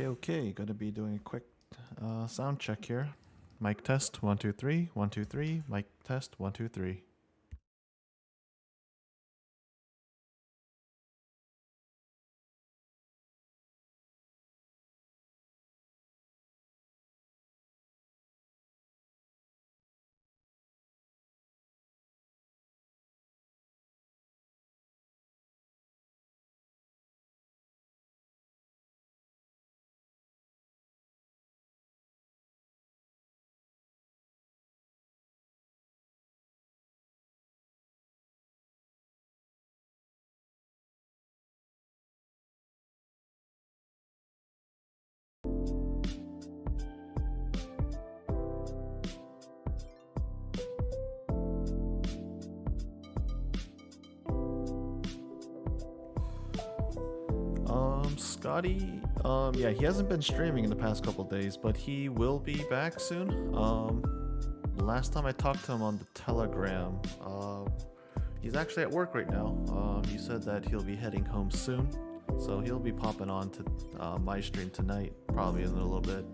Okay. Gonna be doing a quick sound check here. Mic test 1 2 3 1 2 3. Mic test 1 2 3. Scotty, yeah, he hasn't been streaming in the past couple days, but he will be back soon. Last time I talked to him on the Telegram, he's actually at work right now. He said that he'll be heading home soon, so he'll be popping on to my stream tonight, probably in a little bit.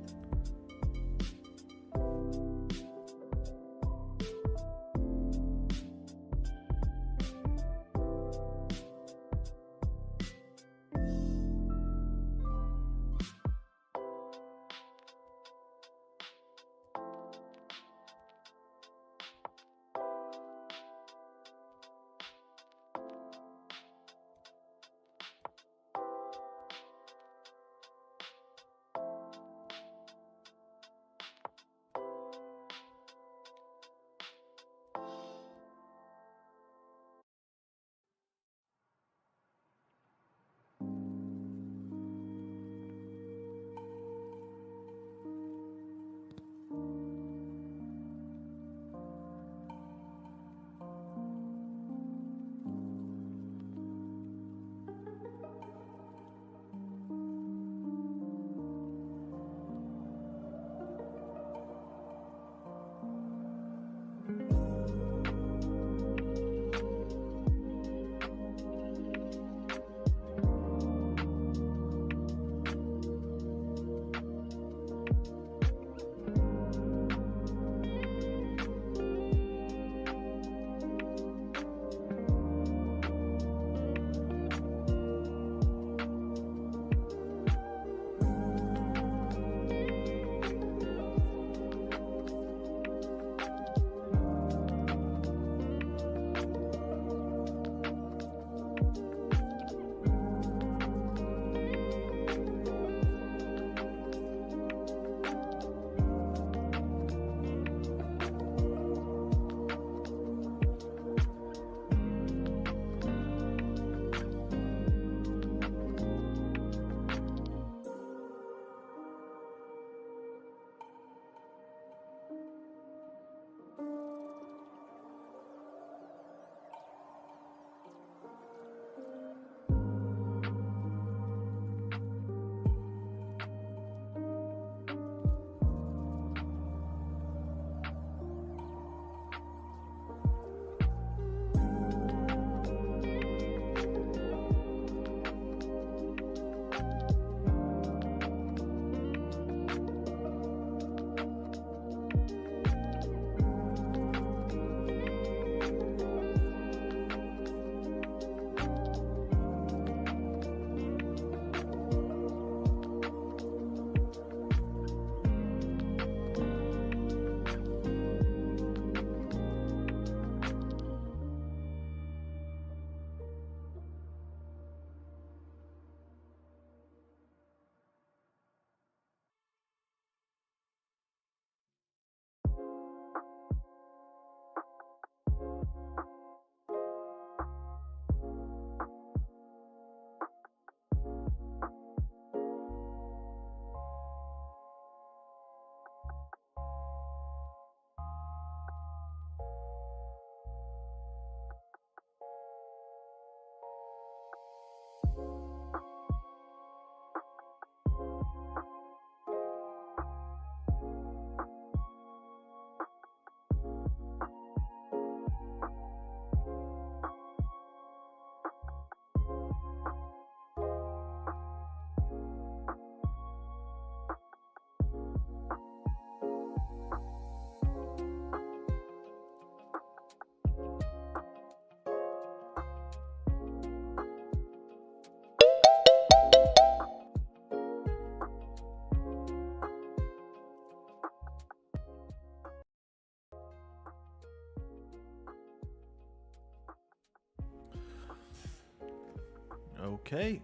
Okay,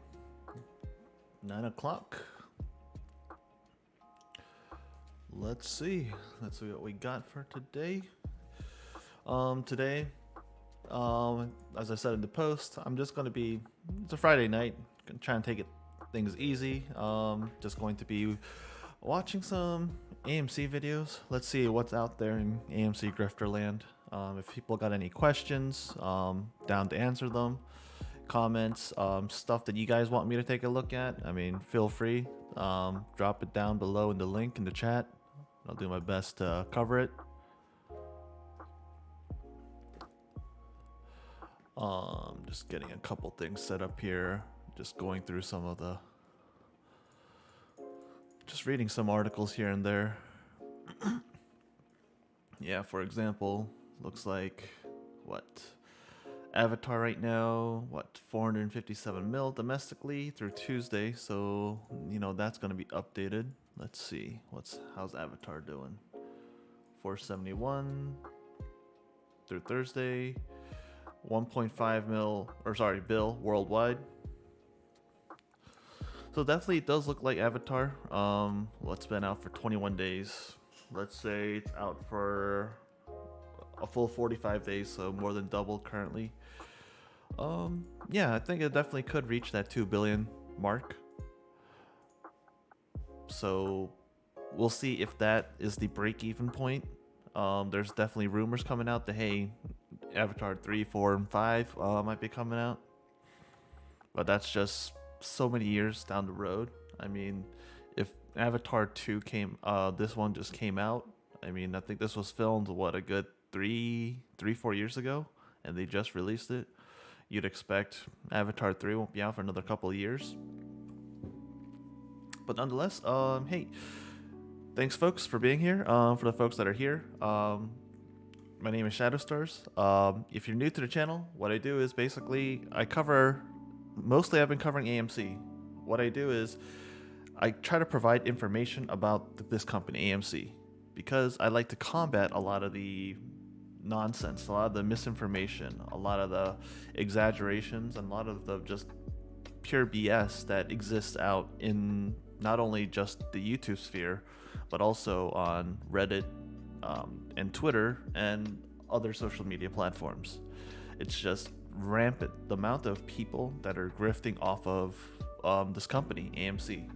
9 o'clock. Let's see what we got for today. Today, as I said in the post, I'm just gonna be, it's a Friday night, gonna try and take things easy. Just going to be watching some AMC videos. Let's see what's out there in AMC Grifter land. If people got any questions, down to answer them. comments, stuff that you guys want me to take a look at. I mean, feel free. Drop it down below in the link in the chat. I'll do my best to cover it. Just getting a couple things set up here. Just going through some of the... Just reading some articles here and there. Yeah, for example, looks like, what? Avatar right now, what? 457 mil domestically through Tuesday. So, you know, that's going to be updated. Let's see. How's Avatar doing? 471 through Thursday. 1.5 mil, or sorry, bill worldwide. So definitely it does look like Avatar. It's been out for 21 days. Let's say it's out for a full 45 days, so more than double currently. Yeah, I think it definitely could reach that 2 billion mark. So we'll see if that is the break-even point. There's definitely rumors coming out that, hey, Avatar 3, 4, and 5 might be coming out. But that's just so many years down the road. I mean, if Avatar 2 this one just came out, I mean, I think this was filmed, what, a good 4 years ago, and they just released it. You'd expect Avatar 3 won't be out for another couple of years. But nonetheless, hey, thanks folks for being here. For the folks that are here, my name is Shadowstars. If you're new to the channel, what I do is basically mostly I've been covering AMC. What I do is I try to provide information about this company, AMC, because I like to combat a lot of the nonsense, a lot of the misinformation, a lot of the exaggerations, and a lot of the just pure BS that exists out in not only just the YouTube sphere, but also on Reddit and Twitter and other social media platforms. It's just rampant, the amount of people that are grifting off of this company, AMC.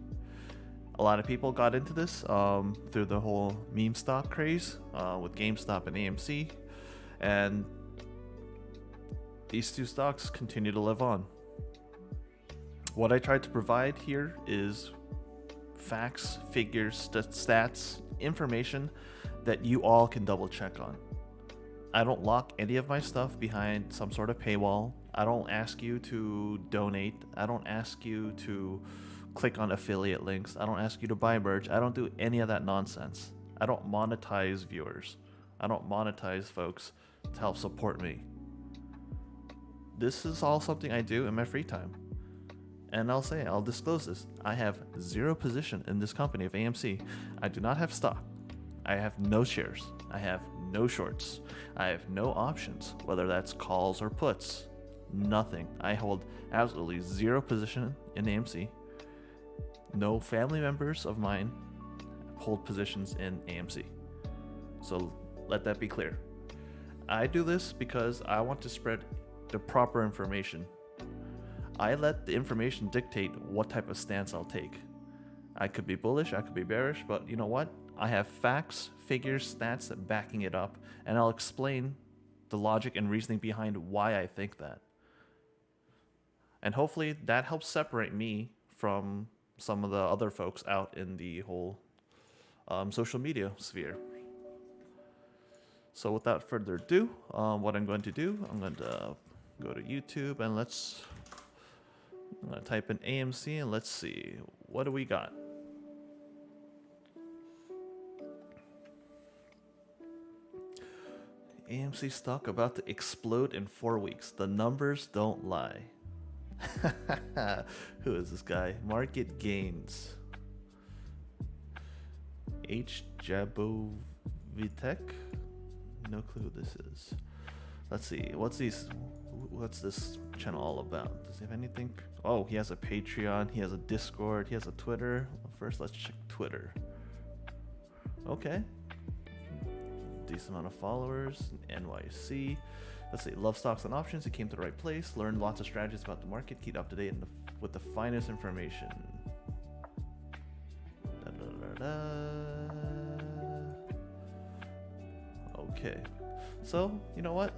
A lot of people got into this through the whole meme stock craze with GameStop and AMC, and these two stocks continue to live on. What I tried to provide here is facts, figures, stats, information that you all can double check on. I don't lock any of my stuff behind some sort of paywall. I don't ask you to donate. I don't ask you to click on affiliate links. I don't ask you to buy merch. I don't do any of that nonsense. I don't monetize viewers. I don't monetize folks to help support me. This is all something I do in my free time. And I'll disclose this. I have zero position in this company of AMC. I do not have stock. I have no shares. I have no shorts. I have no options, whether that's calls or puts. Nothing. I hold absolutely zero position in AMC. No family members of mine hold positions in AMC. So let that be clear. I do this because I want to spread the proper information. I let the information dictate what type of stance I'll take. I could be bullish, I could be bearish, but you know what? I have facts, figures, stats backing it up, and I'll explain the logic and reasoning behind why I think that. And hopefully that helps separate me from some of the other folks out in the whole social media sphere. So without further ado, what I'm going to do, I'm going to go to YouTube and I'm going to type in AMC and let's see, what do we got? AMC stock about to explode in 4 weeks. The numbers don't lie. Who is this guy? Market Gains. H. Jabovitek? No clue who this is. Let's see. What's this channel all about? Does he have anything? Oh, he has a Patreon. He has a Discord. He has a Twitter. Well, first, let's check Twitter. Okay. Decent amount of followers. NYC. Let's see. Love stocks and options. He came to the right place. Learned lots of strategies about the market. Keep up to date with the finest information. Okay. So, you know what?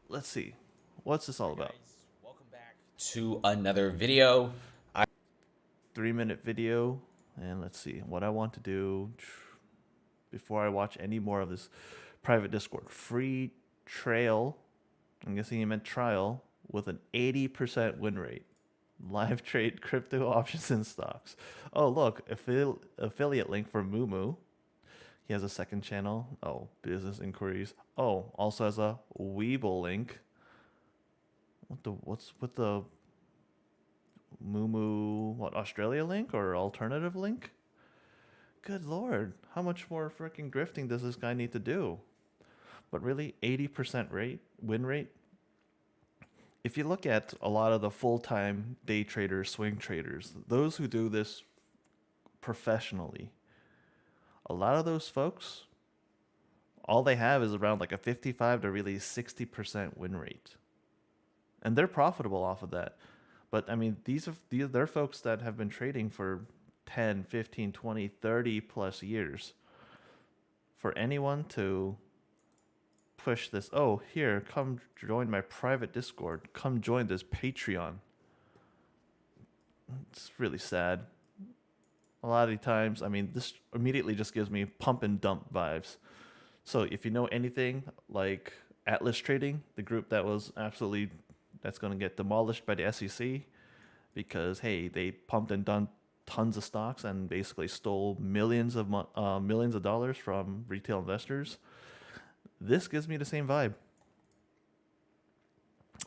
let's see. What's this all about? Guys, welcome back to another video. 3-minute video. And let's see what I want to do before I watch any more of this private Discord. Free trail. I'm guessing you meant trial with an 80% win rate. Live trade crypto options and stocks. Oh, look, affiliate link for Mumu. He has a second channel. Oh, business inquiries. Oh, also has a Weeble link. What's with the Mumu? What, Australia link or alternative link? Good lord, how much more freaking grifting does this guy need to do? But really, 80% win rate. If you look at a lot of the full-time day traders, swing traders, those who do this professionally, a lot of those folks, all they have is around like a 55 to really 60% win rate. And they're profitable off of that. But I mean, they're folks that have been trading for 10, 15, 20, 30 plus years. For anyone to push this, oh, here, come join my private Discord, come join this Patreon. It's really sad. A lot of the times, I mean, this immediately just gives me pump and dump vibes. So if you know anything like Atlas Trading, the group that's going to get demolished by the SEC because, hey, they pumped and dumped tons of stocks and basically stole millions of dollars from retail investors. This gives me the same vibe.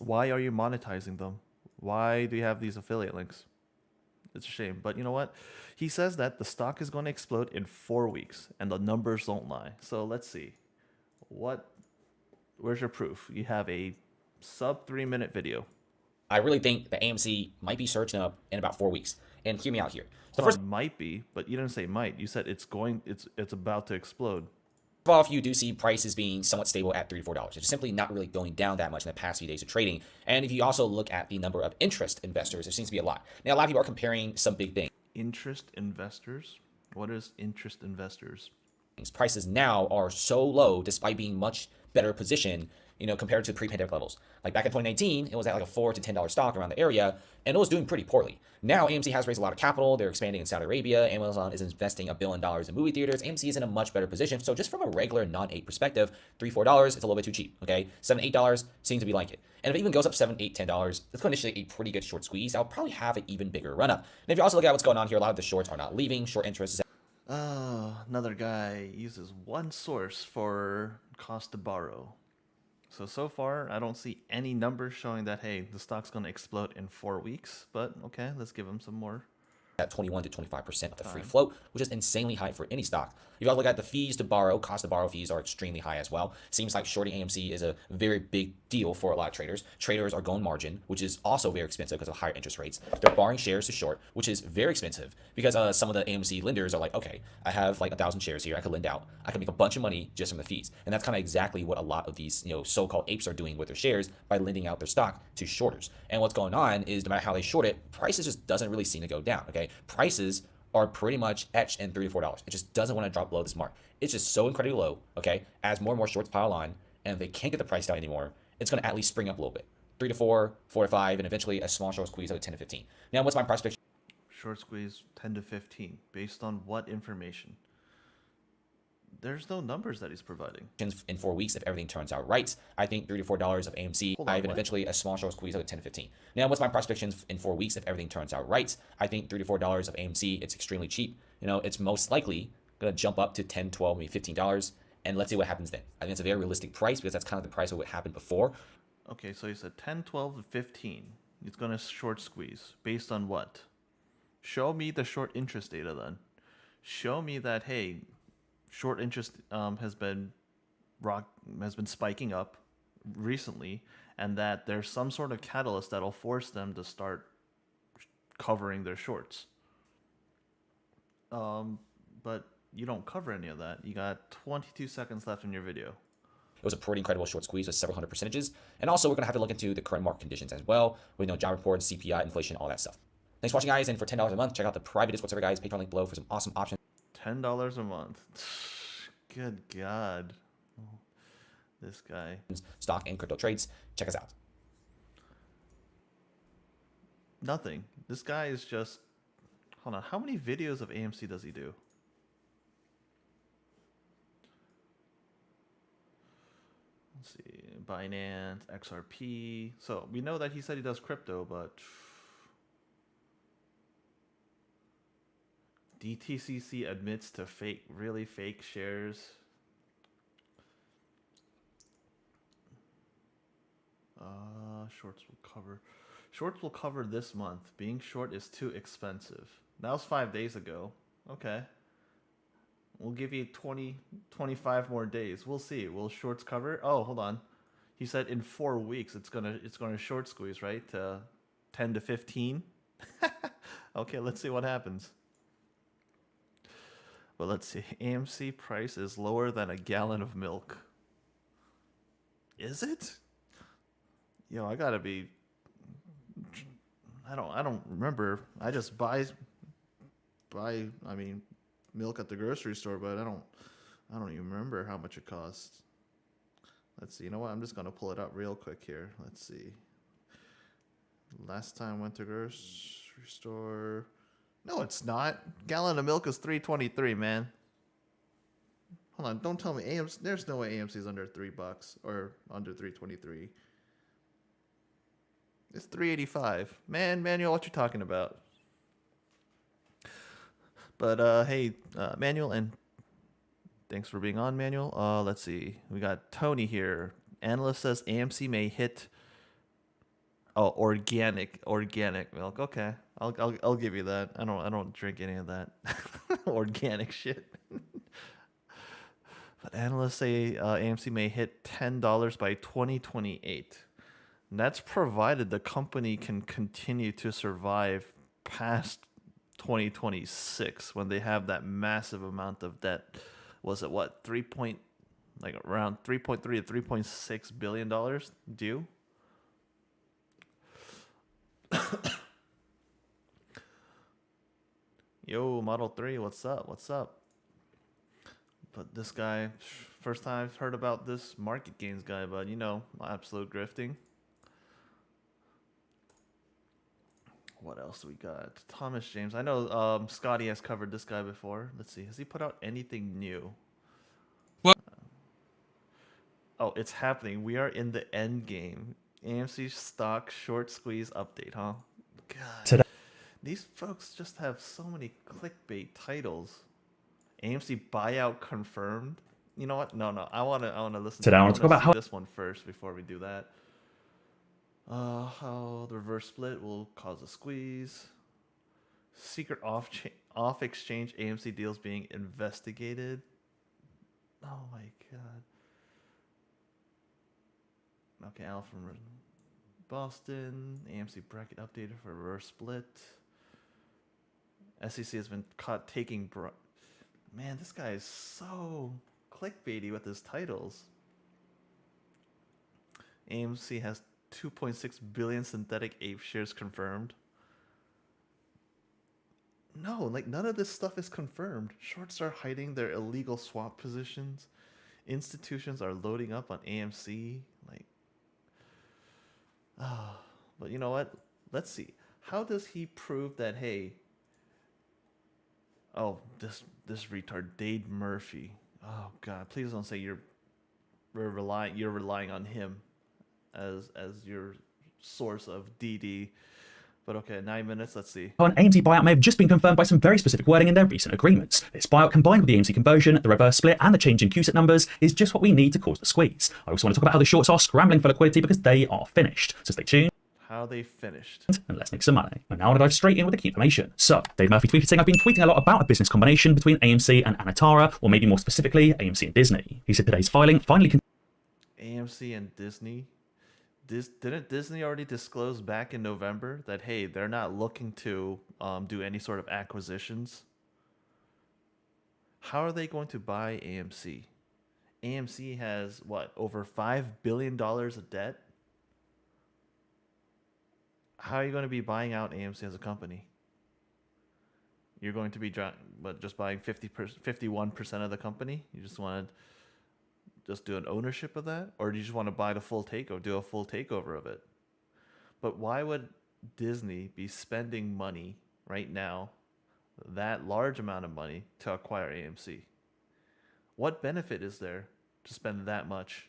Why are you monetizing them? Why do you have these affiliate links? It's a shame. But you know what? He says that the stock is going to explode in 4 weeks, and the numbers don't lie. So let's see. Where's your proof? You have a sub 3-minute video. I really think the AMC might be surging up in about 4 weeks. And hear me out here. So first, might be, but you didn't say might. You said it's about to explode. First of all, if you do see prices being somewhat stable at $3 to $4, it's simply not really going down that much in the past few days of trading. And if you also look at the number of interest investors, there seems to be a lot. Now, a lot of people are comparing some big things. Interest investors? What is interest investors? Prices now are so low despite being much better positioned, compared to pre-pandemic levels. Like back in 2019, it was at like a $4 to $10 stock around the area, and it was doing pretty poorly. Now AMC has raised a lot of capital. They're expanding in Saudi Arabia. Amazon is investing $1 billion in movie theaters. AMC is in a much better position. So just from a regular non-8 perspective, $3, $4, it's a little bit too cheap. Okay, $7, $8 seems to be like it. And if it even goes up $7, $8, $10, that's going to initiate a pretty good short squeeze. I'll probably have an even bigger run up. And if you also look at what's going on here, a lot of the shorts are not leaving. Short interest is. Another guy uses one source for cost to borrow. So far, I don't see any numbers showing that, hey, the stock's going to explode in 4 weeks. But, okay, let's give him some more. At 21 to 25% of the free float, which is insanely high for any stock. If you look at the fees to borrow, cost to borrow fees are extremely high as well. Seems like shorting AMC is a very big deal for a lot of traders. Traders are going margin, which is also very expensive because of higher interest rates. They're borrowing shares to short, which is very expensive because some of the AMC lenders are like, okay, I have like 1,000 shares here. I could lend out. I can make a bunch of money just from the fees. And that's kind of exactly what a lot of these, so-called apes are doing with their shares by lending out their stock to shorters. And what's going on is no matter how they short it, prices just doesn't really seem to go down. Okay, prices are pretty much etched in $3 to $4. It just doesn't want to drop below this mark. It's just so incredibly low, okay? As more and more shorts pile on, and if they can't get the price down anymore, it's going to at least spring up a little bit. 3 to 4, 4 to 5, and eventually a small short squeeze of 10 to 15. Now, what's my prospect? Short squeeze 10 to 15. Based on what information? There's no numbers that he's providing. In 4 weeks, if everything turns out right, I think $3 to $4 of AMC, and eventually a small short squeeze of 10 to 15. Now, what's my prospections in 4 weeks if everything turns out right? I think $3 to $4 of AMC, it's extremely cheap. It's most likely going to jump up to $10, $12, maybe $15, and let's see what happens then. I think it's a very realistic price because that's kind of the price of what happened before. Okay, so you said 10, 12, and 15. It's going to short squeeze. Based on what? Show me the short interest data then. Show me that, hey, short interest has been spiking up recently, and that there's some sort of catalyst that'll force them to start covering their shorts. But you don't cover any of that. You got 22 seconds left in your video. It was a pretty incredible short squeeze with several hundred percentages. And also, we're going to have to look into the current market conditions as well, with job reports, CPI, inflation, all that stuff. Thanks for watching, guys. And for $10 a month, check out the private Discord server, guys. Patreon link below for some awesome options. $10 a month. Good God. This guy. Stock and crypto trades. Check us out. Nothing. This guy is just... Hold on. How many videos of AMC does he do? Let's see. Binance, XRP. So we know that he said he does crypto, but... DTCC admits to really fake shares. Shorts will cover. Shorts will cover this month. Being short is too expensive. That was 5 days ago. Okay. We'll give you 25 more days. We'll see. Will shorts cover? Oh, hold on. He said in 4 weeks it's gonna short squeeze, right? 10 to 15. Okay, let's see what happens. Well, let's see. AMC price is lower than a gallon of milk. Is it? Yo, I gotta be. I don't remember. I just buy. I mean, milk at the grocery store, but I don't even remember how much it costs. Let's see. You know what? I'm just gonna pull it up real quick here. Let's see. Last time I went to grocery store. No, it's not. Gallon of milk is $3.23, man. Hold on, don't tell me AMC. There's no way AMC is under $3 or under $3.23. It's $3.85. Man, Manuel, what you talking about? But hey, Manuel, and thanks for being on, Manuel. Let's see. We got Tony here. Analyst says AMC may hit. Oh, organic milk. Okay, I'll give you that. I don't drink any of that organic shit. But analysts say AMC may hit $10 by 2028. And that's provided the company can continue to survive past 2026 when they have that massive amount of debt. Was it what around 3.3 to 3.6 billion dollars due? Yo, Model 3, what's up? What's up? But this guy, first time I've heard about this market gains guy, but you know, absolute grifting. What else do we got? Thomas James. I know Scotty has covered this guy before. Let's see. Has he put out anything new? What? Oh, it's happening. We are in the end game. AMC stock short squeeze update, huh? God. Today. These folks just have so many clickbait titles. AMC buyout confirmed. You know what? No. I wanna listen. Today I want to talk about how this one first before we do that. How the reverse split will cause a squeeze. Secret off exchange AMC deals being investigated. Oh my god. Okay, Al from Boston. AMC bracket updated for reverse split. SEC has been caught taking. Man, this guy is so clickbaity with his titles. AMC has 2.6 billion synthetic ape shares confirmed. No, like none of this stuff is confirmed. Shorts are hiding their illegal swap positions. Institutions are loading up on AMC. But you know what? Let's see. How does he prove that? Hey. Oh, this retard, Dade Murphy. Oh God, please don't say you're relying on him as your source of DD. But okay, 9 minutes, let's see. An AMC buyout may have just been confirmed by some very specific wording in their recent agreements. This buyout, combined with the AMC conversion, the reverse split, and the change in QSIT numbers, is just what we need to cause the squeeze. I also want to talk about how the shorts are scrambling for liquidity because they are finished. So stay tuned. How they finished. And let's make some money. And now I want to dive straight in with the key information. So, Dave Murphy tweeted saying, I've been tweeting a lot about a business combination between AMC and Anatara, or maybe more specifically, AMC and Disney. He said today's filing finally... AMC and Disney? Didn't Disney already disclose back in November that, hey, they're not looking to do any sort of acquisitions? How are they going to buy AMC? AMC has, what, over $5 billion of debt? How are you going to be buying out AMC as a company? You're going to be just buying 51% of the company? You just want to just do an ownership of that, or do you just want to buy the full takeover, do a full takeover of it? But why would Disney be spending money right now, that large amount of money, to acquire AMC? What benefit is there to spend that much?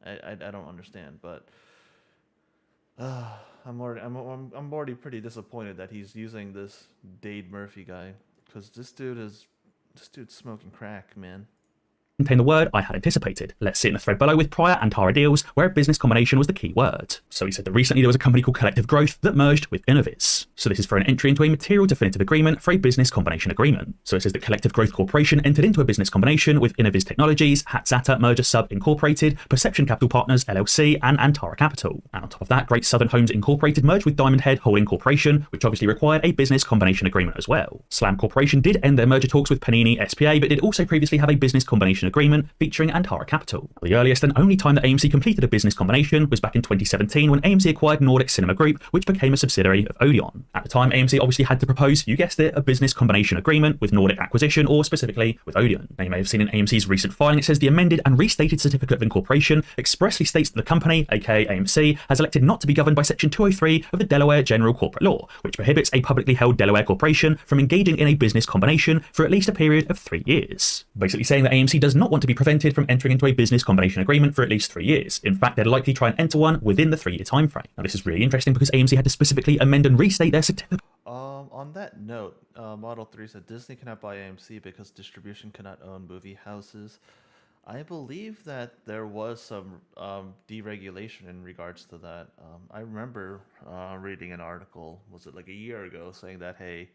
I don't understand, but I'm already pretty disappointed that he's using this Dade Murphy guy, because this dude's smoking crack, man. Contain the word I had anticipated. Let's see in the thread below with prior Antara deals, where a business combination was the key word. So he said that recently there was a company called Collective Growth that merged with Innovis. So this is for an entry into a material definitive agreement for a business combination agreement. So it says that Collective Growth Corporation entered into a business combination with Innovis Technologies, Hatzata Merger Sub Incorporated, Perception Capital Partners LLC, and Antara Capital. And on top of that, Great Southern Homes Incorporated merged with Diamond Head Holding Corporation, which obviously required a business combination agreement as well. Slam Corporation did end their merger talks with Panini SPA, but did also previously have a business combination agreement featuring Antara Capital. The earliest and only time that AMC completed a business combination was back in 2017 when AMC acquired Nordic Cinema Group, which became a subsidiary of Odeon. At the time, AMC obviously had to propose, you guessed it, a business combination agreement with Nordic Acquisition, or specifically with Odeon. Now, you may have seen in AMC's recent filing, it says the amended and restated certificate of incorporation expressly states that the company, aka AMC, has elected not to be governed by Section 203 of the Delaware General Corporate Law, which prohibits a publicly held Delaware corporation from engaging in a business combination for at least a period of 3 years. Basically saying that AMC does not want to be prevented from entering into a business combination agreement for at least 3 years. In fact, they'd likely try and enter one within the 3-year time frame. Now, this is really interesting because AMC had to specifically amend and restate their certificate. On that note, Model 3 said Disney cannot buy AMC because distribution cannot own movie houses. I believe that there was some deregulation in regards to that. I remember reading an article, was it like a year ago, saying that, hey,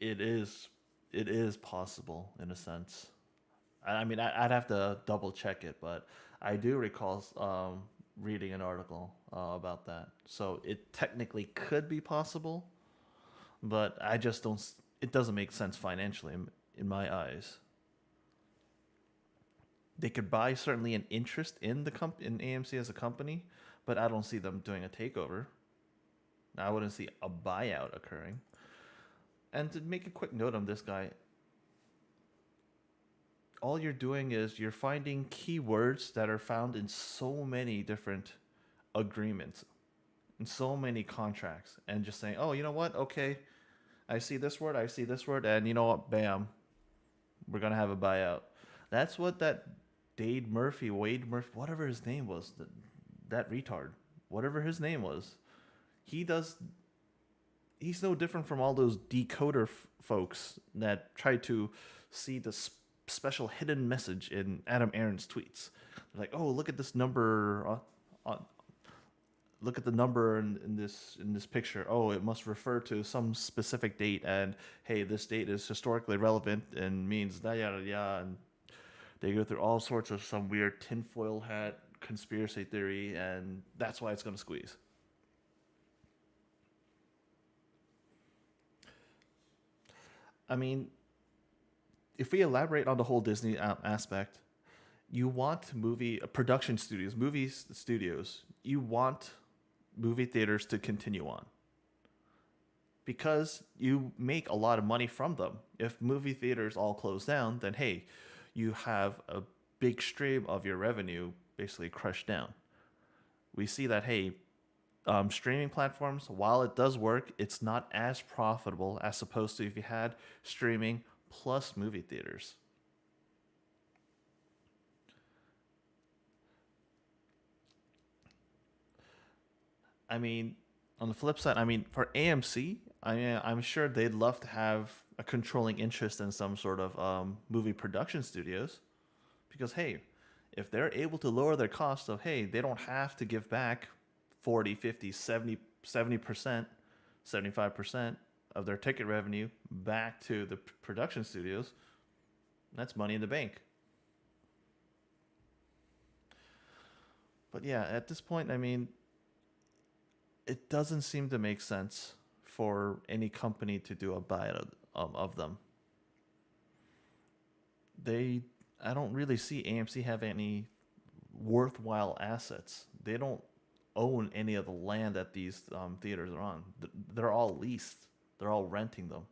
it is possible in a sense. I mean, I'd have to double check it, but I do recall reading an article about that. So it technically could be possible, but I just don't. It doesn't make sense financially in my eyes. They could buy certainly an interest in in AMC as a company, but I don't see them doing a takeover. I wouldn't see a buyout occurring. And to make a quick note on this guy, all you're doing is you're finding keywords that are found in so many different agreements, in so many contracts, and just saying, oh, you know what? Okay, I see this word, and you know what? Bam, we're going to have a buyout. That's what that Wade Murphy, whatever his name was, that retard, whatever his name was, he does. He's no different from all those decoder folks that try to see the special hidden message in Adam Aaron's tweets. They're like, oh, look at this number. Look at the number in this picture. Oh, it must refer to some specific date, and hey, this date is historically relevant and means that yada yada. And they go through all sorts of some weird tinfoil hat conspiracy theory, and that's why it's going to squeeze. I mean, if we elaborate on the whole Disney aspect, you want movie studios, you want movie theaters to continue on because you make a lot of money from them. If movie theaters all close down, then hey, you have a big stream of your revenue basically crushed down. We see that, hey, streaming platforms, while it does work, it's not as profitable as opposed to if you had streaming plus movie theaters. I mean, on the flip side, I mean, for AMC, I'm sure they'd love to have a controlling interest in some sort of movie production studios, because hey, if they're able to lower their costs, so hey, they don't have to give back 40, 50, 70%, 75% of their ticket revenue back to the production studios, that's money in the bank. But yeah, at this point, I mean, it doesn't seem to make sense for any company to do a buyout of them. I don't really see AMC have any worthwhile assets. They don't own any of the land that these theaters are on. They're all leased. They're all renting them.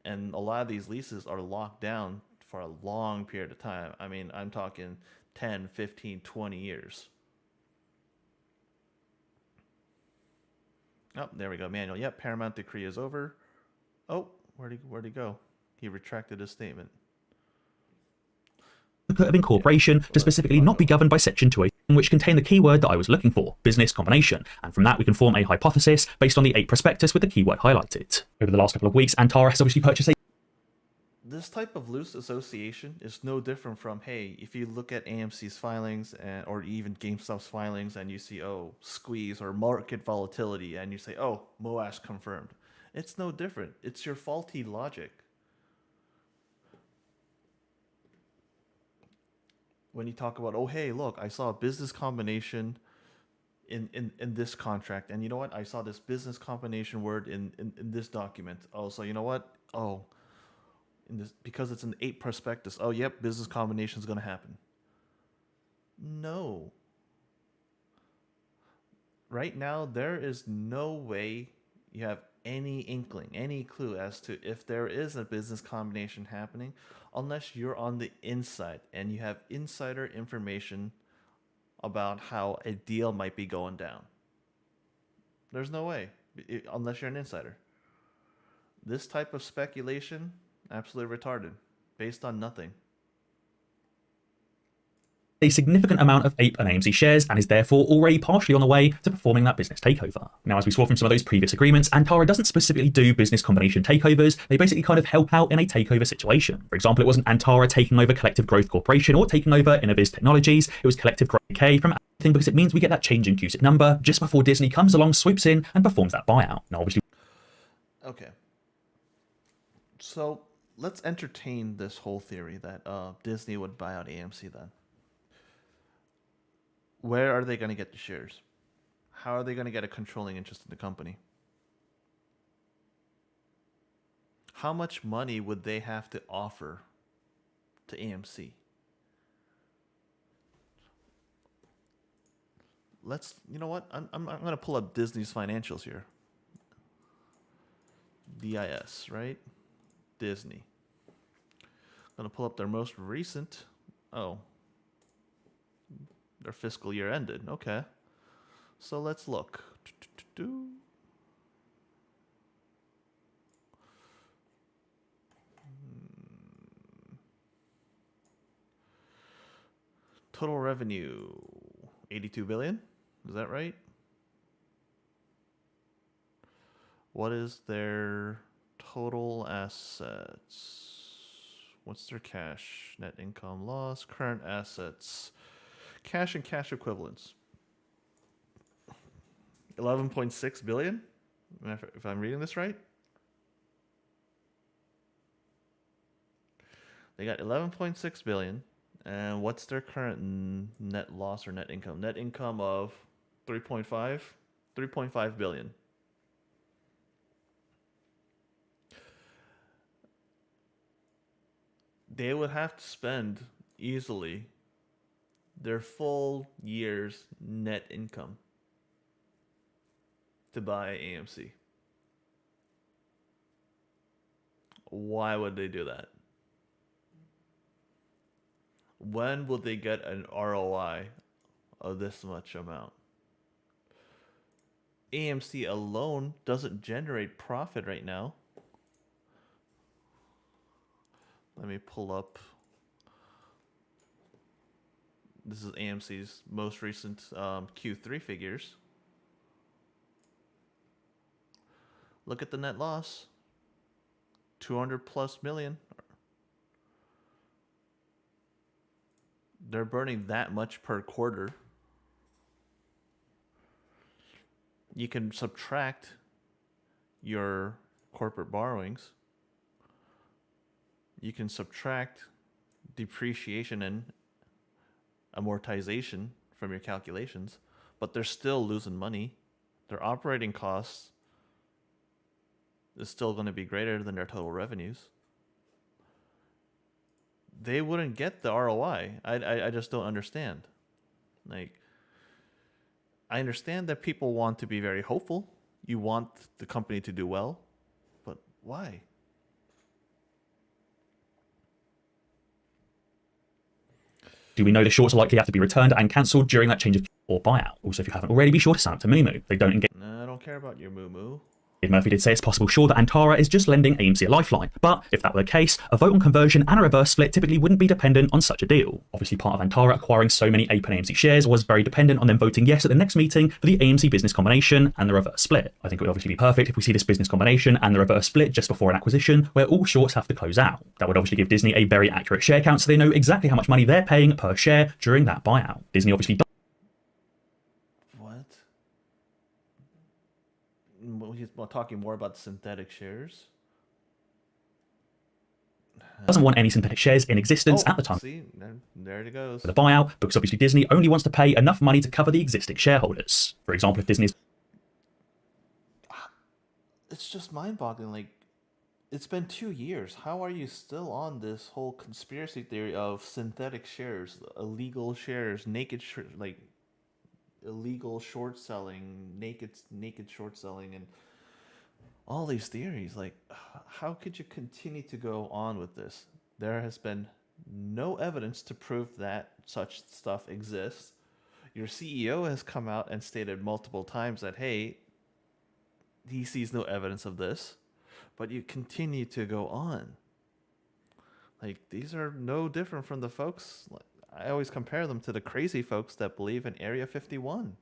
And a lot of these leases are locked down for a long period of time. I mean, I'm talking 10, 15, 20 years. Oh, there we go. Manual. Yep, Paramount decree is over. Oh, where'd he go? He retracted his statement. Of incorporation to specifically not be governed by Section 218, which contained the keyword that I was looking for, business combination, and from that we can form a hypothesis based on the 8 prospectus with the keyword highlighted. Over the last couple of weeks, Antara has obviously purchased a This type of loose association is no different from, hey, if you look at AMC's filings or even GameStop's filings and you see, oh, squeeze or market volatility, and you say, oh, MOASH confirmed. It's no different. It's your faulty logic. When you talk about, oh, hey, look, I saw a business combination in this contract. And you know what? I saw this business combination word in this document. Oh, so you know what? Oh, because it's an 8 prospectus. Oh, yep, business combination is going to happen. No. Right now, there is no way you have any inkling, any clue as to if there is a business combination happening unless you're on the inside and you have insider information about how a deal might be going down. There's no way, unless you're an insider. This type of speculation, absolutely retarded, based on nothing. A significant amount of APE and AMC shares and is therefore already partially on the way to performing that business takeover. Now, as we saw from some of those previous agreements, Antara doesn't specifically do business combination takeovers. They basically kind of help out in a takeover situation. For example, it wasn't Antara taking over Collective Growth Corporation or taking over Innoviz Technologies. It was Collective Growth UK from everything, because it means we get that change in CUSIP number just before Disney comes along, swoops in, and performs that buyout. Now, obviously... Okay. So let's entertain this whole theory that Disney would buy out AMC then. Where are they going to get the shares? How are they going to get a controlling interest in the company? How much money would they have to offer to AMC? You know what? I'm going to pull up Disney's financials here. DIS, right? Disney. I'm going to pull up their most recent. Oh. Their fiscal year ended. Okay. So let's look. Total revenue, 82 billion. Is that right? What is their total assets? What's their cash, net income, loss, current assets? Cash and cash equivalents. 11.6 billion, if I'm reading this right. They got 11.6 billion. And what's their current net loss or net income? Net income of 3.5 billion. They would have to spend easily their full year's net income to buy AMC. Why would they do that? When will they get an ROI of this much amount? AMC alone doesn't generate profit right now. Let me pull up. This is AMC's most recent Q3 figures. Look at the net loss. 200 plus million. They're burning that much per quarter. You can subtract your corporate borrowings. You can subtract depreciation and amortization from your calculations, but they're still losing money. Their operating costs is still going to be greater than their total revenues. They wouldn't get the ROI. I just don't understand. Like, I understand that people want to be very hopeful. You want the company to do well, but why? Do we know the shorts are likely to have to be returned and cancelled during that change of or buyout? Also, if you haven't already, be sure to sign up to Moomoo. They don't engage. Nah, I don't care about your moo. Murphy did say it's possible, sure, that Antara is just lending AMC a lifeline, but if that were the case, a vote on conversion and a reverse split typically wouldn't be dependent on such a deal. Obviously, part of Antara acquiring so many Ape and AMC shares was very dependent on them voting yes at the next meeting for the AMC business combination and the reverse split. I think it would obviously be perfect if we see this business combination and the reverse split just before an acquisition, where all shorts have to close out. That would obviously give Disney a very accurate share count so they know exactly how much money they're paying per share during that buyout. Disney obviously He's talking more about synthetic shares. doesn't want any synthetic shares in existence at the time. See, there it goes. For the buyout, because obviously Disney only wants to pay enough money to cover the existing shareholders. For example, if Disney's... It's just mind-boggling. Like, it's been 2 years. How are you still on this whole conspiracy theory of synthetic shares, illegal shares, illegal short selling, naked short selling, and all these theories? Like, how could you continue to go on with this? There has been no evidence to prove that such stuff exists. Your CEO has come out and stated multiple times that, hey, he sees no evidence of this, but you continue to go on. Like, these are no different from the folks. I always compare them to the crazy folks that believe in Area 51.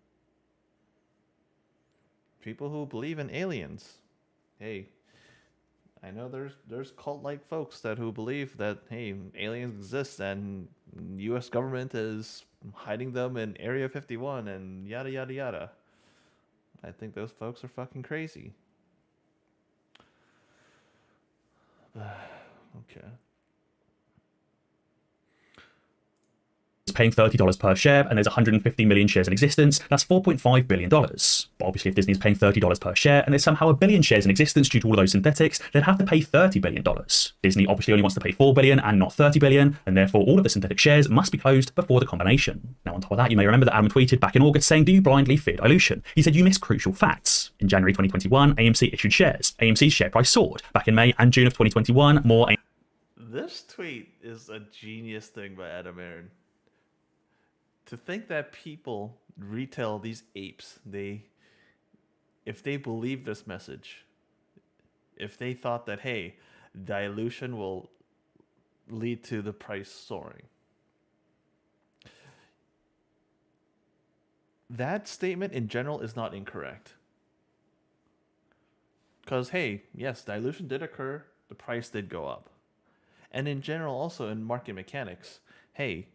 People who believe in aliens. Hey, I know there's cult-like folks who believe that, hey, aliens exist and U.S. government is hiding them in Area 51 and yada yada yada. I think those folks are fucking crazy. Okay. paying $30 per share and there's 150 million shares in existence, that's $4.5 billion. But obviously if Disney's paying $30 per share and there's somehow 1 billion shares in existence due to all of those synthetics, they'd have to pay $30 billion. Disney obviously only wants to pay $4 billion and not $30 billion, and therefore all of the synthetic shares must be closed before the combination. Now on top of that, you may remember that Adam tweeted back in August saying, "Do you blindly fear dilution?" He said, "You miss crucial facts." In January 2021, AMC issued shares. AMC's share price soared. Back in May and June of 2021, more This tweet is a genius thing by Adam Aaron. To think that people retail these apes, if they believe this message, if they thought that, hey, dilution will lead to the price soaring, that statement in general is not incorrect. Because, hey, yes, dilution did occur, the price did go up. And in general, also in market mechanics, hey,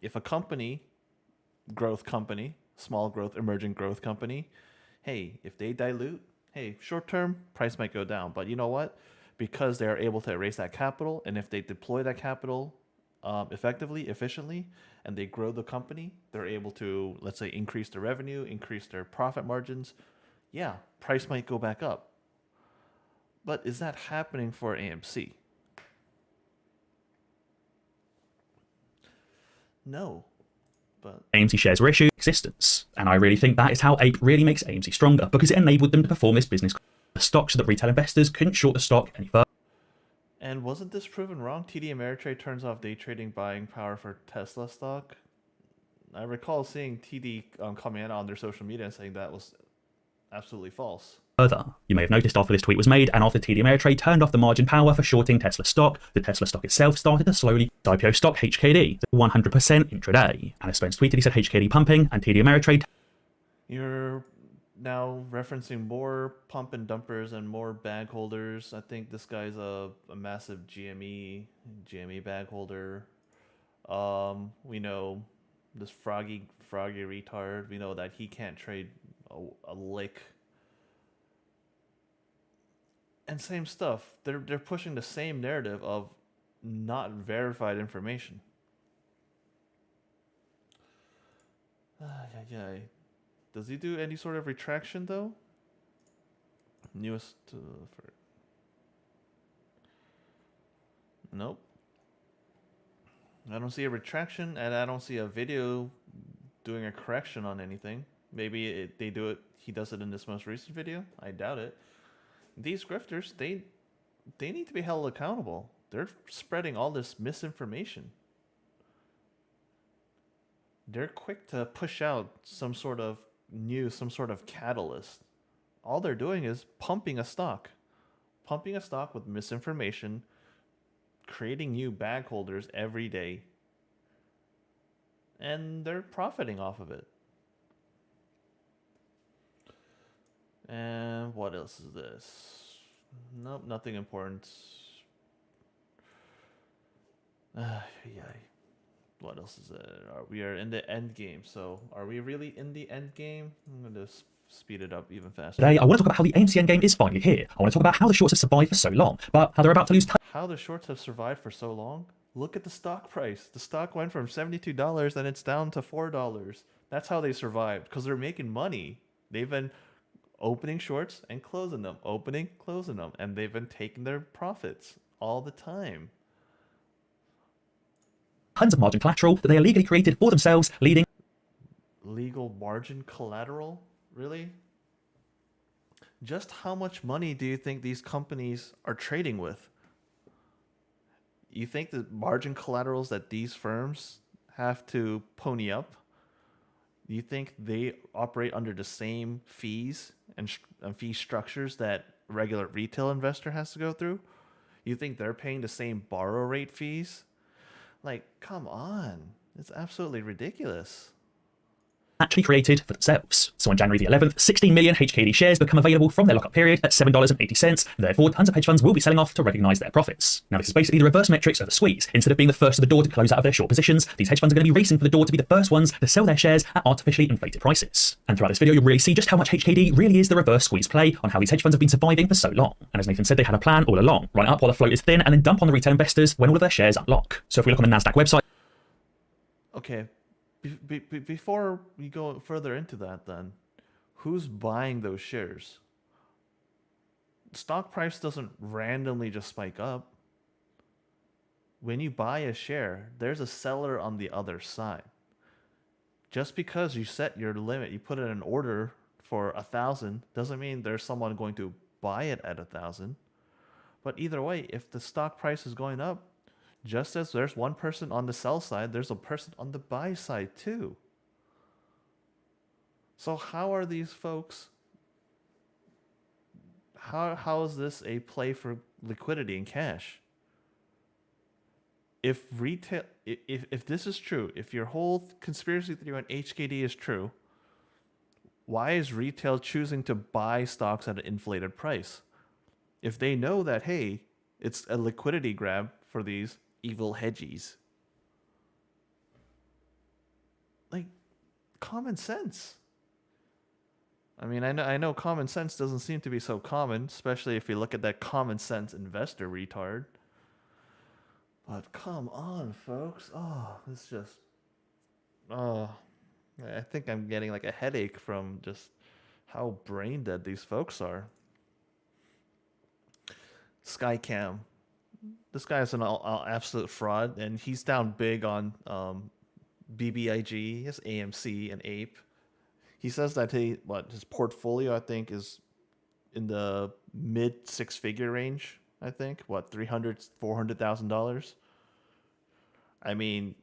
if a company, growth company, small growth, emerging growth company, hey, if they dilute, hey, short term, price might go down. But you know what? Because they are able to raise that capital, and if they deploy that capital effectively, efficiently, and they grow the company, they're able to, let's say, increase their revenue, increase their profit margins. Yeah, price might go back up. But is that happening for AMC? No. But AMC shares were issued existence. And I really think that is how Ape really makes AMC stronger, because it enabled them to perform this business stock so that retail investors couldn't short the stock any further. And wasn't this proven wrong? TD Ameritrade turns off day trading buying power for Tesla stock. I recall seeing TD coming in on their social media and saying that was absolutely false. Further, you may have noticed after this tweet was made and after TD Ameritrade turned off the margin power for shorting Tesla stock, the Tesla stock itself started to slowly IPO stock HKD 100% intraday. And as Spence tweeted, he said HKD pumping and TD Ameritrade. You're now referencing more pump and dumpers and more bag holders. I think this guy's a massive GME bag holder. We know this froggy retard. We know that he can't trade a lick. And same stuff. They're pushing the same narrative of not verified information. Does he do any sort of retraction though? Newest Nope. I don't see a retraction, and I don't see a video doing a correction on anything. Maybe they do it. He does it in this most recent video. I doubt it. These grifters, they need to be held accountable. They're spreading all this misinformation. they're quick to push out some sort of news, some sort of catalyst. All they're doing is pumping a stock with misinformation, creating new bag holders every day, and they're profiting off of it. And what else is this? Nope, nothing important. Yeah. What else is it? We are in the end game. So, are we really in the end game? I'm going to speed it up even faster. Today, I want to talk about how the AMC endgame is finally here. I want to talk about how the shorts have survived for so long, but how they're about to lose How the shorts have survived for so long? Look at the stock price. The stock went from $72 and it's down to $4. That's how they survived, because they're making money. They've been opening shorts and closing them, opening, closing them, and they've been taking their profits all the time. tons of margin collateral that they illegally created for themselves, leading Legal margin collateral? Really? Just how much money do you think these companies are trading with? You think the margin collaterals that these firms have to pony up? You think they operate under the same fees and fee structures that a regular retail investor has to go through? You think they're paying the same borrow rate fees? Like, come on. It's absolutely ridiculous. actually created for themselves. So on January the 11th, 16 million HKD shares become available from their lockup period at $7.80, and therefore tons of hedge funds will be selling off to recognize their profits. Now this is basically the reverse metrics of the squeeze. Instead of being the first to the door to close out of their short positions, these hedge funds are going to be racing for the door to be the first ones to sell their shares at artificially inflated prices. And throughout this video, you'll really see just how much HKD really is the reverse squeeze play on how these hedge funds have been surviving for so long. And as Nathan said, they had a plan all along: run up while the float is thin and then dump on the retail investors when all of their shares unlock. So if we look on the NASDAQ website, Okay, before we go further into that, then, who's buying those shares? Stock price doesn't randomly just spike up. When you buy a share, there's a seller on the other side. Just because you set your limit, you put in an order for 1,000, doesn't mean there's someone going to buy it at 1,000. But either way, if the stock price is going up, just as there's one person on the sell side, there's a person on the buy side too. So how are these folks? How is this a play for liquidity and cash? If retail, if this is true, if your whole conspiracy theory on HKD is true, why is retail choosing to buy stocks at an inflated price? If they know that, hey, it's a liquidity grab for these evil hedgies. Like, common sense. I mean, I know common sense doesn't seem to be so common, especially if you look at that common sense investor retard. But come on, folks. Oh, it's just... Oh, I think I'm getting like a headache from just how brain dead these folks are. Skycam. This guy is an absolute fraud, and he's down big on BBIG, his AMC, and Ape. He says that his portfolio, I think, is in the mid six-figure range. I think $300,000, $400,000. I mean,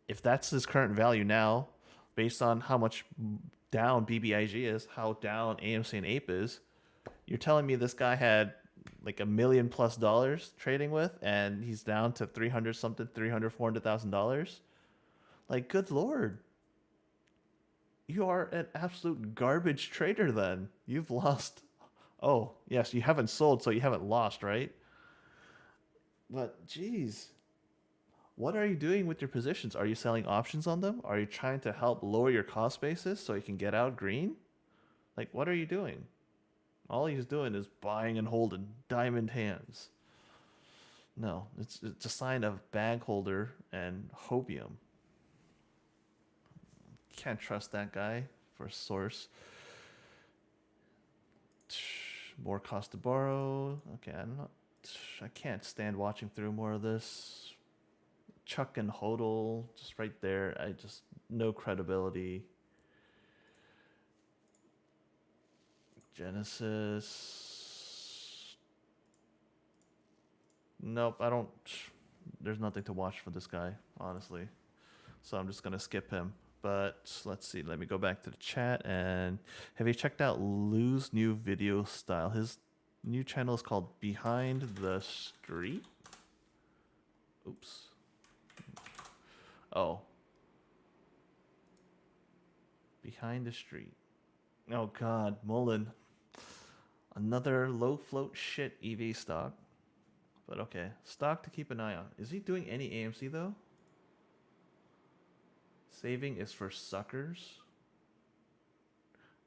if that's his current value now, based on how much down BBIG is, how down AMC and Ape is, you're telling me this guy had like $1 million+ trading with, and he's down to $400,000. Like, good lord, you are an absolute garbage trader. Then you've lost. Oh yes, you haven't sold, so you haven't lost, right? But geez, what are you doing with your positions? Are you selling options on them? Are you trying to help lower your cost basis so you can get out green? Like, what are you doing? All he's doing is buying and holding diamond hands. No, it's a sign of bag holder and hopium. Can't trust that guy for a source. More cost to borrow. Okay, I can't stand watching through more of this. Chuck and hodl, just right there. No credibility. Genesis. Nope, there's nothing to watch for this guy, honestly. So I'm just gonna skip him. But let's see. Let me go back to the chat. And have you checked out Lou's new video style? His new channel is called Behind the Street. Oops. Oh. Behind the Street. Oh God, Mullen. Another low float shit EV stock. But okay, stock to keep an eye on. Is he doing any AMC though? Saving is for suckers.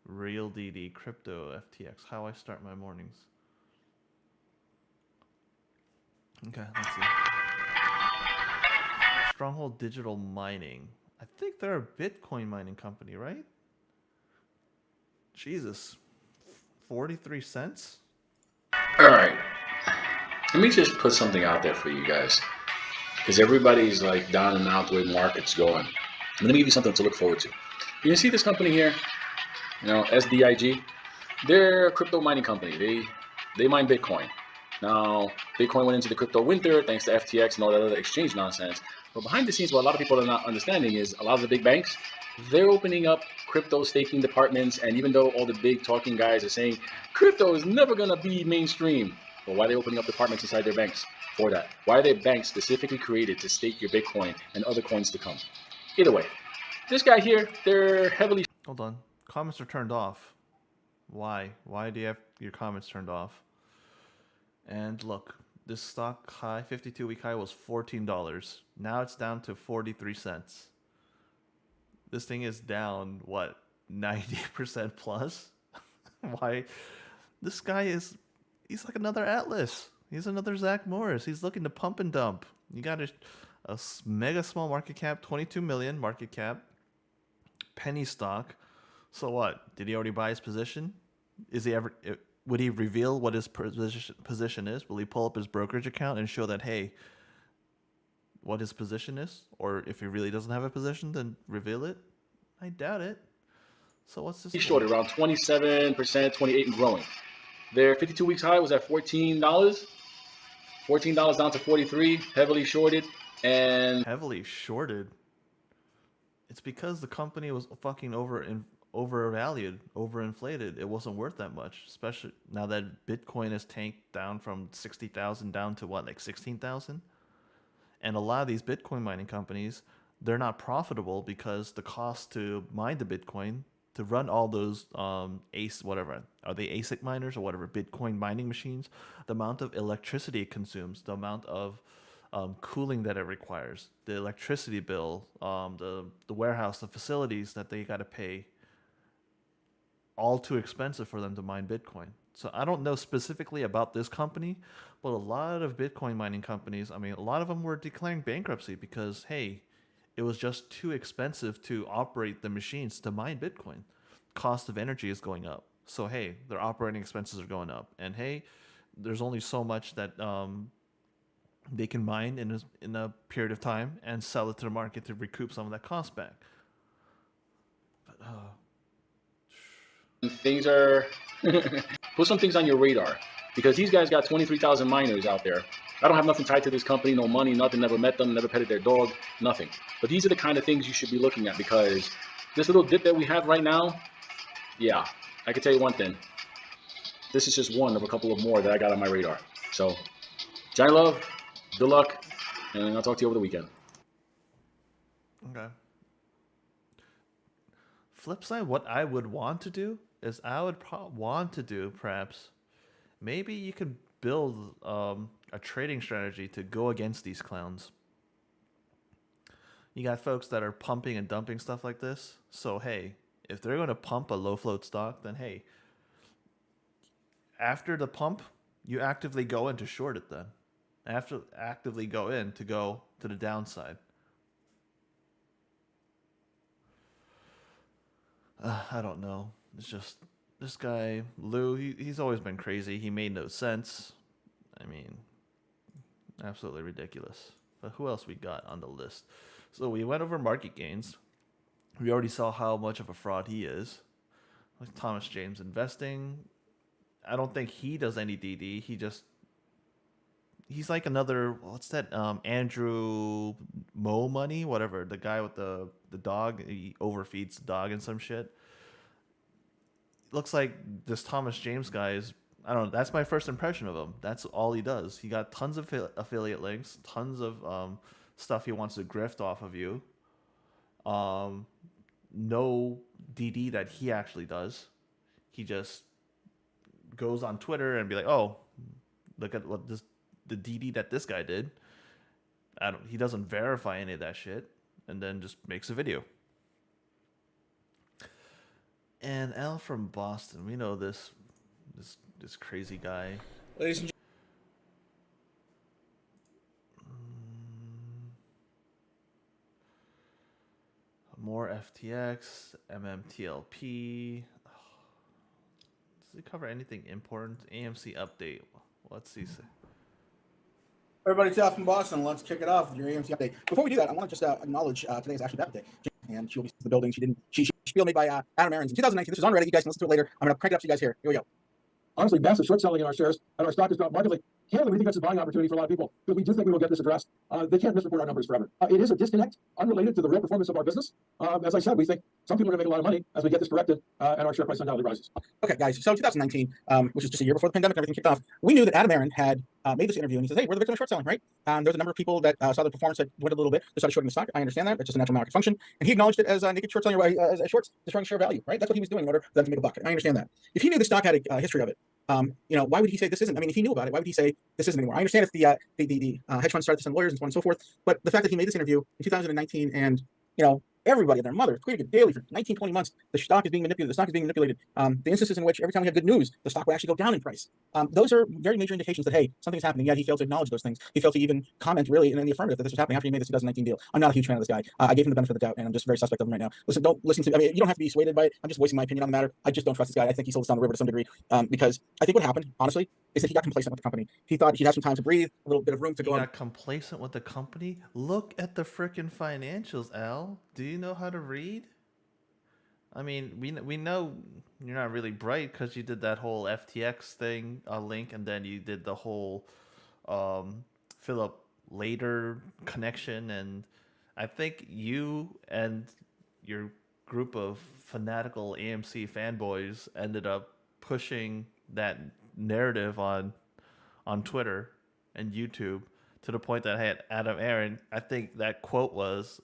Real DD, crypto, FTX. How I start my mornings. Okay, let's see. Stronghold Digital Mining. I think they're a Bitcoin mining company, right? Jesus. 43 cents? All right. Let me just put something out there for you guys. Because everybody's like down and out the way the market's going. Let me give you something to look forward to. You can see this company here, SDIG. They're a crypto mining company. They mine Bitcoin. Now, Bitcoin went into the crypto winter thanks to FTX and all that other exchange nonsense. But behind the scenes, what a lot of people are not understanding is a lot of the big banks, they're opening up crypto staking departments. And even though all the big talking guys are saying crypto is never going to be mainstream, well, why are they opening up departments inside their banks for that? Why are their banks specifically created to stake your Bitcoin and other coins to come? Either way, this guy here, they're heavily... Hold on. Comments are turned off. Why? Why do you have your comments turned off? And look, this stock high, 52-week high, was $14. Now it's down to 43 cents. This thing is down, what, 90% plus? Why? This guy he's like another Atlas. He's another Zach Morris. He's looking to pump and dump. You got a mega small market cap, 22 million market cap, penny stock. So what? Did he already buy his position? Would he reveal what his position is? Will he pull up his brokerage account and show that, hey, what his position is? Or if he really doesn't have a position, then reveal it? I doubt it. So what's this? He's shorted around 27%, 28% and growing. Their 52 weeks high was at $14. $14 down to 43, heavily shorted. And heavily shorted? It's because the company was fucking overvalued, overinflated. It wasn't worth that much, especially now that Bitcoin has tanked down from 60,000 down to what, like 16,000? And a lot of these Bitcoin mining companies, they're not profitable because the cost to mine the Bitcoin, to run all those whatever, are they ASIC miners or whatever, Bitcoin mining machines, the amount of electricity it consumes, the amount of cooling that it requires, the electricity bill, the warehouse, the facilities that they got to pay, all too expensive for them to mine Bitcoin. So I don't know specifically about this company, but a lot of Bitcoin mining companies, I mean, a lot of them were declaring bankruptcy because, hey, it was just too expensive to operate the machines to mine Bitcoin. Cost of energy is going up. So, hey, their operating expenses are going up. And, hey, there's only so much that they can mine in a period of time and sell it to the market to recoup some of that cost back. But, things are... Put some things on your radar. Because these guys got 23,000 miners out there. I don't have nothing tied to this company, no money, nothing, never met them, never petted their dog, nothing. But these are the kind of things you should be looking at, because this little dip that we have right now, yeah, I can tell you one thing. This is just one of a couple of more that I got on my radar. So, Johnny Love, good luck, and I'll talk to you over the weekend. Okay. Flip side, what I would want to do is perhaps, maybe you could build a trading strategy to go against these clowns. You got folks that are pumping and dumping stuff like this. So, hey, if they're going to pump a low float stock, then, hey, after the pump, you actively go in to short it then. Actively go in to go to the downside. I don't know. It's just, this guy, Lou, he's always been crazy. He made no sense. I mean, absolutely ridiculous. But who else we got on the list? So we went over market gains. We already saw how much of a fraud he is. Like Thomas James Investing. I don't think he does any DD. he's like another, what's that, Andrew Mo Money, whatever, the guy with the dog. He overfeeds the dog and some shit. Looks like this Thomas James guy is, I don't know, that's my first impression of him. That's all he does. He got tons of affiliate links, tons of stuff he wants to grift off of you. No DD that he actually does. He just goes on Twitter and be like, oh, look at what the DD that this guy did. He doesn't verify any of that shit, and then just makes a video. And Al from Boston, we know this crazy guy. Ladies and More FTX, MMTLP. Does he cover anything important? AMC update. Let's see. everybody, it's Al from Boston. Let's kick it off with your AMC update. Before we do that, I want to just acknowledge today is Ashley's birthday, and she'll be in the building. She spiel made by Adam Aarons in 2019. This is on Reddit. You guys can listen to it later. I'm going to crank it up so you guys hear. Here we go. Honestly, massive short selling in our shares, and our stock has dropped markedly. Candidly, we think that's a buying opportunity for a lot of people because we do think we will get this addressed. They can't misreport our numbers forever. It is a disconnect unrelated to the real performance of our business. As I said, we think some people are going to make a lot of money as we get this corrected, and our share price undoubtedly rises. Okay, guys. So 2019, which is just a year before the pandemic and everything kicked off, we knew that Adam Aaron had made this interview, and he says, "Hey, we're the victim of short selling, right?" There's a number of people that saw the performance that went a little bit. They started shorting the stock. I understand that. That's just a natural market function, and he acknowledged it as naked short selling, as shorts destroying share value, right? That's what he was doing in order for them to make a buck. I understand that. If he knew the stock had a history of it, why would he say this isn't? I mean, if he knew about it, why would he say this isn't anymore? I understand if the hedge fund started to send lawyers and so on and so forth, but the fact that he made this interview in 2019 and, everybody and their mother tweeting it daily for 19, 20 months, the stock is being manipulated. The stock is being manipulated. The instances in which every time we have good news, the stock would actually go down in price. Those are very major indications that, hey, something's happening. Yet he failed to acknowledge those things. He failed to even comment really in the affirmative that this was happening after he made this 2019 deal. I'm not a huge fan of this guy. I gave him the benefit of the doubt, and I'm just very suspect of him right now. Listen, don't listen to, you don't have to be swayed by it. I'm just voicing my opinion on the matter. I just don't trust this guy. I think he sold us down the river to some degree, because I think what happened, honestly, is that he got complacent with the company. He thought he'd have some time to breathe, a little bit of room to go on. Got complacent with the company? Look at the frickin' financials, Al. Do you know how to read? I mean, we know you're not really bright because you did that whole FTX thing, link, and then you did the whole Philip Later connection, and I think you and your group of fanatical AMC fanboys ended up pushing that narrative on Twitter and YouTube to the point that had Adam Aaron, I think that quote was,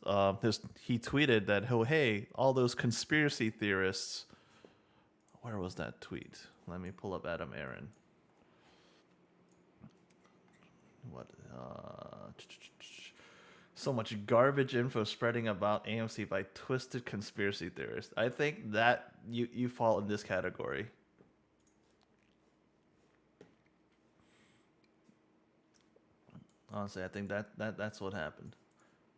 he tweeted that, oh, hey, all those conspiracy theorists, where was that tweet? Let me pull up Adam Aaron. What? So much garbage info spreading about AMC by twisted conspiracy theorists. I think that you fall in this category. Honestly, I think that's what happened.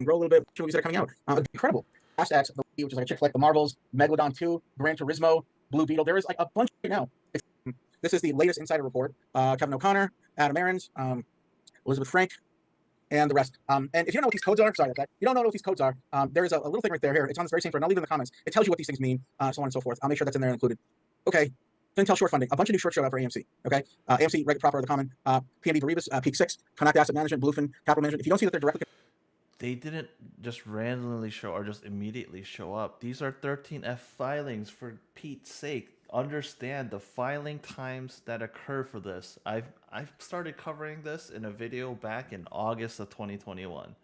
Grow a little bit. Movies that are coming out. Incredible. Hashtags, which is like a chick flick, The Marvels, Megalodon 2, Gran Turismo, Blue Beetle. There is like a bunch right now. This is the latest insider report. Kevin O'Connor, Adam Aarons, Elizabeth Frank, and the rest. And if you don't know what these codes are, sorry about that. You don't know what these codes are. There is a little thing right there. Here, it's on this very same thread. I'll leave it in the comments. It tells you what these things mean, so on and so forth. I'll make sure that's in there included. Okay. Intel short funding. A bunch of new shorts showed up for AMC. Okay. AMC, Regular Proper, The Common, PNB Baribas, Peak 6, Connacht Asset Management, Bluefin, Capital Management. If you don't see that they're directly. They didn't just randomly show or just immediately show up. These are 13F filings, for Pete's sake. Understand the filing times that occur for this. I've started covering this in a video back in August of 2021.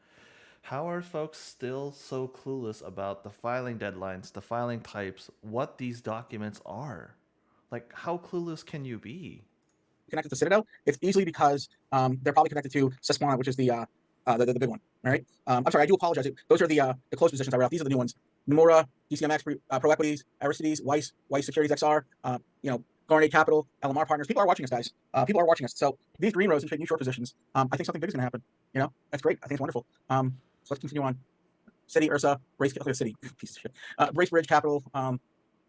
How are folks still so clueless about the filing deadlines, the filing types, what these documents are? Like, how clueless can you be? Connected to Citadel, it's easily because they're probably connected to Susquehanna, which is the big one. All right. I'm sorry, I do apologize. Those are the closed positions I read off. These are the new ones. Nomura, DCMX, Pro Equities, Aristides, Weiss Securities XR, Garnet Capital, LMR Partners. People are watching us, guys. People are watching us. So these green rows and new short positions. I think something big is going to happen. That's great. I think it's wonderful. So let's continue on. Citi, Ursa, Brace, Citi, piece of shit. Brace Bridge Capital.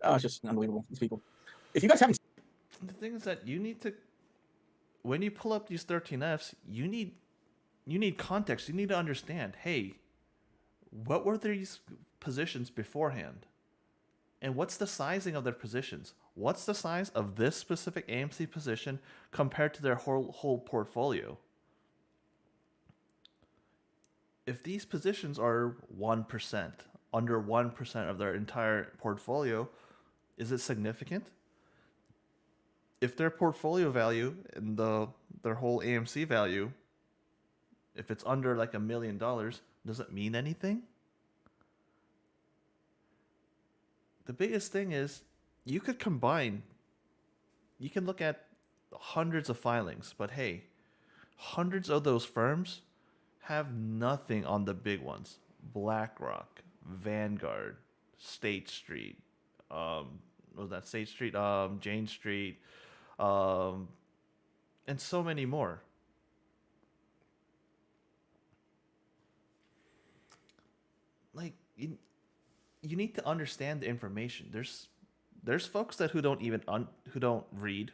It's just unbelievable. These people. If you guys haven't. The thing is that you need to, when you pull up these 13Fs, you need context. You need to understand, hey, what were these positions beforehand? And what's the sizing of their positions? What's the size of this specific AMC position compared to their whole portfolio? if these positions are 1%, under 1% of their entire portfolio, is it significant? If their portfolio value and their whole AMC value, if it's under like $1 million, does it mean anything? The biggest thing is you could combine, you can look at hundreds of filings, but hey, hundreds of those firms have nothing on the big ones. BlackRock, Vanguard, State Street, was that State Street? Jane Street, and so many more. Like you need to understand the information. There's folks who don't even who don't read.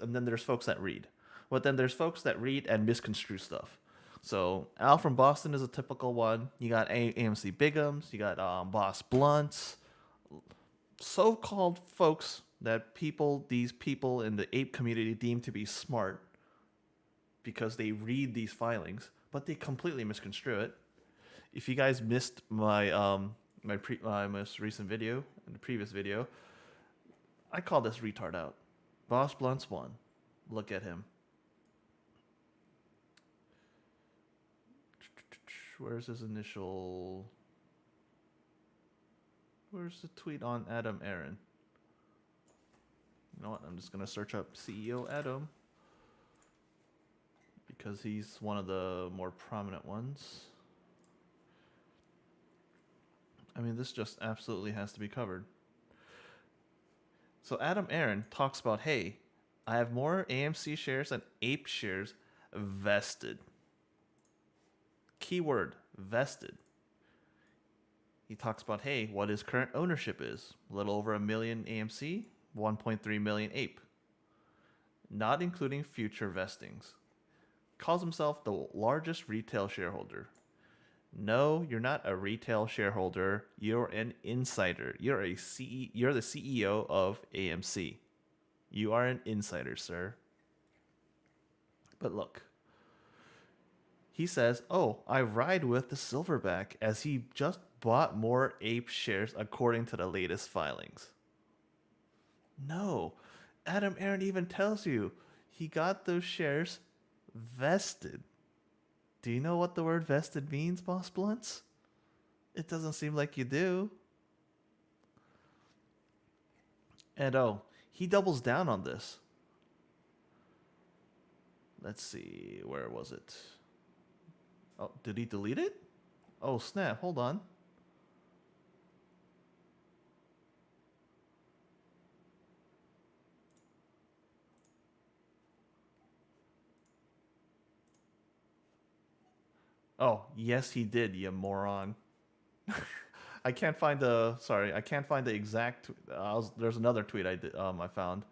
And then there's folks that read, but then there's folks that read and misconstrue stuff. So Al from Boston is a typical one. You got AMC Bigums. You got Boss Blunts. So-called folks that these people in the ape community deem to be smart because they read these filings, but they completely misconstrue it. If you guys missed my my most recent video, in the previous video, I call this retard out. Boss Blunts won. Look at him. Where's his initial? Where's the tweet on Adam Aaron? You know what? I'm just gonna search up CEO Adam because he's one of the more prominent ones. I mean, this just absolutely has to be covered. So Adam Aaron talks about, hey, I have more AMC shares than Ape shares vested. Keyword, vested. He talks about, hey, what his current ownership is. A little over 1 million AMC, 1.3 million Ape. Not including future vestings. Calls himself the largest retail shareholder. No, you're not a retail shareholder. You're an insider. You're the CEO of AMC. You are an insider, sir. But look. He says, oh, I ride with the silverback as he just bought more Ape shares according to the latest filings. No, Adam Aaron even tells you he got those shares vested. Do you know what the word vested means, Boss Blunts? It doesn't seem like you do. And oh, he doubles down on this. Let's see, where was it? Oh, did he delete it? Oh, snap, hold on. Oh, yes, he did, you moron. I can't find the exact. There's another tweet I found,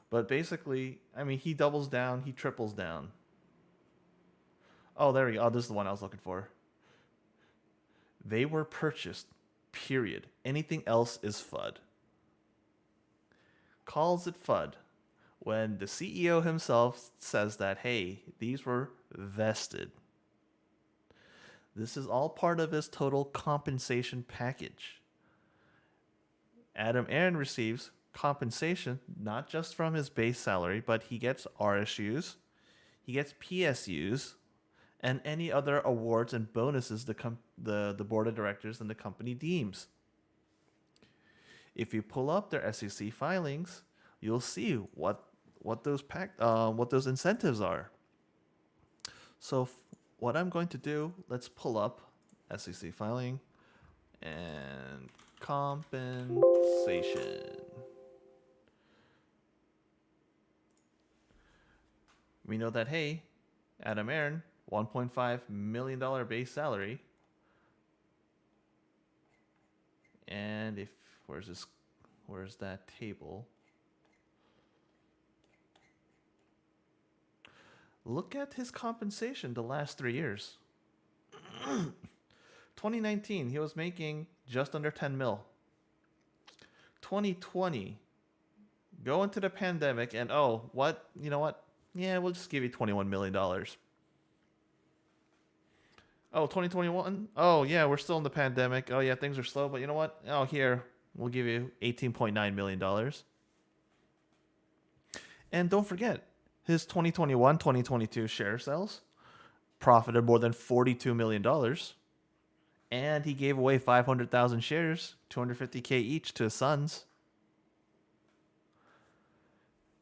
but basically, I mean, he doubles down, he triples down. Oh, there we go. Oh, this is the one I was looking for. They were purchased. Period. Anything else is FUD. Calls it FUD when the CEO himself says that, hey, these were vested. This is all part of his total compensation package. Adam Aaron receives compensation not just from his base salary, but he gets RSUs, he gets PSUs, and any other awards and bonuses the board of directors and the company deems. If you pull up their SEC filings, you'll see what those incentives are. So what I'm going to do, let's pull up SEC filing and compensation. We know that, hey, Adam Aaron, $1.5 million base salary. And where's that table? Look at his compensation the last 3 years. 2019, he was making just under 10 mil. 2020, go into the pandemic and you know what? Yeah, we'll just give you $21 million. Oh, 2021. Oh yeah, we're still in the pandemic. Oh yeah, things are slow, but you know what? Oh, here we'll give you $18.9 million. And don't forget, his 2021, 2022 share sales profited more than $42 million, and he gave away 500,000 shares, 250K each, to his sons.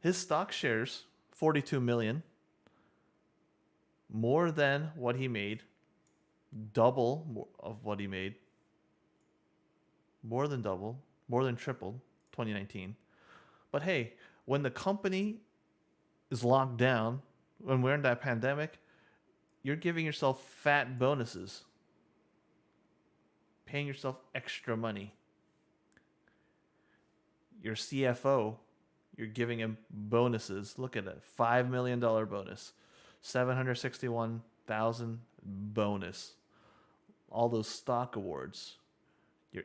His stock shares, 42 million, more than what he made, double of what he made, more than double, more than triple 2019. But hey, when the company is locked down, when we're in that pandemic, you're giving yourself fat bonuses, paying yourself extra money. Your CFO, you're giving him bonuses. Look at it, $5 million bonus, 761,000 bonus. All those stock awards, your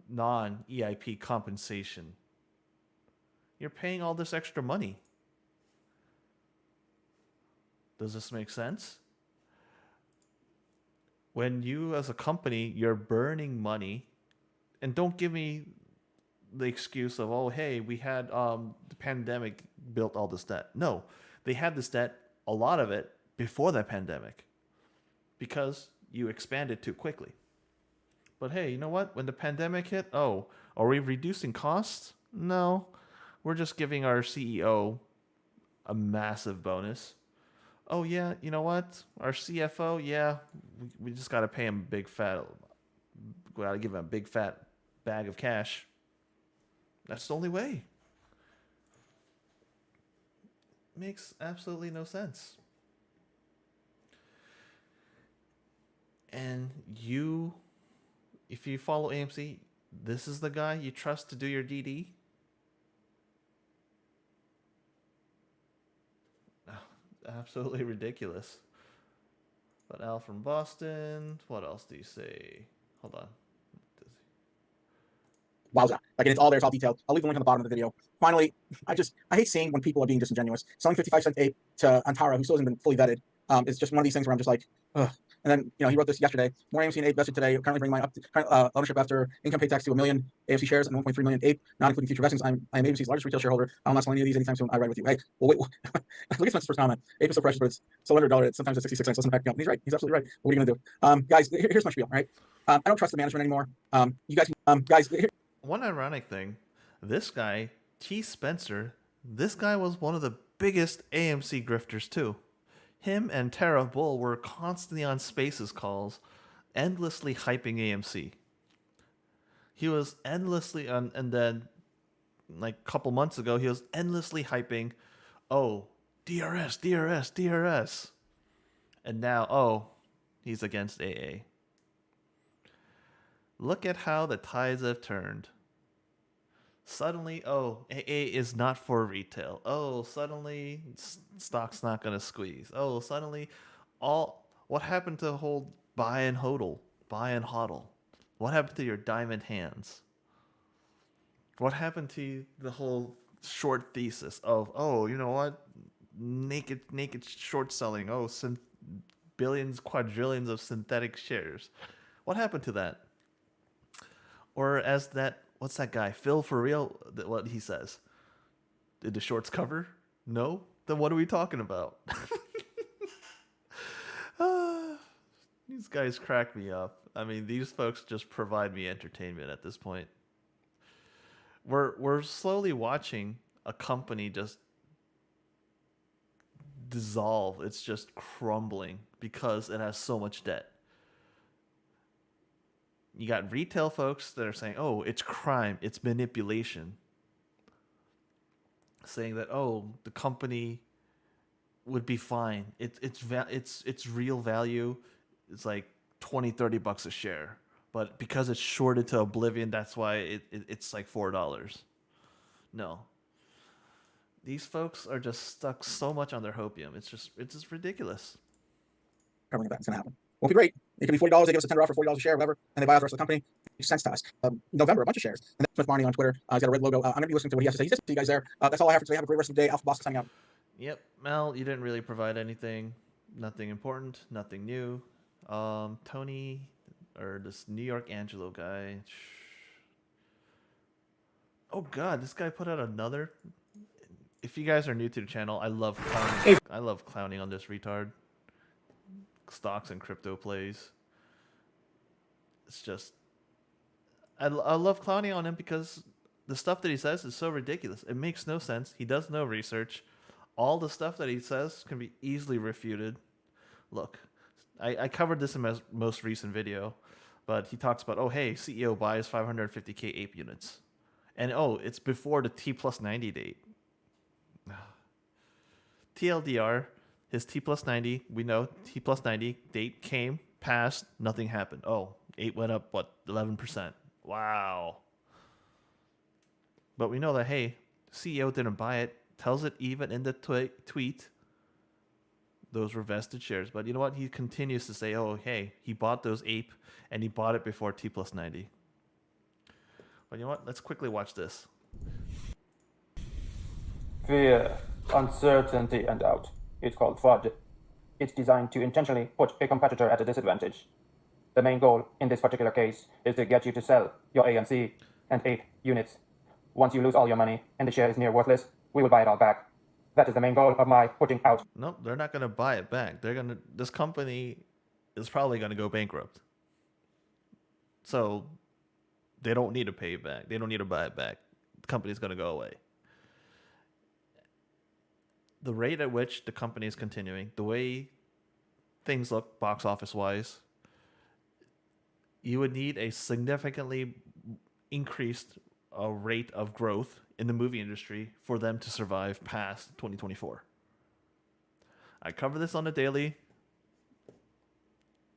non-EIP compensation. You're paying all this extra money. Does this make sense? When you, as a company, you're burning money, and don't give me the excuse of, oh, hey, we had the pandemic built all this debt. No, they had this debt, a lot of it, before that pandemic, because you expanded too quickly. But hey, you know what? When the pandemic hit, oh, are we reducing costs? No, we're just giving our CEO a massive bonus. Oh yeah, you know what? Our CFO, yeah, we just got to pay him we got to give him a big fat bag of cash. That's the only way. Makes absolutely no sense. And you, if you follow AMC, this is the guy you trust to do your DD? Absolutely ridiculous. But Al from Boston, what else do you say? Hold on. Wowza. Like, and it's all there, it's all detailed. I'll leave the link on the bottom of the video. Finally, I hate seeing when people are being disingenuous. Selling 55-cent ape to Antara, who still hasn't been fully vetted, is just one of these things where I'm just like, ugh. And then, he wrote this yesterday. More AMC and ape vested today. Currently bring my ownership after income pay tax to 1 million AMC shares and 1.3 million ape, not including future vestings. I am AMC's largest retail shareholder. I'll not sell any of these anytime soon. I ride with you. Hey, well, wait. Look at Spencer's first comment. Ape is so precious, but it's so $100. Sometimes it's 66 cents. Doesn't back me up. He's right. He's absolutely right. What are you going to do? Guys, here's my spiel, right? I don't trust the management anymore. You guys, one ironic thing, this guy, T. Spencer, this guy was one of the biggest AMC grifters too. Him and Tara Bull were constantly on Spaces calls, endlessly hyping AMC. He was endlessly on, and then like a couple months ago, he was endlessly hyping, oh, DRS, DRS, DRS. And now, oh, he's against AA. Look at how the tides have turned. Suddenly, oh, AA is not for retail. Oh, suddenly stock's not going to squeeze. Oh, suddenly what happened to the whole buy and hodl, buy and hodl? What happened to your diamond hands? What happened to the whole short thesis of, oh, you know what? Naked short selling. Oh, billions, quadrillions of synthetic shares. What happened to that? Or as that, what's that guy? Phil for real? What he says? Did the shorts cover? No? Then what are we talking about? These guys crack me up. I mean, these folks just provide me entertainment at this point. We're slowly watching a company just dissolve. It's just crumbling because it has so much debt. You got retail folks that are saying, oh, it's crime, it's manipulation. Saying that, oh, the company would be fine. It's real value. It's like $20-$30 a share. But because it's shorted to oblivion, that's why it's like $4. No. These folks are just stuck so much on their hopium. It's just ridiculous. Covering that, it's gonna happen. Won't be great. It could be $40. They give us a tender offer, $40 a share, whatever, and they buy out the rest of the company. It makes sense to us. November, a bunch of shares. And then Smith Barney on Twitter. He's got a red logo. I'm gonna be listening to what he has to say. He's just see you guys there. That's all I have for today. Have a great rest of the day. Alpha Boss signing out. Yep, Mel, you didn't really provide anything. Nothing important. Nothing new. Tony, or this New York Angelo guy. Oh God, this guy put out another. If you guys are new to the channel, I love clowning. I love clowning on this retard. Stocks and crypto plays. It's just, I love clowning on him because the stuff that he says is so ridiculous. It makes no sense. He does no research. All the stuff that he says can be easily refuted. Look, I covered this in my most recent video, but he talks about, oh, hey, CEO buys 550K ape units. And, oh, it's before the T+90 date. TLDR, his T+90, we know T+90 date came, passed, nothing happened. Oh, ape went up, what, 11%. Wow. But we know that, hey, CEO didn't buy it, tells it even in the tweet. Those were vested shares. But you know what? He continues to say, oh, hey, he bought those ape, and he bought it before T+90. But you know what? Let's quickly watch this. Fear, uncertainty, and doubt. It's called FUD. It's designed to intentionally put a competitor at a disadvantage. The main goal in this particular case is to get you to sell your AMC and ape units. Once you lose all your money and the share is near worthless, we will buy it all back. That is the main goal of my putting out. Nope, they're not going to buy it back. This company is probably going to go bankrupt. So they don't need to pay it back. They don't need to buy it back. The company's going to go away. The rate at which the company is continuing, the way things look box office wise, you would need a significantly increased rate of growth in the movie industry for them to survive past 2024. I cover this on a daily,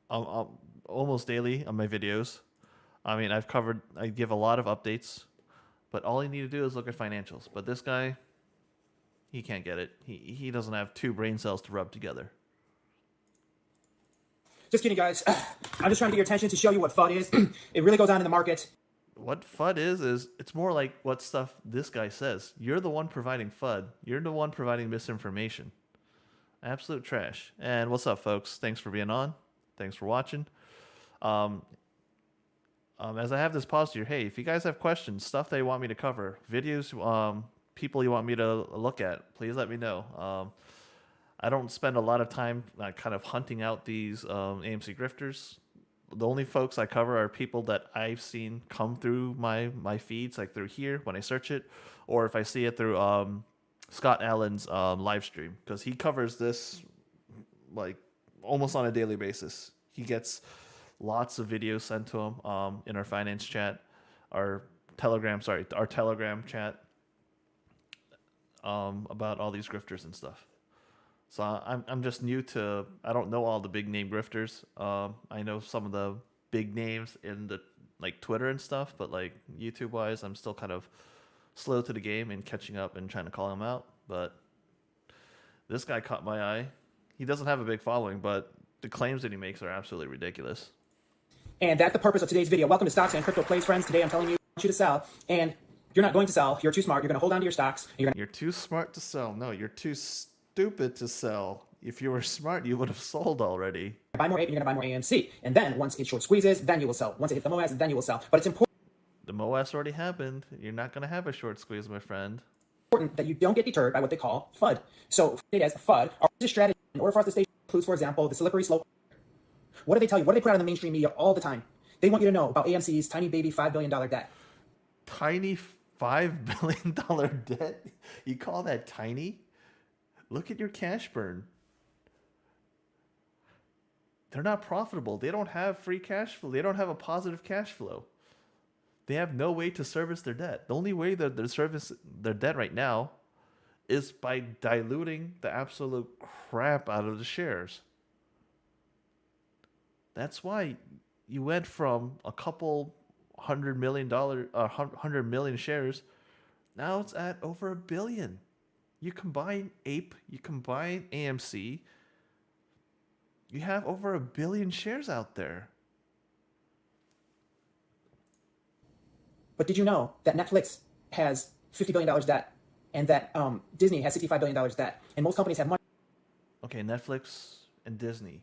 almost daily on my videos. I mean, I give a lot of updates, but all you need to do is look at financials. But this guy, he can't get it. He doesn't have two brain cells to rub together. Just kidding, guys. I'm just trying to get your attention to show you what FUD is. It really goes on in the market. What FUD is it's more like what stuff this guy says. You're the one providing FUD. You're the one providing misinformation. Absolute trash. And what's up, folks? Thanks for being on. Thanks for watching. As I have this pause here, hey, if you guys have questions, stuff that you want me to cover, videos, people you want me to look at, please let me know. I don't spend a lot of time kind of hunting out these AMC grifters. The only folks I cover are people that I've seen come through my feeds, like through here when I search it, or if I see it through Scott Allen's live stream, because he covers this like almost on a daily basis. He gets lots of videos sent to him in our finance chat, our Telegram chat about all these grifters and stuff. So I'm just new to, I don't know all the big name grifters. I know some of the big names in the like Twitter and stuff, but like YouTube wise, I'm still kind of slow to the game and catching up and trying to call him out. But this guy caught my eye. He doesn't have a big following, but the claims that he makes are absolutely ridiculous. And that's the purpose of today's video. Welcome to Stocks and Crypto Plays, friends. Today I'm telling you, I want you to sell, and you're not going to sell. You're too smart. You're going to hold on to your stocks. You're too smart to sell. No, you're too stupid to sell. If you were smart, you would have sold already. Buy more ape, you're going to buy more AMC. And then once it short squeezes, then you will sell. Once it hits the MOS, then you will sell. But it's important. The MOS already happened. You're not going to have a short squeeze, my friend. Important that you don't get deterred by what they call FUD. So it as FUD, our strategy in order for us to stay includes, for example, the slippery slope. What do they tell you? What do they put out in the mainstream media all the time? They want you to know about AMC's tiny baby $5 billion debt. Tiny $5 billion debt? You call that tiny? Look at your cash burn. They're not profitable. They don't have free cash flow. They don't have a positive cash flow. They have no way to service their debt. The only way that they service their debt right now is by diluting the absolute crap out of the shares. That's why you went from a couple $100 million shares. Now it's at over 1 billion. You combine Ape, you combine AMC, you have over 1 billion shares out there. But did you know that Netflix has $50 billion debt, and that Disney has $65 billion debt, and most companies have money? Okay, Netflix and Disney.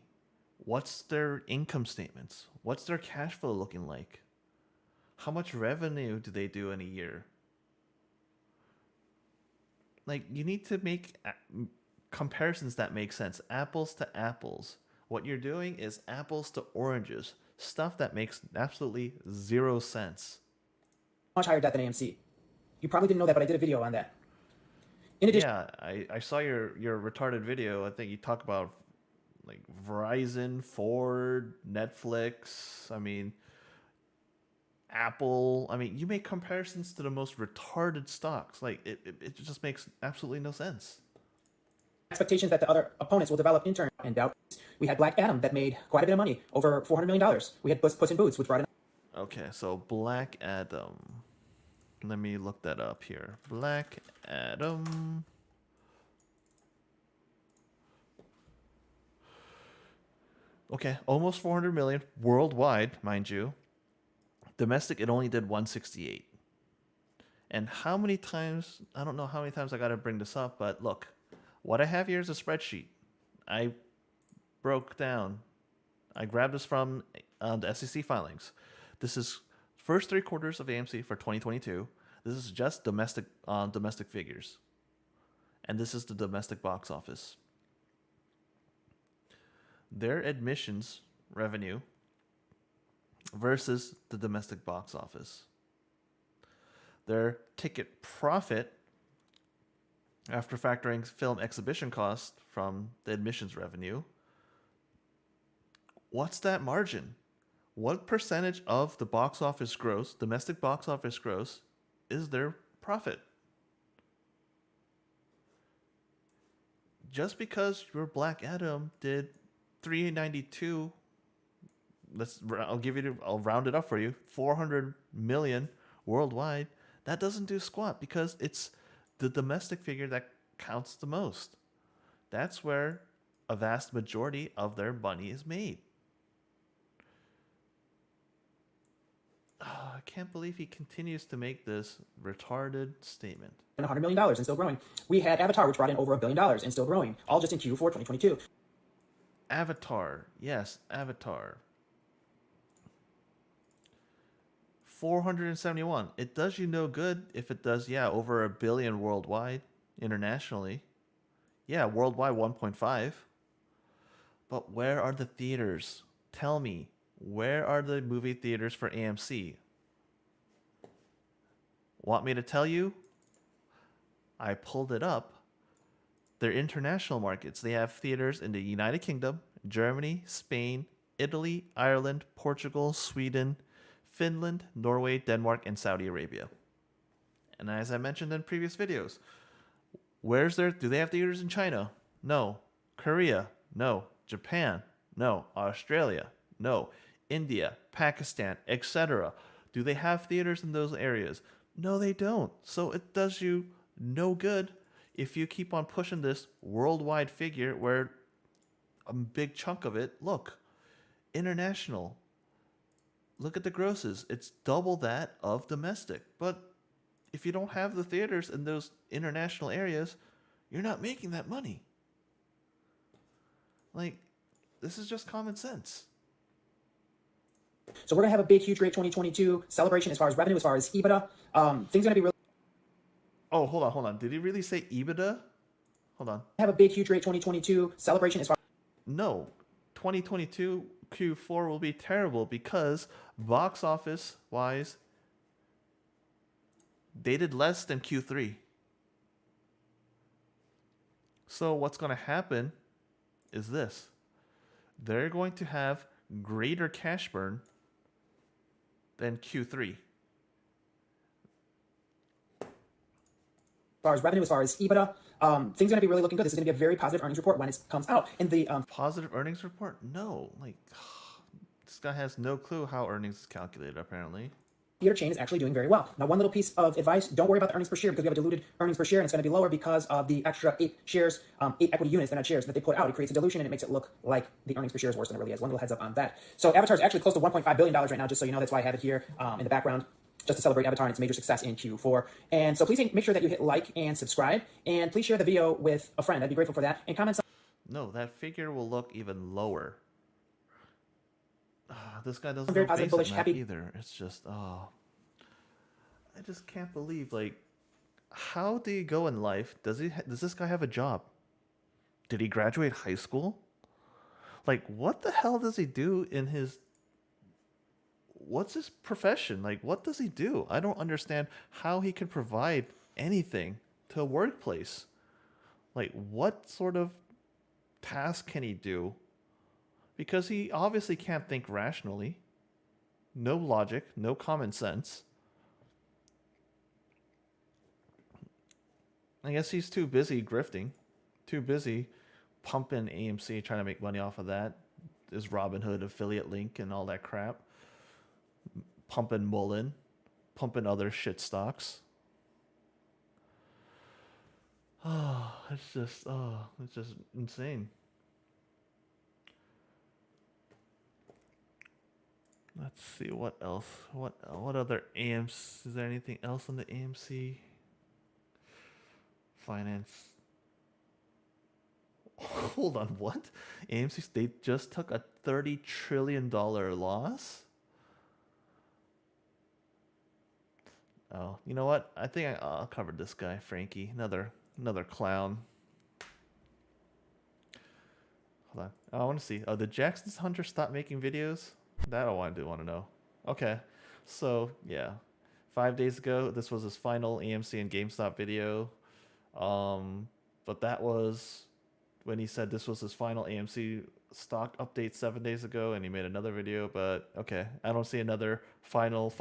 What's their income statements? What's their cash flow looking like? How much revenue do they do in a year? Like, you need to make comparisons that make sense. Apples to apples. What you're doing is apples to oranges. Stuff that makes absolutely zero sense. Much higher debt than AMC. You probably didn't know that, but I did a video on that. In addition, Yeah, I saw your retarded video. I think you talk about like Verizon, Ford, Netflix. I mean, Apple. I mean, you make comparisons to the most retarded stocks. Like it just makes absolutely no sense. expectations that the other opponents will develop internally and doubt. We had Black Adam that made quite a bit of money, over $400 million. We had Puss in Boots, which brought in. Okay, so Black Adam. Let me look that up here. Black Adam. Okay, almost 400 million worldwide, mind you. Domestic, it only did 168. And how many times, I don't know how many times I got to bring this up, but look, what I have here is a spreadsheet. I broke down, I grabbed this from the SEC filings. This is first 3 quarters of AMC for 2022. This is just domestic figures. And this is the domestic box office. Their admissions revenue versus the domestic box office. Their ticket profit after factoring film exhibition costs from the admissions revenue. What's that margin? What percentage of the box office gross, domestic box office gross, is their profit? Just because your Black Adam did 392, I'll round it up for you, 400 million worldwide, that doesn't do squat because it's the domestic figure that counts the most. That's where a vast majority of their money is made. I can't believe he continues to make this retarded statement. $100 million and still growing. We had Avatar, which brought in over $1 billion and still growing, all just in Q4 2022. Avatar, yes, Avatar. 471. It does you no good if it does, over $1 billion worldwide, internationally. Yeah, worldwide 1.5. But where are the theaters? Tell me, where are the movie theaters for AMC? Want me to tell you? I pulled it up. They're international markets. They have theaters in the United Kingdom, Germany, Spain, Italy, Ireland, Portugal, Sweden, Finland, Norway, Denmark, and Saudi Arabia. And as I mentioned in previous videos, do they have theaters in China? No. Korea? No. Japan? No. Australia? No. India, Pakistan, etc. Do they have theaters in those areas? No, they don't. So it does you no good if you keep on pushing this worldwide figure where a big chunk of it, look, international. Look at the grosses. It's double that of domestic. But if you don't have the theaters in those international areas, you're not making that money. Like, this is just common sense. So we're going to have a big, huge, great 2022 celebration as far as revenue, as far as EBITDA. Things are going to be really... Oh, hold on. Did he really say EBITDA? Hold on. Have a big, huge, great 2022 celebration as far... No. 2022 Q4 will be terrible because box office wise, they did less than Q3. So what's going to happen is this. They're going to have greater cash burn than Q3. As far as revenue, as far as EBITDA, things are going to be really looking good. This is going to be a very positive earnings report when it comes out. In the positive earnings report? No. This guy has no clue how earnings is calculated, apparently. theater chain is actually doing very well. Now, one little piece of advice, don't worry about the earnings per share because we have a diluted earnings per share and it's going to be lower because of the extra 8 shares, 8 equity units, they're not shares, that they put out. It creates a dilution and it makes it look like the earnings per share is worse than it really is. One little heads up on that. So Avatar is actually close to $1.5 billion right now, just so you know. That's why I have it here in the background, just to celebrate Avatar and its major success in Q4. And so please make sure that you hit like and subscribe, and please share the video with a friend. I'd be grateful for that. And comment. No, that figure will look even lower This guy doesn't very know positive, basic bullish, math happy. either. It's just, I just can't believe, like, how do you go in life? Does this guy have a job? Did he graduate high school? Like, what the hell does he do in his, what's his profession? Like, what does he do? I don't understand how he could provide anything to a workplace. Like, what sort of task can he do? Because he obviously can't think rationally. No logic, no common sense. I guess he's too busy grifting, too busy pumping AMC, trying to make money off of that. His Robinhood affiliate link and all that crap. Pumping Mullen, pumping other shit stocks. It's just insane. Let's see what else. What other AMC? Is there anything else on the AMC? Finance. Hold on, what? AMC, they just took a $30 trillion loss? Oh, you know what? I think I'll cover this guy, Frankie. Another clown. Hold on. Oh, I want to see. Oh, did Jackson's Hunter stop making videos? That I want to know. Okay. So, yeah. 5 days ago, this was his final AMC and GameStop video. But that was when he said this was his final AMC stock update 7 days ago, and he made another video. But okay, I don't see another final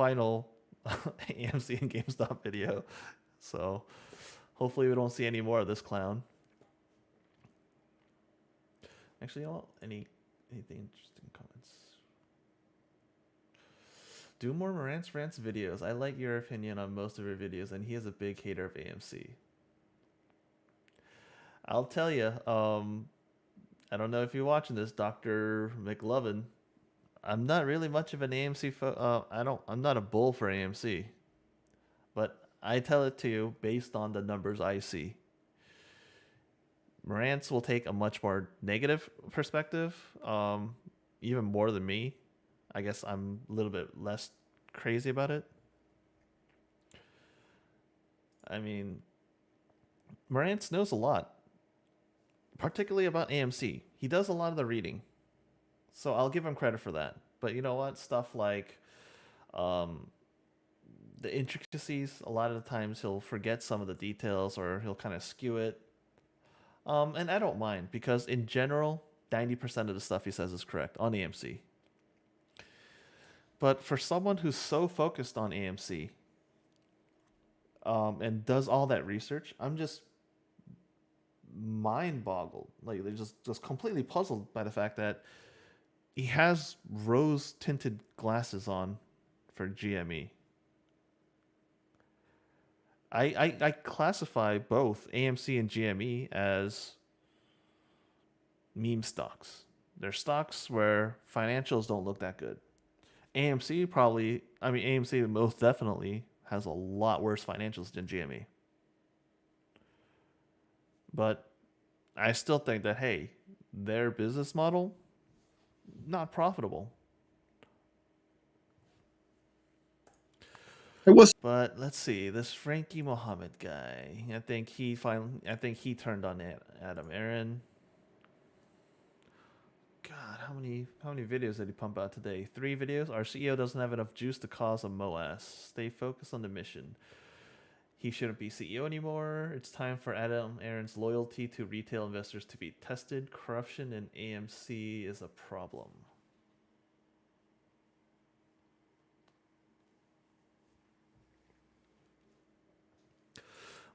AMC and GameStop video. So hopefully we don't see any more of this clown. Actually, anything interesting comments? Do more Marantz Rants videos. I like your opinion on most of your videos, and he is a big hater of AMC. I'll tell you, I don't know if you're watching this, Dr. McLovin. I'm not really much of an AMC I'm not a bull for AMC. But I tell it to you based on the numbers I see. Marantz will take a much more negative perspective, even more than me. I guess I'm a little bit less crazy about it. I mean, Marantz knows a lot, particularly about AMC. He does a lot of the reading, so I'll give him credit for that. But you know what? Stuff like the intricacies, a lot of the times he'll forget some of the details or he'll kind of skew it. And I don't mind, because in general, 90% of the stuff he says is correct on AMC. But for someone who's so focused on AMC and does all that research, I'm just mind boggled. Like, they're just completely puzzled by the fact that he has rose tinted glasses on for GME. I classify both AMC and GME as meme stocks. They're stocks where financials don't look that good. AMC most definitely has a lot worse financials than GME. But I still think that, hey, their business model, not profitable. But let's see, this Frankie Mohammed guy. I think he turned on Adam Aaron. God, how many videos did he pump out today? 3 videos. Our CEO doesn't have enough juice to cause a MOAS. Stay focused on the mission. He shouldn't be CEO anymore. It's time for Adam Aaron's loyalty to retail investors to be tested. Corruption in AMC is a problem.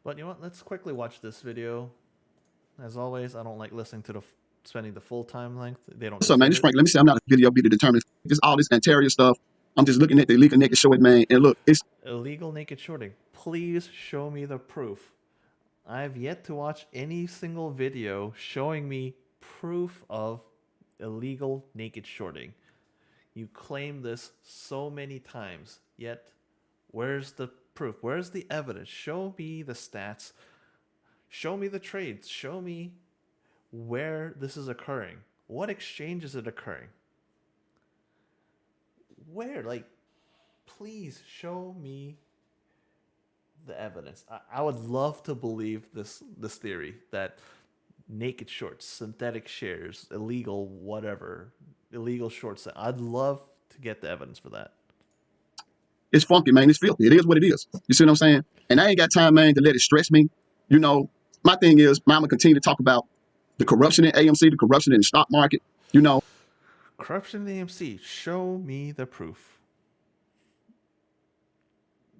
But you know what? Let's quickly watch this video. As always, I don't like listening to spending the full time length. They don't. What's up, man? This Frank. Let me say, I'm not a video be to determine just all this Ontario stuff. I'm just looking at the illegal naked short, man. And look, it's illegal naked shorting. Please show me the proof. I've yet to watch any single video showing me proof of illegal naked shorting. You claim this so many times, yet where's the proof? Where's the evidence? Show me the stats. Show me the trades. Show me where this is occurring. What exchange is it occurring? Where? Like, please show me the evidence. I would love to believe this theory that naked shorts, synthetic shares, illegal whatever, illegal shorts. I'd love to get the evidence for that. It's funky, man. It's filthy. It is what it is. You see what I'm saying? And I ain't got time, man, to let it stress me. You know, my thing is, I'm gonna continue to talk about the corruption in AMC, the corruption in the stock market. You know, Corruption in AMC. Show me the proof.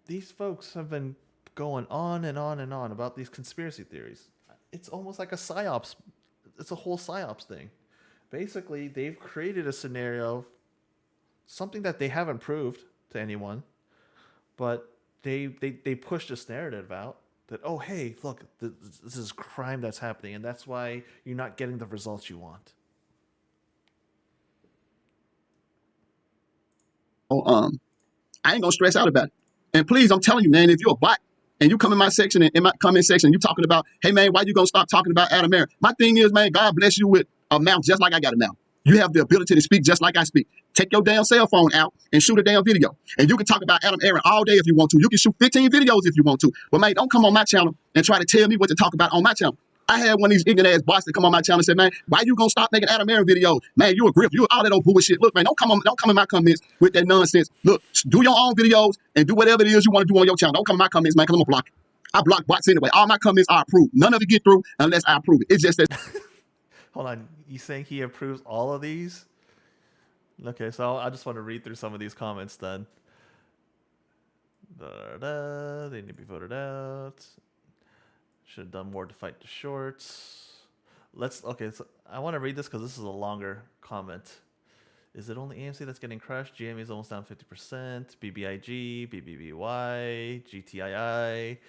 These folks have been going on and on and on about these conspiracy theories. It's almost like a psyops. It's a whole psyops thing. Basically, they've created a scenario, something that they haven't proved to anyone, but they push this narrative out that, oh, hey, look, this is crime that's happening, and that's why you're not getting the results you want. I ain't gonna stress out about it. And please, I'm telling you, man, if you're a bot and you come in my section and in my comment section, you talking about, hey man, why you gonna stop talking about Adam Aaron? My thing is, man, God bless you with a mouth just like I got a mouth. You have the ability to speak just like I speak. Take your damn cell phone out and shoot a damn video. And you can talk about Adam Aaron all day if you want to. You can shoot 15 videos if you want to. But man, don't come on my channel and try to tell me what to talk about on my channel. I had one of these ignorant ass bots that come on my channel and said, man, why you gonna stop making Adam Aaron videos? Man, you a grip, you all that old bullshit. Look, man, don't come in my comments with that nonsense. Look, do your own videos and do whatever it is you want to do on your channel. Don't come in my comments, man, because I'm gonna block it. I block bots anyway. All my comments are approved. None of it get through unless I approve it. It's just that. Hold on, you saying he approves all of these? Okay, so I just want to read through some of these comments then. They need to be voted out. Should have done more to fight the shorts. Okay, so I want to read this because this is a longer comment. Is it only AMC that's getting crushed? GME is almost down 50%. BBIG, BBBY, GTII.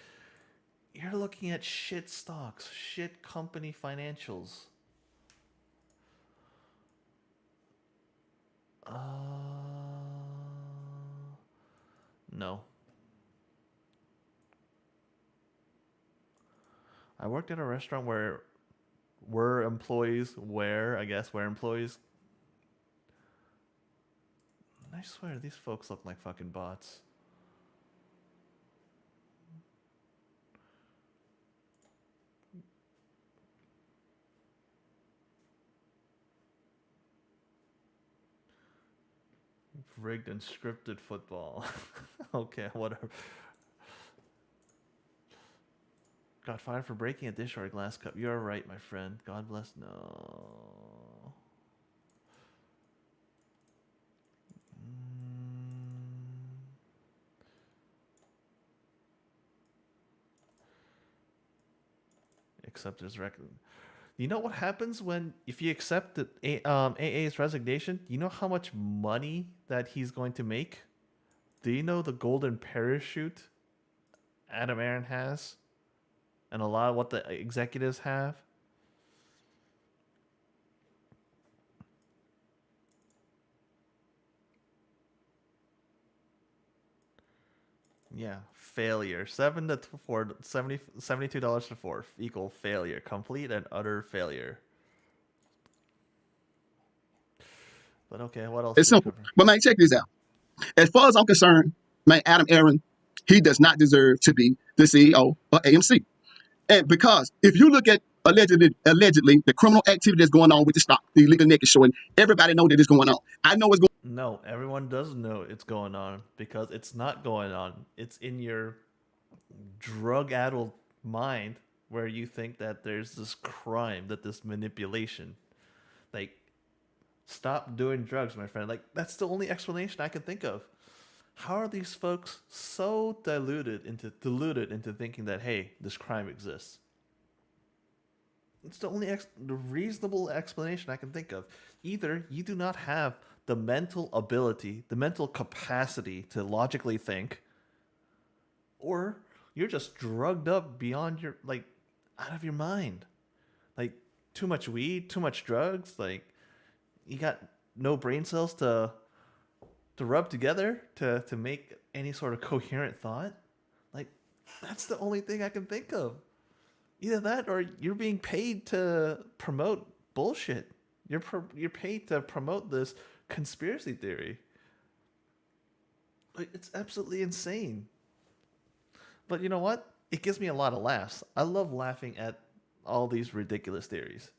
You're looking at shit stocks, shit company financials. No. I worked at a restaurant where employees. I swear, these folks look like fucking bots. Rigged and scripted football. Okay, whatever. Got fired for breaking a dish or a glass cup. You're right, my friend. God bless. No. Accept his record. You know what happens if you accept AA's resignation? You know how much money that he's going to make? Do you know the golden parachute Adam Aaron has? And a lot of what the executives have? Yeah, failure. $72 to 4 equal failure. Complete and utter failure. But okay, what else? It's simple. But man, check this out. As far as I'm concerned, man, Adam Aaron, he does not deserve to be the CEO of AMC. And because if you look at allegedly the criminal activity that's going on with the stock, the illegal naked showing, everybody know that it's going on. I know it's going. No, everyone does know it's going on because it's not going on. It's in your drug-addled mind where you think that there's this crime, that this manipulation. Like, stop doing drugs, my friend. Like, that's the only explanation I can think of. How are these folks so deluded into thinking that, hey, this crime exists? It's the only the reasonable explanation I can think of. Either you do not have the mental ability, the mental capacity to logically think, or you're just drugged up beyond your, like, out of your mind. Like, too much weed, too much drugs, like, you got no brain cells to rub together to make any sort of coherent thought. Like, that's the only thing I can think of. Either that or you're being paid to promote bullshit. You're paid to promote this conspiracy theory. Like, it's absolutely insane. But you know what? It gives me a lot of laughs. I love laughing at all these ridiculous theories.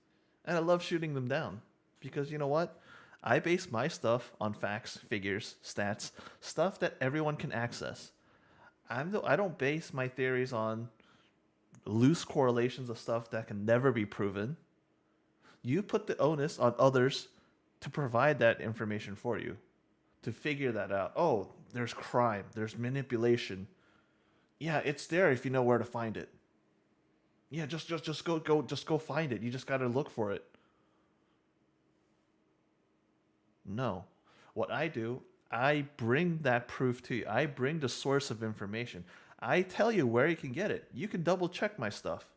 And I love shooting them down. Because you know what? I base my stuff on facts, figures, stats, stuff that everyone can access. I don't base my theories on loose correlations of stuff that can never be proven. You put the onus on others to provide that information for you, to figure that out. Oh, there's crime, there's manipulation. Yeah, it's there if you know where to find it. Yeah, just go find it. You just got to look for it. No. What I do, I bring that proof to you. I bring the source of information. I tell you where you can get it. You can double check my stuff.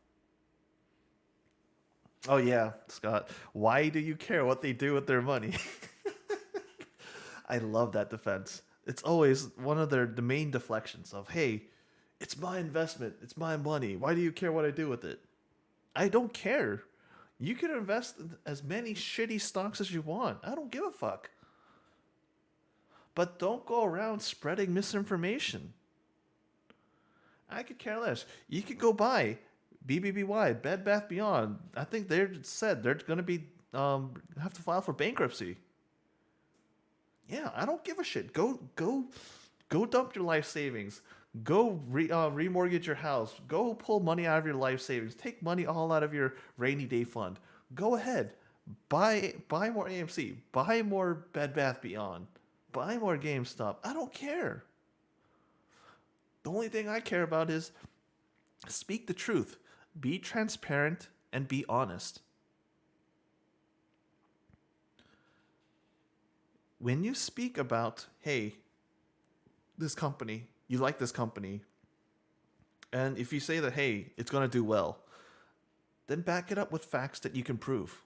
Oh yeah, Scott. Why do you care what they do with their money? I love that defense. It's always one of the main deflections of, hey, it's my investment. It's my money. Why do you care what I do with it? I don't care. You can invest in as many shitty stocks as you want. I don't give a fuck. But don't go around spreading misinformation. I could care less. You could go buy BBBY, Bed Bath Beyond. I think they're said they're going to be have to file for bankruptcy. Yeah, I don't give a shit. Go dump your life savings. Go remortgage your house. Go pull money out of your life savings. Take money all out of your rainy day fund. Go ahead. Buy more AMC. Buy more Bed Bath Beyond. Buy more GameStop. I don't care. The only thing I care about is speak the truth. Be transparent and be honest. When you speak about, hey, this company, you like this company, and if you say that, hey, it's going to do well, then back it up with facts that you can prove.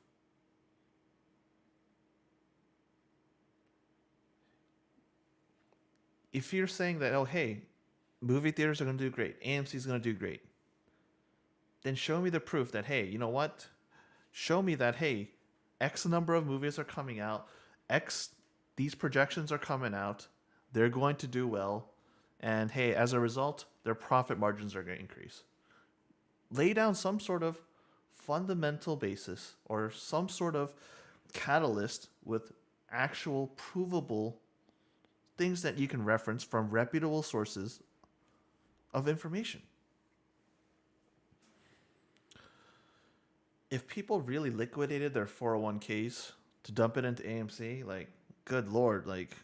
If you're saying that, oh, hey, movie theaters are going to do great, AMC is going to do great, then show me the proof that, hey, you know what? Show me that, hey, X number of movies are coming out, these projections are coming out, they're going to do well, and hey, as a result, their profit margins are going to increase. Lay down some sort of fundamental basis or some sort of catalyst with actual provable things that you can reference from reputable sources of information. If people really liquidated their 401ks to dump it into AMC, like, good Lord, like,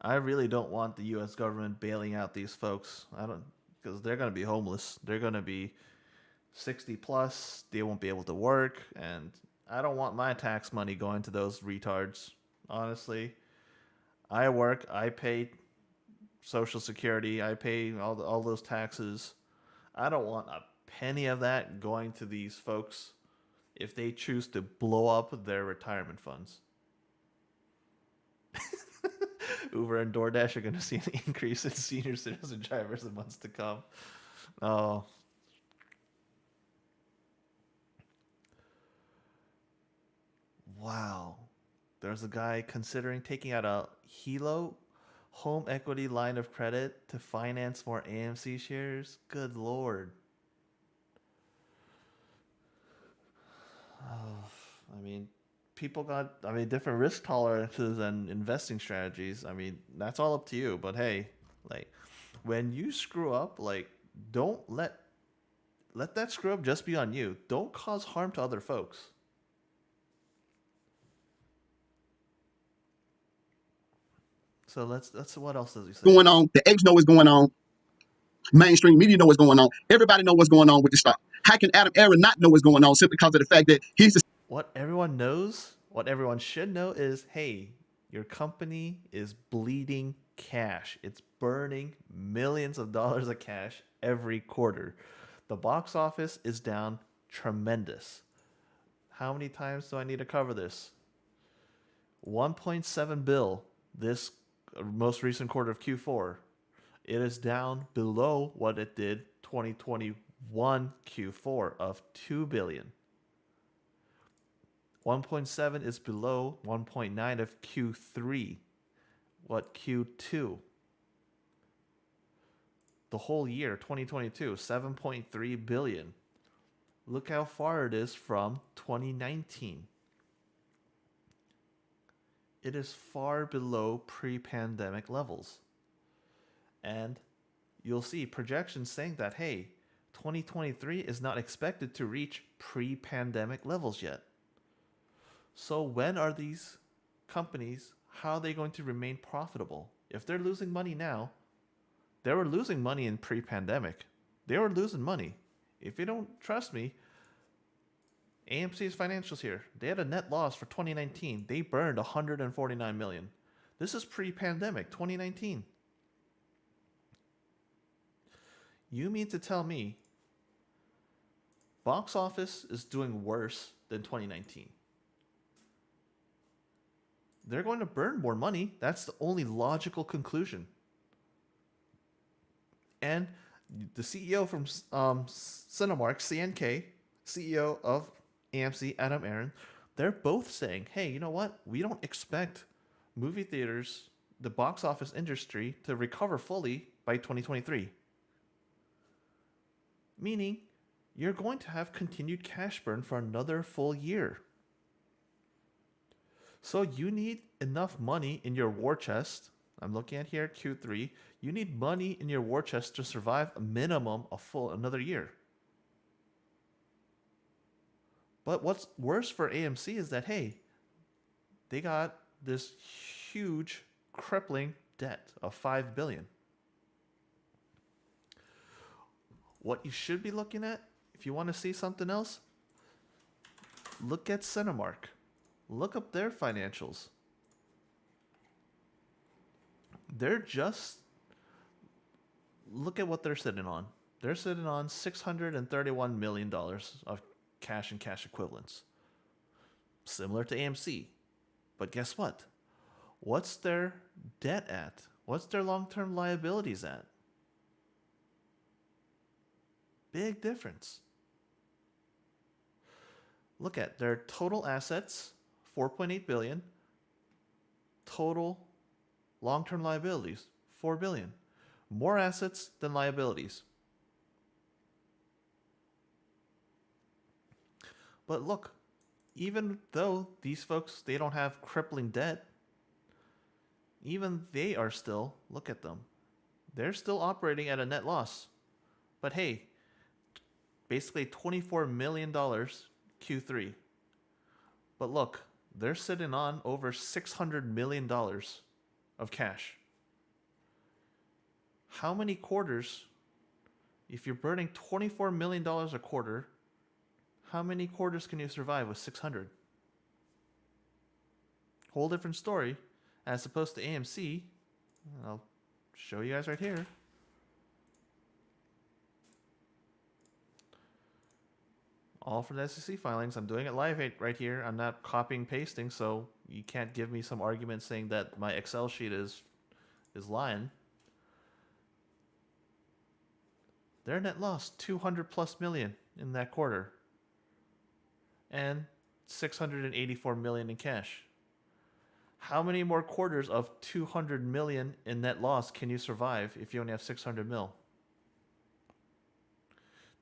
I really don't want the U.S. government bailing out these folks. Because they're going to be homeless. They're going to be 60 plus. They won't be able to work. And I don't want my tax money going to those retards, honestly. I work. I pay Social Security. I pay all those taxes. I don't want a penny of that going to these folks if they choose to blow up their retirement funds. Uber and DoorDash are going to see an increase in senior citizen drivers in months to come. Oh. Wow. There's a guy considering taking out a HELO home equity line of credit to finance more AMC shares. Good Lord. Oh, I mean, people got, different risk tolerances and investing strategies. That's all up to you. But hey, like, when you screw up, like, don't let that screw up just be on you. Don't cause harm to other folks. So let's what else does he say? Going on, the X know what's going on. Mainstream media know what's going on. Everybody know what's going on with the stock. How can Adam Aaron not know what's going on simply because of the fact that he's the What everyone knows, what everyone should know is, hey, your company is bleeding cash. It's burning millions of dollars of cash every quarter. The box office is down tremendous. How many times do I need to cover this? 1.7 bill this most recent quarter of Q4. It is down below what it did 2021 Q4 of 2 billion. 1.7 is below 1.9 of Q3. What Q2? The whole year, 2022, 7.3 billion. Look how far it is from 2019. It is far below pre-pandemic levels. And you'll see projections saying that, hey, 2023 is not expected to reach pre-pandemic levels yet. So when are these companies, how are they going to remain profitable? If they're losing money now, they were losing money in pre-pandemic. They were losing money. If you don't trust me, AMC's financials here. They had a net loss for 2019. They burned 149 million. This is pre-pandemic, 2019. You mean to tell me box office is doing worse than 2019? They're going to burn more money. That's the only logical conclusion. And the CEO from Cinemark, CNK, CEO of AMC, Adam Aron, they're both saying, hey, you know what? We don't expect movie theaters, the box office industry, to recover fully by 2023. Meaning, you're going to have continued cash burn for another full year. So you need enough money in your war chest. I'm looking at here, Q3. You need money in your war chest to survive a minimum of another year. But what's worse for AMC is that, hey, they got this huge, crippling debt of $5 billion. What you should be looking at, if you want to see something else, look at Cinemark. Look up their financials. Look at what they're sitting on. They're sitting on $631 million of cash and cash equivalents. Similar to AMC. But guess what? What's their debt at? What's their long-term liabilities at? Big difference. Look at their total assets, 4.8 billion. Total long-term liabilities, 4 billion. More assets than liabilities. But look, even though these folks, they don't have crippling debt, even they are still, look at them. They're still operating at a net loss. But hey, basically $24 million Q3. But look, they're sitting on over $600 million of cash. How many quarters, if you're burning $24 million a quarter, how many quarters can you survive with 600? Whole different story as opposed to AMC. I'll show you guys right here. All from the SEC filings. I'm doing it live right here. I'm not copying pasting, so you can't give me some argument saying that my Excel sheet is lying. Their net loss, 200 plus million in that quarter. And 684 million in cash. How many more quarters of 200 million in net loss can you survive if you only have 600 mil?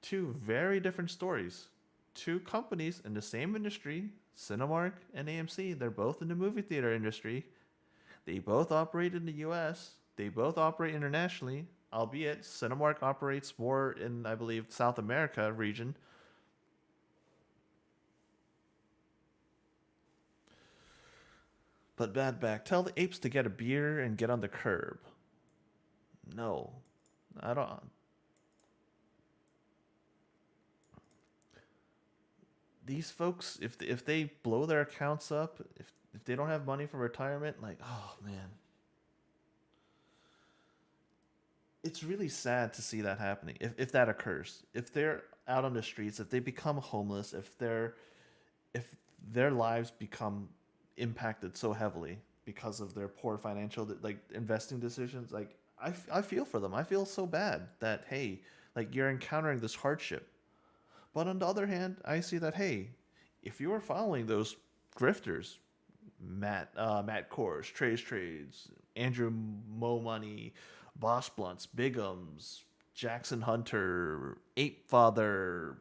Two very different stories. Two companies in the same industry, Cinemark and AMC. They're both in the movie theater industry. They both operate in the US. They both operate internationally, albeit Cinemark operates more in, I believe, South America region. But bad back. Tell the apes to get a beer and get on the curb. No. I don't. These folks, if they blow their accounts up, if they don't have money for retirement, like, oh man. It's really sad to see that happening. If that occurs. If they're out on the streets, if they become homeless, if their lives become impacted so heavily because of their poor financial investing decisions, like I feel for them. I feel so bad that, hey, like, you're encountering this hardship. But on the other hand, I see that, hey, if you were following those grifters, Matt Kors, Trades, Andrew Mo Money, Boss Blunts, Bigums, Jackson Hunter, Ape Father,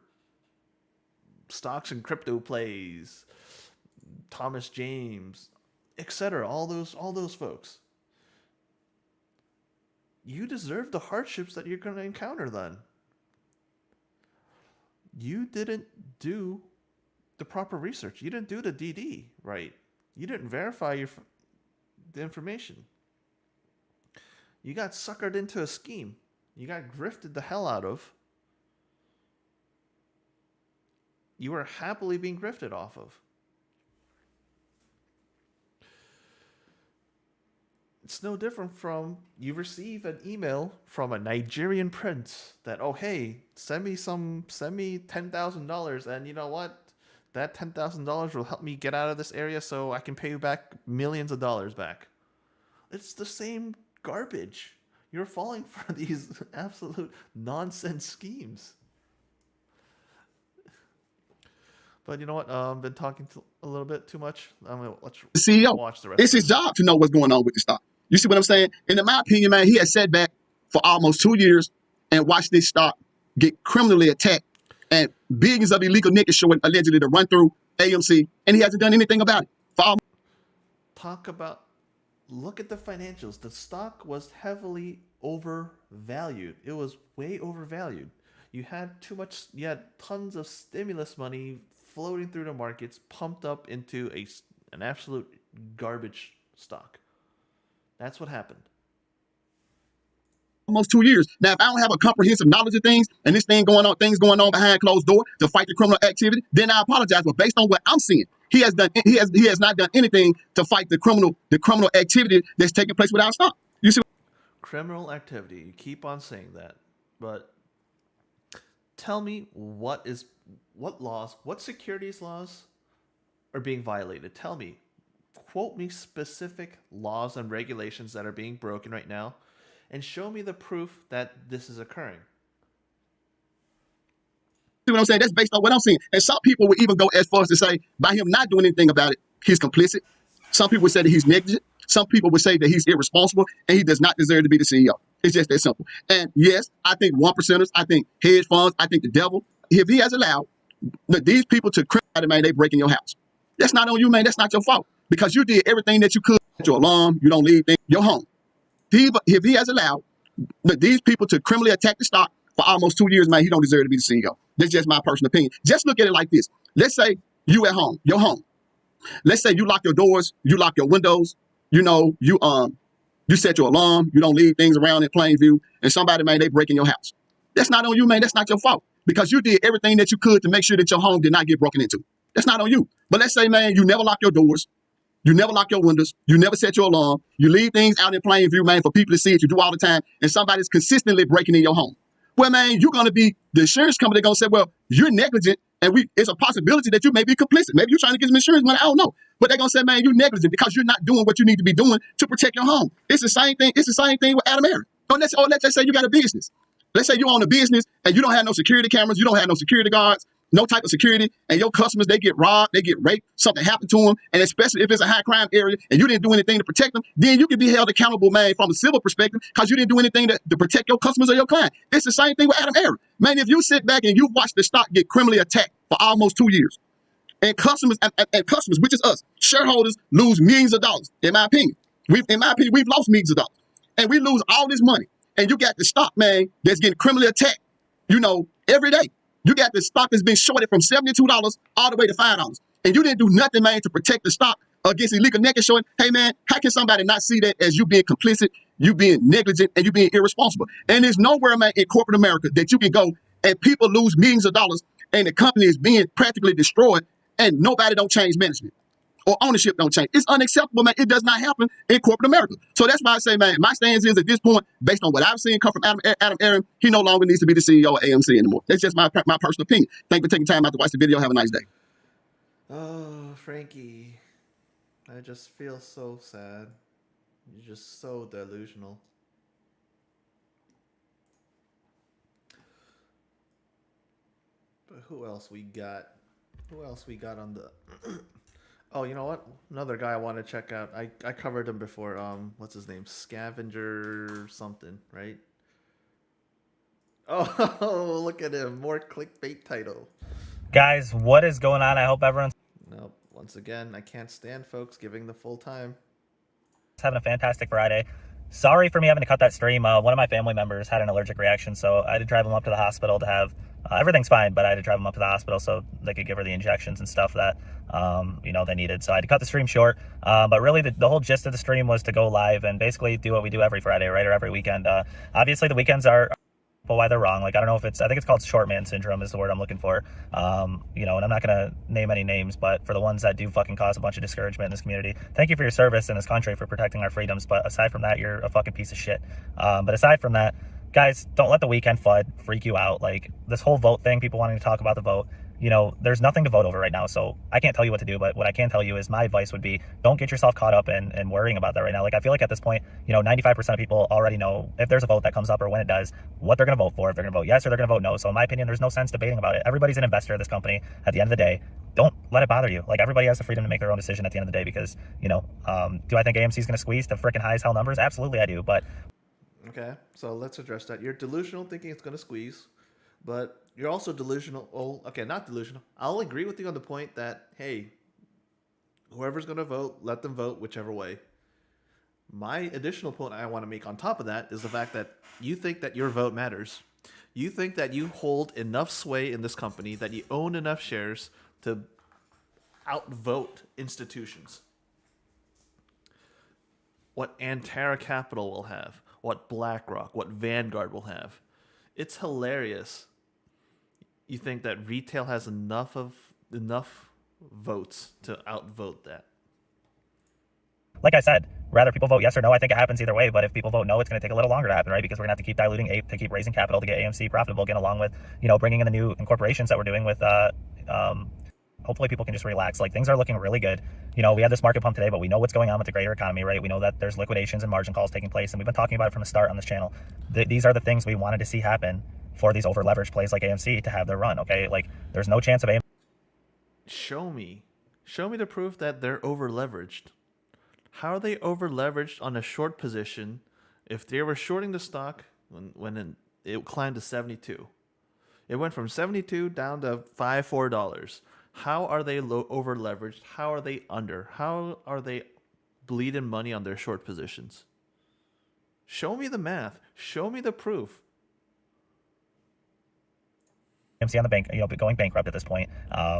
Stocks and Crypto Plays, Thomas James, etc. All those folks. You deserve the hardships that you're going to encounter then. You didn't do the proper research. You didn't do the DD right. You didn't verify the information. You got suckered into a scheme. You got grifted the hell out of. You were happily being grifted off of. It's no different from you receive an email from a Nigerian prince that, oh, hey, send me $10,000, and you know what? That $10,000 will help me get out of this area so I can pay you back millions of dollars back. It's the same garbage. You're falling for these absolute nonsense schemes. But you know what? I've been talking a little bit too much. Let's CEO. watch the rest. It's his job to know what's going on with the stock. You see what I'm saying? And in my opinion, man, he has sat back for almost 2 years and watched this stock get criminally attacked and billions of illegal niggas showing allegedly to run through AMC, and he hasn't done anything about it. Look at the financials. The stock was heavily overvalued. It was way overvalued. You had tons of stimulus money floating through the markets, pumped up into an absolute garbage stock. That's what happened. Almost 2 years. Now, if I don't have a comprehensive knowledge of things and things going on behind closed door to fight the criminal activity, then I apologize. But based on what I'm seeing, he has not done anything to fight the criminal activity that's taking place with our stock. You see? Criminal activity. You keep on saying that, but tell me what securities laws are being violated. Tell me, quote me specific laws and regulations that are being broken right now, and show me the proof that this is occurring. See what I'm saying? That's based on what I'm seeing. And some people would even go as far as to say, by him not doing anything about it, he's complicit. Some people would say that he's negligent. Some people would say that he's irresponsible and he does not deserve to be the CEO. It's just that simple. And yes, I think 1%ers, I think hedge funds, I think the devil, if he has allowed these people to criminalize, man, they breaking your house. That's not on you, man. That's not your fault. Because you did everything that you could. Your alarm, you don't leave things, your home. If he has allowed these people to criminally attack the stock for almost 2 years, man, he don't deserve to be the CEO. That's just my personal opinion. Just look at it like this. Let's say you at home, your home. Let's say you lock your doors, you lock your windows, you set your alarm, you don't leave things around in plain view, and somebody, man, they break in your house. That's not on you, man. That's not your fault. Because you did everything that you could to make sure that your home did not get broken into. That's not on you. But let's say, man, you never lock your doors, you never lock your windows, you never set your alarm, you leave things out in plain view, man, for people to see it, you do all the time, and somebody's consistently breaking in your home. Well, man, you're going to be, the insurance company going to say, well, you're negligent, and it's a possibility that you may be complicit. Maybe you're trying to get some insurance money, I don't know. But they're going to say, man, you're negligent because you're not doing what you need to be doing to protect your home. It's the same thing. It's the same thing with Adam Aaron. Or let's just say you got a business. Let's say you own a business and you don't have no security cameras, you don't have no security guards, no type of security, and your customers, they get robbed, they get raped, something happened to them, and especially if it's a high crime area and you didn't do anything to protect them, then you can be held accountable, man, from a civil perspective because you didn't do anything to protect your customers or your client. It's the same thing with Adam Aaron. Man, if you sit back and you watch the stock get criminally attacked for almost 2 years, and customers, which is us, shareholders, lose millions of dollars, in my opinion. We've lost millions of dollars, and we lose all this money. And you got the stock, man, that's getting criminally attacked, every day. You got the stock that's been shorted from $72 all the way to $5. And you didn't do nothing, man, to protect the stock against illegal naked shorting. Hey, man, how can somebody not see that as you being complicit, you being negligent, and you being irresponsible? And there's nowhere, man, in corporate America that you can go and people lose millions of dollars and the company is being practically destroyed and nobody don't change management or ownership don't change. It's unacceptable, man. It does not happen in corporate America. So that's why I say, man, my stance is at this point, based on what I've seen come from Adam Aaron, he no longer needs to be the CEO of AMC anymore. That's just my personal opinion. Thank you for taking time out to watch the video. Have a nice day. Oh, Frankie, I just feel so sad. You're just so delusional. But who else we got? Who else we got on the... Oh, you know what? Another guy I want to check out. I covered him before. What's his name? Scavenger something, right? Oh, look at him. More clickbait title. Guys, what is going on? I hope everyone's Nope. Once again, I can't stand folks giving the full time. having a fantastic Friday. Sorry for me having to cut that stream. One of my family members had an allergic reaction, so I had to drive him up to the hospital to have everything's fine, but I had to drive him up to the hospital so they could give her the injections and stuff that they needed. So I had to cut the stream short. But really, the whole gist of the stream was to go live and basically do what we do every Friday, right, or every weekend. Obviously, the weekends are why they're wrong. Like, I don't know if I think it's called short man syndrome is the word I'm looking for. And I'm not going to name any names, but for the ones that do fucking cause a bunch of discouragement in this community, thank you for your service in this country for protecting our freedoms. But aside from that, you're a fucking piece of shit. But aside from that, guys, don't let the weekend FUD freak you out. Like, this whole vote thing, people wanting to talk about the vote, there's nothing to vote over right now. So I can't tell you what to do, but what I can tell you is my advice would be don't get yourself caught up in worrying about that right now. Like, I feel like at this point, 95% of people already know if there's a vote that comes up or when it does, what they're going to vote for, if they're going to vote yes or they're going to vote no. So in my opinion, there's no sense debating about it. Everybody's an investor in this company at the end of the day. Don't let it bother you. Like, everybody has the freedom to make their own decision at the end of the day because, do I think AMC is going to squeeze to freaking high as hell numbers? Absolutely I do. But Okay, so let's address that. You're delusional thinking it's going to squeeze, but you're also delusional. Oh, okay, not delusional. I'll agree with you on the point that, hey, whoever's going to vote, let them vote whichever way. My additional point I want to make on top of that is the fact that you think that your vote matters. You think that you hold enough sway in this company, that you own enough shares to outvote institutions. What Antara Capital will have, what BlackRock, what Vanguard will have. It's hilarious. You think that retail has enough votes to outvote that. like I said, whether people vote yes or no, I think it happens either way. But if people vote no, it's going to take a little longer to happen, right? Because we're going to have to keep diluting APE to keep raising capital to get AMC profitable again, along with, bringing in the new incorporations that we're doing with, hopefully people can just relax. Like, things are looking really good. We had this market pump today, but we know what's going on with the greater economy, right? We know that there's liquidations and margin calls taking place, and we've been talking about it from the start on this channel. These are the things we wanted to see happen for these over leveraged plays like AMC to have their run. Okay, like, there's no chance of AMC. Show me the proof that they're over leveraged. How are they over leveraged on a short position if they were shorting the stock when it climbed to 72? It went from 72 down to $4. How are they over leveraged? How are they under? How are they bleeding money on their short positions? Show me the math. Show me the proof. AMC on the bank, going bankrupt at this point.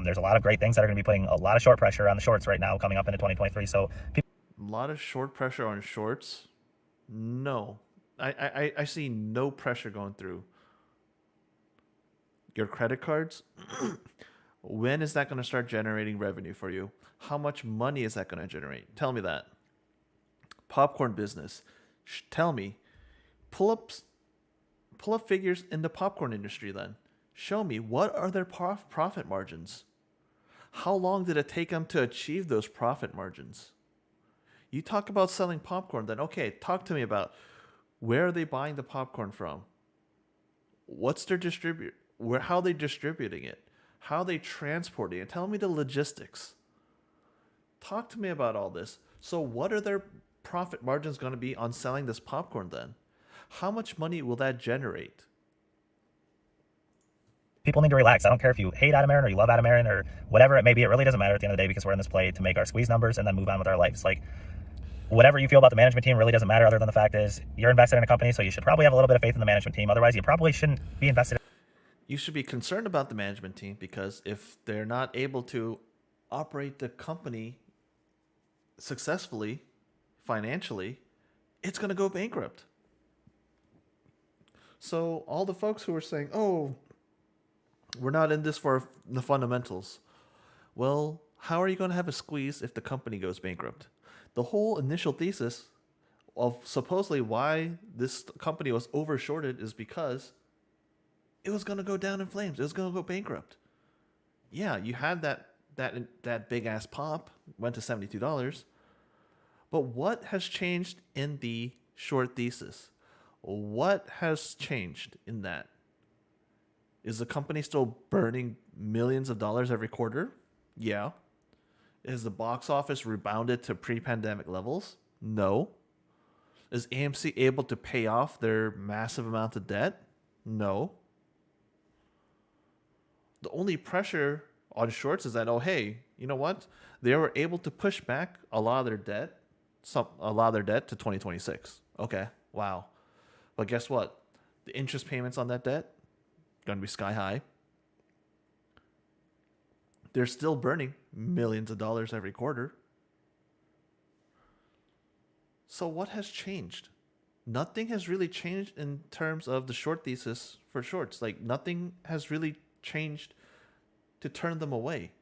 There's a lot of great things that are going to be putting a lot of short pressure on the shorts right now coming up into 2023. So A lot of short pressure on shorts? No. I see no pressure going through. Your credit cards? When is that going to start generating revenue for you? How much money is that going to generate? Tell me that. Popcorn business. Tell me. Pull up figures in the popcorn industry then. Show me, what are their profit margins? How long did it take them to achieve those profit margins? You talk about selling popcorn, then okay, talk to me about where are they buying the popcorn from? What's their how are they distributing it? How are they transporting it? Tell me the logistics. Talk to me about all this. So what are their profit margins going to be on selling this popcorn then? How much money will that generate? people need to relax. I don't care if you hate Adam Aaron or you love Adam Aaron or whatever it may be. It really doesn't matter at the end of the day because we're in this play to make our squeeze numbers and then move on with our lives. Like, whatever you feel about the management team really doesn't matter, other than the fact is you're invested in a company, so you should probably have a little bit of faith in the management team. Otherwise, you probably shouldn't be invested. You should be concerned about the management team because if they're not able to operate the company successfully, financially, it's going to go bankrupt. So all the folks who are saying, oh, we're not in this for the fundamentals. Well, how are you going to have a squeeze if the company goes bankrupt? The whole initial thesis of supposedly why this company was overshorted is because it was going to go down in flames. It was going to go bankrupt. Yeah, you had that big ass pop, went to $72. But what has changed in the short thesis? What has changed in that? Is the company still burning millions of dollars every quarter? Yeah. Is the box office rebounded to pre-pandemic levels? No. Is AMC able to pay off their massive amount of debt? No. The only pressure on shorts is that, oh, hey, you know what? They were able to push back a lot of their debt, to 2026. Okay, wow. But guess what? The interest payments on that debt going to be sky high. They're still burning millions of dollars every quarter. So what has changed? Nothing has really changed in terms of the short thesis for shorts. Like, nothing has really changed to turn them away.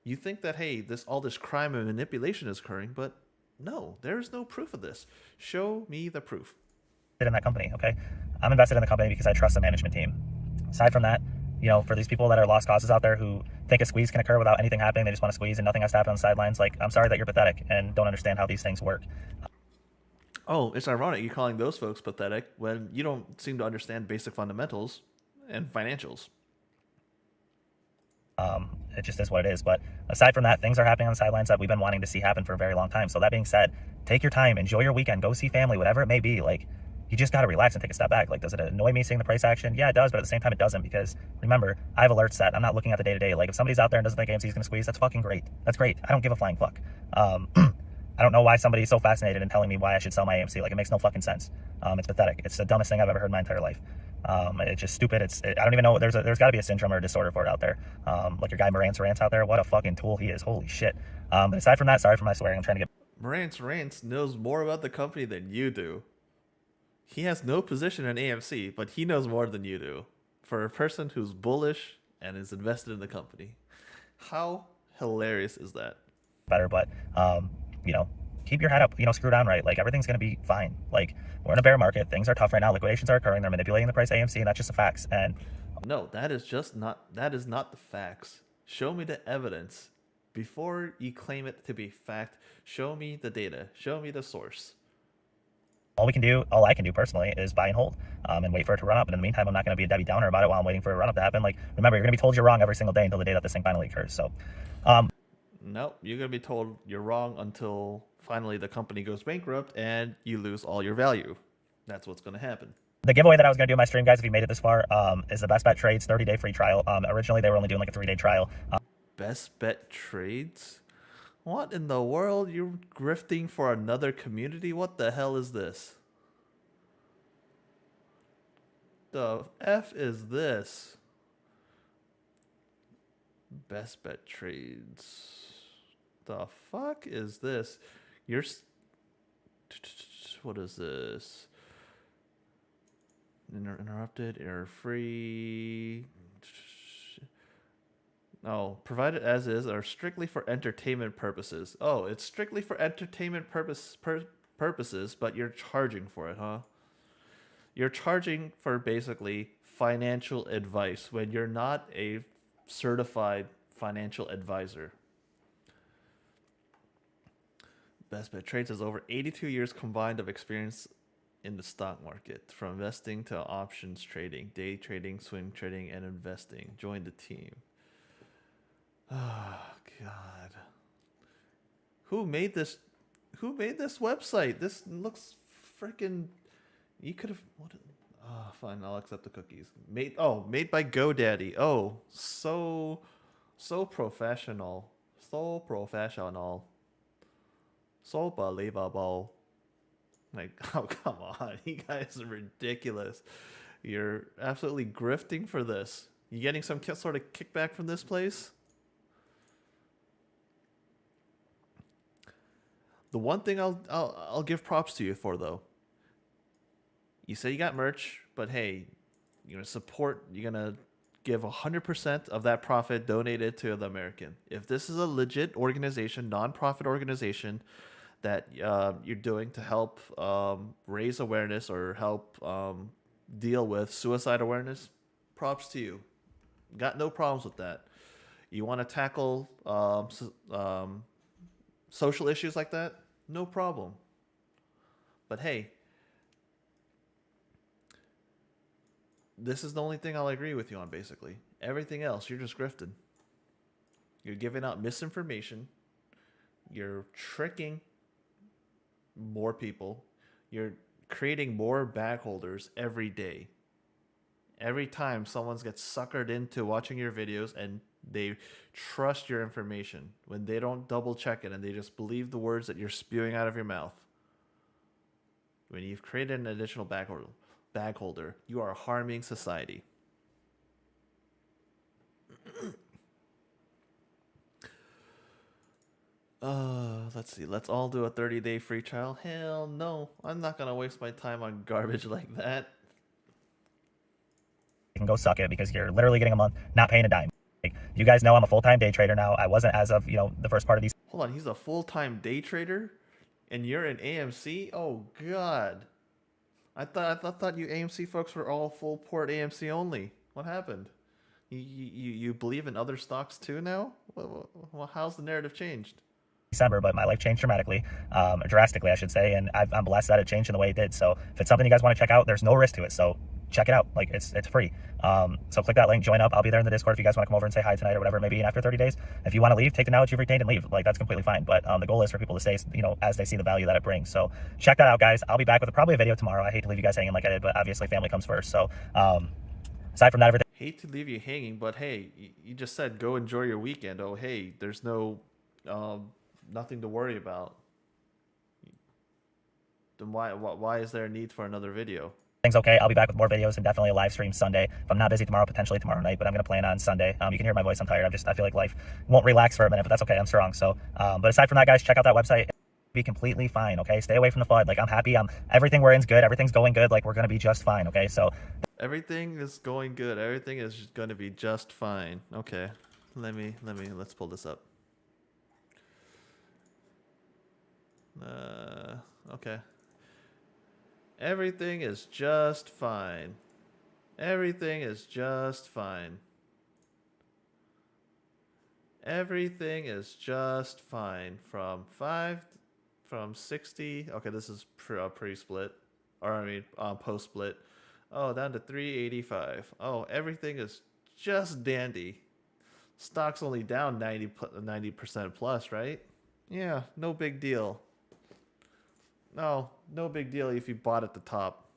You think that, hey, all this crime and manipulation is occurring, but no, there is no proof of this. Show me the proof. In that company, okay? I'm invested in the company because I trust the management team. Aside from that, for these people that are lost causes out there who think a squeeze can occur without anything happening, they just want to squeeze and nothing has to happen on the sidelines, like, I'm sorry that you're pathetic and don't understand how these things work. Oh, it's ironic you're calling those folks pathetic when you don't seem to understand basic fundamentals and financials. It just is what it is. But aside from that, things are happening on the sidelines that we've been wanting to see happen for a very long time. So that being said, take your time, enjoy your weekend, go see family, whatever it may be. Like, you just got to relax and take a step back. Like, does it annoy me seeing the price action? Yeah, it does. But at the same time, it doesn't, because remember, I have alerts set. I'm not looking at the day to day. Like, if somebody's out there and doesn't think AMC is going to squeeze, that's fucking great. That's great. I don't give a flying fuck. I don't know why somebody's so fascinated in telling me why I should sell my AMC. Like, it makes no fucking sense. It's pathetic. It's the dumbest thing I've ever heard in my entire life. It's just stupid. I don't even know. There's got to be a syndrome or a disorder for it out there. Like your guy Morant's Rants out there. What a fucking tool he is. Holy shit. But aside from that, sorry for my swearing. I'm trying to get. Morant's Rants knows more about the company than you do. He has no position in AMC, but he knows more than you do. For a person who's bullish and is invested in the company, how hilarious is that? Better, but keep your head up. Screw down right. Like, everything's gonna be fine. Like, we're in a bear market. Things are tough right now. Liquidations are occurring. They're manipulating the price AMC, and that's just the facts. And no, that is not the facts. Show me the evidence before you claim it to be fact. Show me the data. Show me the source. all I can do personally is buy and hold, and wait for it to run up. And in the meantime, I'm not going to be a Debbie Downer about it while I'm waiting for a run up to happen. Like, remember, you're going to be told you're wrong every single day until the day that this thing finally occurs. So, no, you're going to be told you're wrong until finally the company goes bankrupt and you lose all your value. That's what's going to happen. The giveaway that I was going to do in my stream, guys, if you made it this far, is the Best Bet Trades 30-day free trial. Originally, they were only doing like a 3-day trial. Best Bet Trades? What in the world? You're grifting for another community? What the hell is this? The F is this? Best Bet Trades. The fuck is this? What is this? Interrupted, error free. No, provided as is are strictly for entertainment purposes. Oh, it's strictly for entertainment purposes, but you're charging for it, huh? You're charging for basically financial advice when you're not a certified financial advisor. Best Bet Trades has over 82 years combined of experience in the stock market, from investing to options trading, day trading, swing trading, and investing. Join the team. Oh, God. Who made this website? This looks freaking... You could have... What? Oh, fine. I'll accept the cookies. Made by GoDaddy. Oh, so professional. So professional. So believable. Like, oh, come on. You guys are ridiculous. You're absolutely grifting for this. You getting some sort of kickback from this place? The one thing I'll give props to you for, though. You say you got merch, but hey, you're gonna give 100% of that profit donated to the American. If this is a legit organization, non-profit organization that you're doing to help raise awareness or help deal with suicide awareness, props to you. Got no problems with that. You want to tackle social issues like that? No problem. But hey, this is the only thing I'll agree with you on, basically. Everything else, you're just grifting. You're giving out misinformation. You're tricking more people. You're creating more bag holders every day. Every time someone gets suckered into watching your videos and they trust your information when they don't double check it and they just believe the words that you're spewing out of your mouth. When you've created an additional bag holder, you are harming society. Let's see. Let's all do a 30-day free trial. Hell no. I'm not going to waste my time on garbage like that. You can go suck it because you're literally getting a month, not paying a dime. Like, you guys know I'm a full-time day trader now. I wasn't as of, the first part of these. Hold on. He's a full-time day trader? And you're in AMC? Oh, God. I thought you AMC folks were all full port AMC only. What happened? You believe in other stocks too now? Well, how's the narrative changed? December, but my life changed drastically, I should say, and I'm blessed that it changed in the way it did. So if it's something you guys want to check out, there's no risk to it. So check it out. Like, it's free. So click that link, join up. I'll be there in the Discord if you guys want to come over and say hi tonight or whatever, maybe after 30 days. If you want to leave, take the knowledge you've retained and leave. Like, that's completely fine. But the goal is for people to stay, as they see the value that it brings. So check that out, guys. I'll be back with probably a video tomorrow. I hate to leave you guys hanging like I did, but obviously family comes first. So aside from that, everything. Hate to leave you hanging, but hey, you just said go enjoy your weekend. Oh, hey, there's no nothing to worry about. Then why is there a need for another video? Things okay. I'll be back with more videos and definitely a live stream Sunday. If I'm not busy tomorrow, potentially tomorrow night, but I'm going to plan on Sunday. You can hear my voice. I'm tired. I feel like life won't relax for a minute, but that's okay. I'm strong. So, but aside from that, guys, check out that website. Be completely fine. Okay. Stay away from the FUD. Like, I'm happy. Everything we're in's good. Everything's going good. Like, we're going to be just fine. Okay. So everything is going good. Everything is going to be just fine. Okay. Let's pull this up. Okay. Everything is just fine. Everything is just fine. Everything is just fine. From 60. Okay, this is pre-split. Or post-split. Oh, down to 385. Oh, everything is just dandy. Stock's only down 90% plus, right? Yeah, no big deal. No big deal if you bought at the top.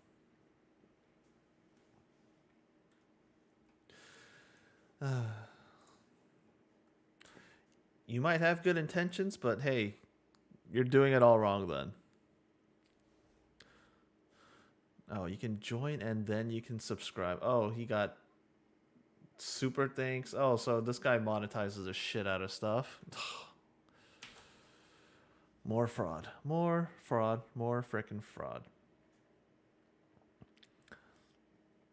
You might have good intentions, but hey, you're doing it all wrong then. Oh, you can join and then you can subscribe. Oh, he got super thanks. Oh, so this guy monetizes the shit out of stuff. More fraud. More fraud. More frickin' fraud.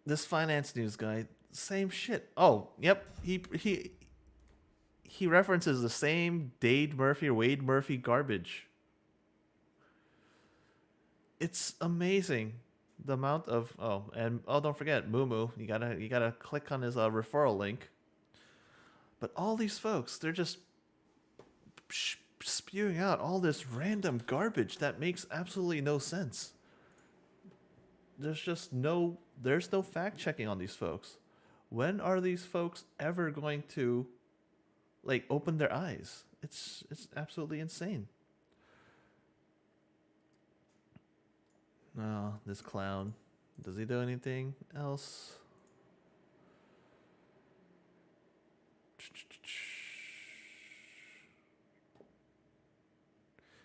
This finance news guy, same shit. Oh, yep. He references the same Wade Murphy garbage. It's amazing the amount of don't forget Moo. You gotta click on his referral link. But all these folks, they're just spewing out all this random garbage that makes absolutely no sense. There's no fact checking on these folks. When are these folks ever going to open their eyes? It's absolutely insane. Oh, this clown. Does he do anything else?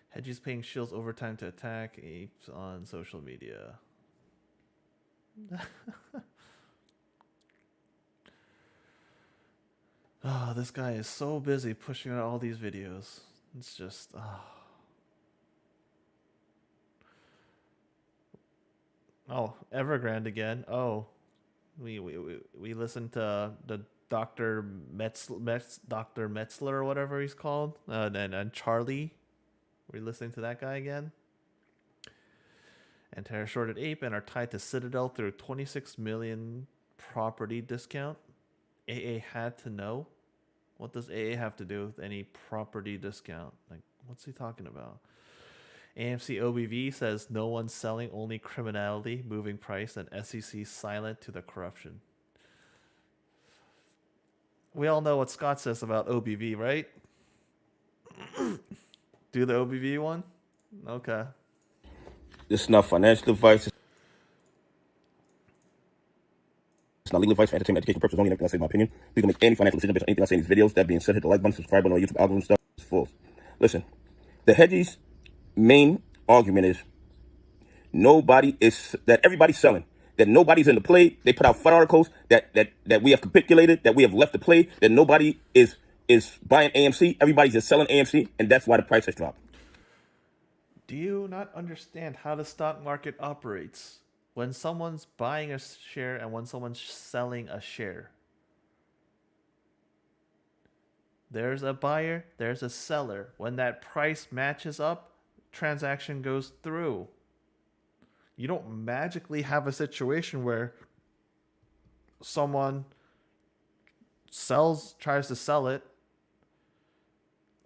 Hedges paying shills overtime to attack apes on social media. Oh, this guy is so busy pushing out all these videos. It's just, Oh, Evergrande again. Oh, we listened to the Dr. Metzler or whatever he's called, and Charlie. We're listening to that guy again. And Terra shorted ape and are tied to Citadel through 26 million property discount. AA had to know. What does AA have to do with any property discount? Like, what's he talking about? AMC OBV says no one's selling, only criminality, moving price, and SEC silent to the corruption. We all know what Scott says about OBV, right? Do the OBV one? Okay. This is not financial advice. It's not legal advice for entertainment education purposes only. Anything I say in my opinion. Please don't make any financial decision based on anything I say in these videos. That being said, hit the like button, subscribe button on YouTube algorithm stuff. It's false. Listen, the hedgies' main argument is everybody's selling. That nobody's in the play. They put out fun articles that we have capitulated, that we have left the play, that nobody is buying AMC. Everybody's just selling AMC, and that's why the price has dropped. Do you not understand how the stock market operates? When someone's buying a share and when someone's selling a share. There's a buyer, there's a seller. When that price matches up, transaction goes through. You don't magically have a situation where someone tries to sell it,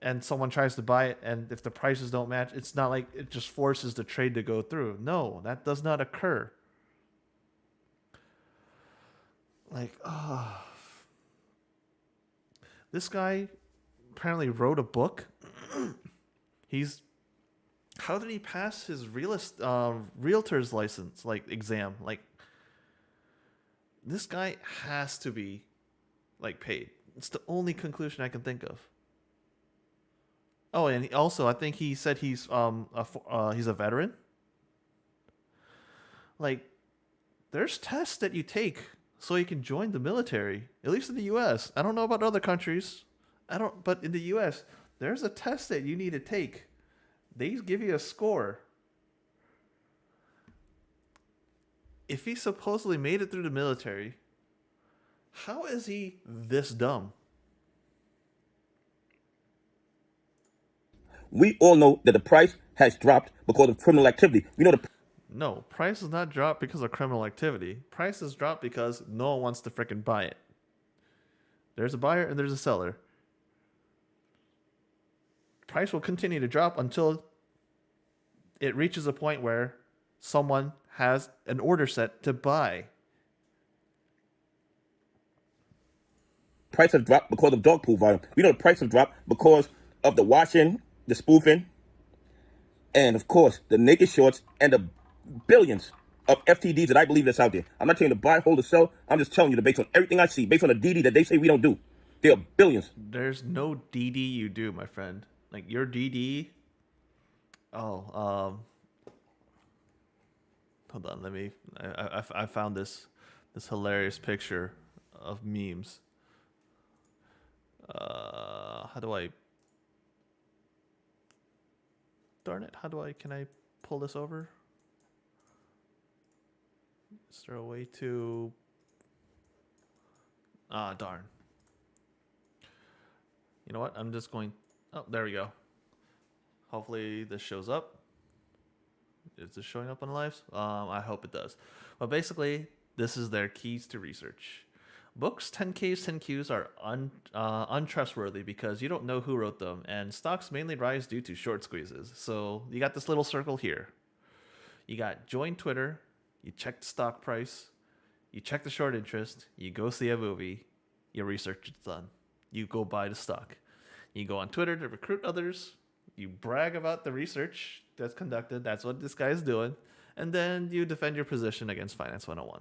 and someone tries to buy it, and if the prices don't match, it's not like it just forces the trade to go through. No, that does not occur. This guy apparently wrote a book. How did he pass his realtor's license, exam? This guy has to be, paid. It's the only conclusion I can think of. Oh, and I think he said he's a veteran. There's tests that you take so you can join the military, at least in the U.S. I don't know about other countries. But in the U.S., there's a test that you need to take. They give you a score. If he supposedly made it through the military, how is he this dumb? We all know that the price has dropped because of criminal activity. No, price has not dropped because of criminal activity. Price has dropped because no one wants to freaking buy it. There's a buyer and there's a seller. Price will continue to drop until it reaches a point where someone has an order set to buy. Price has dropped because of dog pool volume. We know the price has dropped because of the washing, the spoofing, and of course the naked shorts and the billions of FTDs that I believe that's out there. I'm not telling you to buy, hold, or sell. I'm just telling you that based on everything I see, based on the DD that they say we don't do, there are billions. There's no DD you do, my friend. Your DD. Hold on. Let me. I found this hilarious picture of memes. How do I? Darn it! Can I pull this over? Is there a way to? Darn. You know what? I'm just going. Oh, there we go. Hopefully this shows up. Is this showing up on lives? I hope it does. But basically, this is their keys to research. Books 10Ks, 10Qs are untrustworthy because you don't know who wrote them, and stocks mainly rise due to short squeezes. So you got this little circle here. You got join Twitter, you check the stock price, you check the short interest, you go see a movie, your research is done. You go buy the stock. You go on Twitter to recruit others, you brag about the research that's conducted, that's what this guy's doing, and then you defend your position against Finance 101.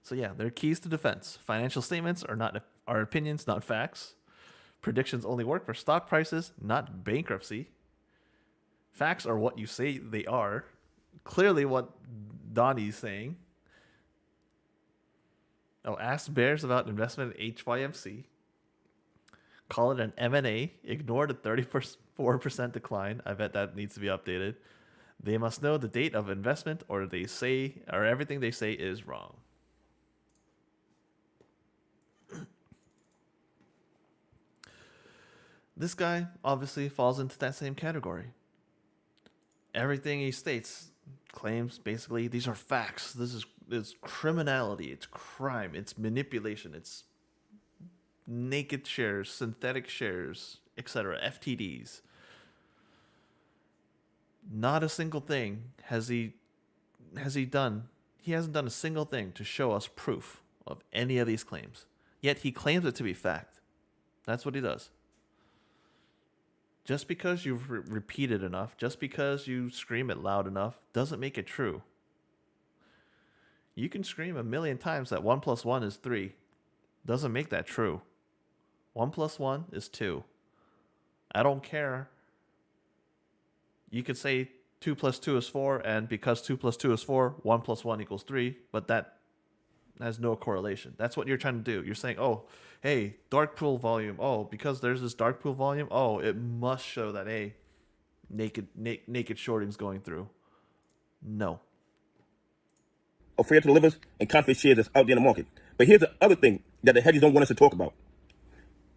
So yeah, they're keys to defense. Financial statements are opinions, not facts. Predictions only work for stock prices, not bankruptcy. Facts are what you say they are. Clearly what Donnie's saying. Oh, ask bears about investment in HYMC. Call it an M&A. Ignore the 34% decline. I bet that needs to be updated. They must know the date of investment or everything they say is wrong. This guy obviously falls into that same category. Everything he states claims basically these are facts. It's criminality, it's crime, it's manipulation, it's naked shares, synthetic shares, etc., FTDs. Not a single thing has he done. He hasn't done a single thing to show us proof of any of these claims. Yet he claims it to be fact. That's what he does. Just because you've repeated enough, just because you scream it loud enough, doesn't make it true. You can scream a million times that 1 + 1 is 3. Doesn't make that true. 1 + 1 is 2. I don't care. You could say 2 + 2 is 4, and because 2 + 2 is 4, 1 + 1 = 3, but that has no correlation. That's what you're trying to do. You're saying, oh, hey, dark pool volume. Oh, because there's this dark pool volume, oh, it must show that, hey, naked shorting's going through. No. Fair to delivers and confident shares that's out there in the market. But here's the other thing that the hedges don't want us to talk about.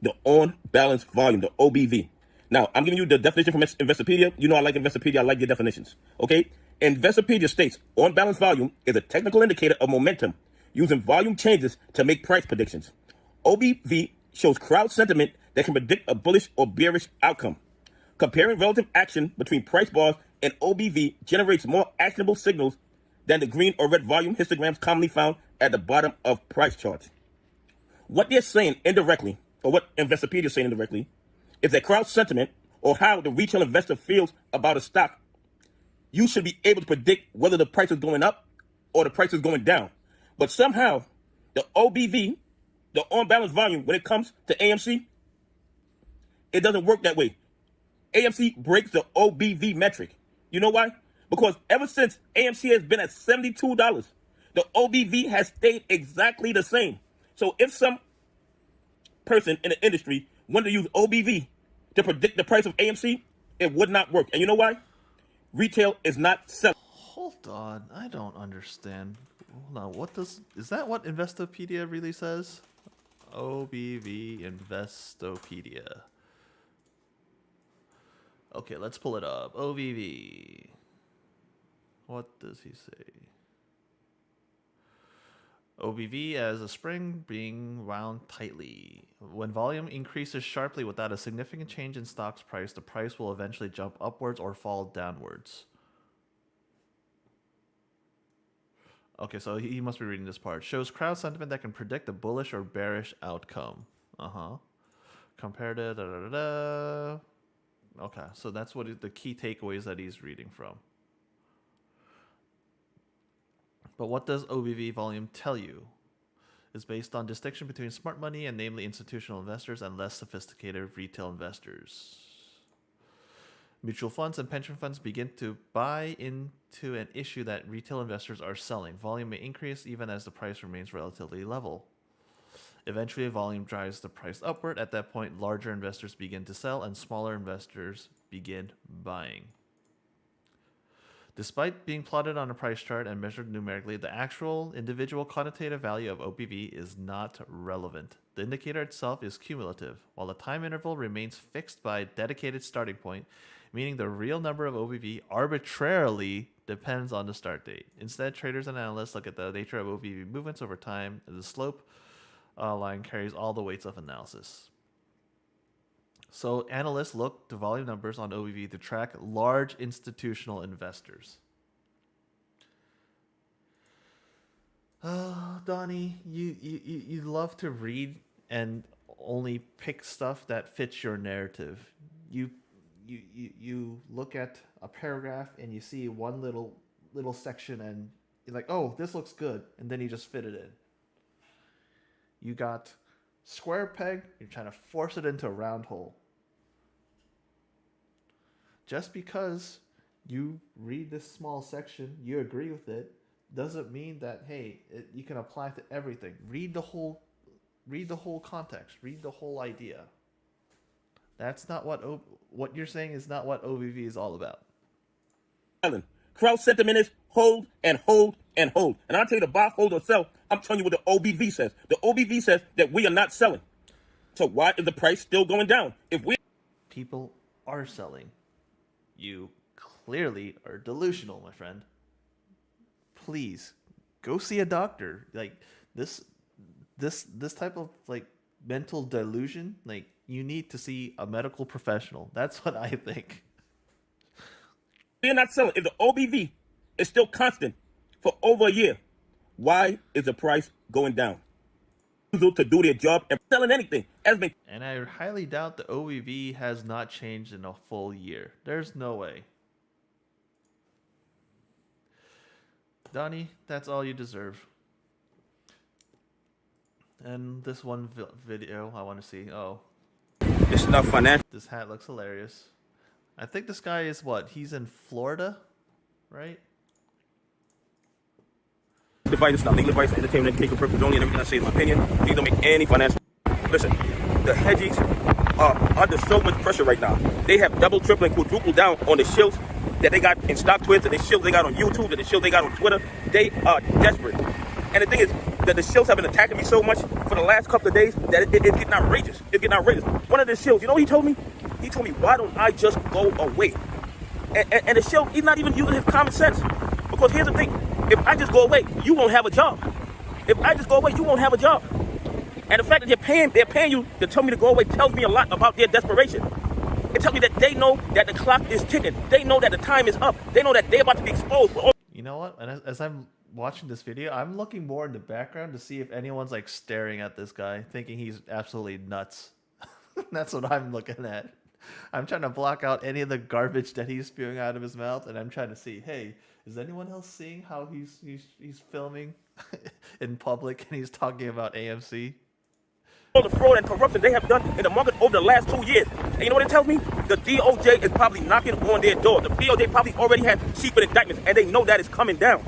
The on-balance volume, the OBV. Now, I'm giving you the definition from Investopedia. You know I like Investopedia. I like your definitions. Okay? Investopedia states, on-balance volume is a technical indicator of momentum using volume changes to make price predictions. OBV shows crowd sentiment that can predict a bullish or bearish outcome. Comparing relative action between price bars and OBV generates more actionable signals than the green or red volume histograms commonly found at the bottom of price charts. What they're saying indirectly, or what Investopedia is saying indirectly, is that crowd sentiment, or how the retail investor feels about a stock, you should be able to predict whether the price is going up or the price is going down. But somehow, the OBV, the on-balance volume, when it comes to AMC, it doesn't work that way. AMC breaks the OBV metric. You know why? Because ever since AMC has been at $72, the OBV has stayed exactly the same. So if some person in the industry wanted to use OBV to predict the price of AMC, it would not work. And you know why? Retail is not selling. Hold on, I don't understand. Hold on, is that what Investopedia really says? OBV Investopedia. Okay, let's pull it up. OBV. What does he say? OBV as a spring being wound tightly. When volume increases sharply without a significant change in stock's price, the price will eventually jump upwards or fall downwards. Okay, so he must be reading this part. Shows crowd sentiment that can predict a bullish or bearish outcome. Compared to da-da-da-da. Okay, so that's what the key takeaways that he's reading from. But what does OBV volume tell you? It's based on distinction between smart money and namely institutional investors and less sophisticated retail investors. Mutual funds and pension funds begin to buy into an issue that retail investors are selling. Volume may increase even as the price remains relatively level. Eventually, volume drives the price upward. At that point, larger investors begin to sell and smaller investors begin buying. Despite being plotted on a price chart and measured numerically, the actual individual quantitative value of OBV is not relevant. The indicator itself is cumulative, while the time interval remains fixed by a dedicated starting point, meaning the real number of OBV arbitrarily depends on the start date. Instead, traders and analysts look at the nature of OBV movements over time, and the slope line carries all the weights of analysis. So analysts look to volume numbers on OBV to track large institutional investors. Oh, Donnie, you love to read and only pick stuff that fits your narrative. You look at a paragraph and you see one little section and you're like, oh, this looks good, and then you just fit it in. You got square peg, you're trying to force it into a round hole. Just because you read this small section, you agree with it, doesn't mean that, hey, you can apply it to everything. Read the whole context. Read the whole idea. That's not what you're saying is not what OBV is all about. Crowd sentiment is hold and hold and hold. And I'll tell you to buy, hold, or sell. I'm telling you what the OBV says. The OBV says that we are not selling. So why is the price still going down? People are selling. You clearly are delusional, my friend. Please go see a doctor. Like this type of like mental delusion, like you need to see a medical professional. That's what I think. We're not selling. If the OBV is still constant for over a year, why is the price going down? To do their job and selling anything. And I highly doubt the OBV has not changed in a full year. There's no way. Donnie, that's all you deserve. And this one video I want to see. Oh, It's not financial this hat looks hilarious. I think this guy is what? He's in Florida, right? advice. It's not legal advice for entertainment, education purposes only, and everything I say is my opinion. These don't make any financial. Listen, the hedgies are under so much pressure right now. They have double, triple, and quadrupled down on the shills that they got in stock Twitter, the shills they got on YouTube, and the shills they got on Twitter. They are desperate. And the thing is that the shills have been attacking me so much for the last couple of days that it's getting outrageous. It's getting outrageous. One of the shills, you know what he told me? He told me, why don't I just go away? And the shill, he's not even using his common sense. Because here's the thing. If I just go away, you won't have a job. If I just go away, you won't have a job. And the fact that they're paying you to tell me to go away tells me a lot about their desperation. It tells me that they know that the clock is ticking. They know that the time is up. They know that they're about to be exposed. You know what? And as I'm watching this video, I'm looking more in the background to see if anyone's like staring at this guy, thinking he's absolutely nuts. That's what I'm looking at. I'm trying to block out any of the garbage that he's spewing out of his mouth, and I'm trying to see, hey, is anyone else seeing how he's filming in public and he's talking about AMC? All the fraud and corruption they have done in the market over the last 2 years. And you know what it tells me? The DOJ is probably knocking on their door. The DOJ probably already had secret indictments, and they know that it's coming down.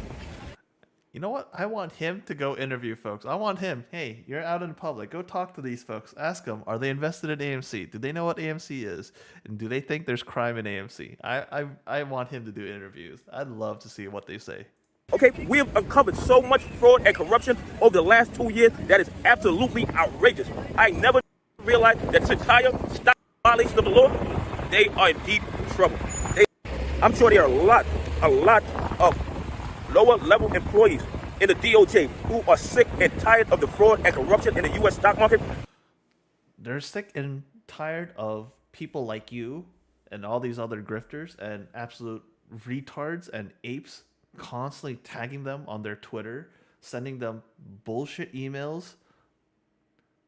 You know what? I want him to go interview folks. I want him. Hey, you're out in public. Go talk to these folks. Ask them, are they invested in AMC? Do they know what AMC is? And do they think there's crime in AMC? I want him to do interviews. I'd love to see what they say. Okay, we have uncovered so much fraud and corruption over the last 2 years that is absolutely outrageous. I never realized that this entire stock violation of the law, they are in deep trouble. I'm sure there are a lot of lower level employees in the DOJ who are sick and tired of the fraud and corruption in the U.S. stock market. They're sick and tired of people like you and all these other grifters and absolute retards and apes constantly tagging them on their Twitter, sending them bullshit emails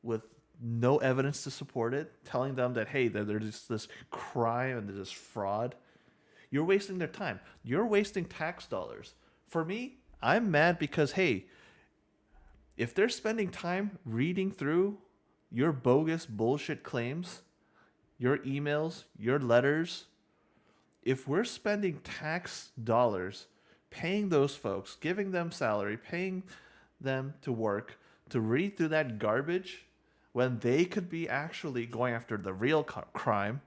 with no evidence to support it, telling them that, hey, there's this crime and there's this fraud. You're wasting their time. You're wasting tax dollars. For me, I'm mad because, hey, if they're spending time reading through your bogus bullshit claims, your emails, your letters, if we're spending tax dollars paying those folks, giving them salary, paying them to work, to read through that garbage when they could be actually going after the real crime,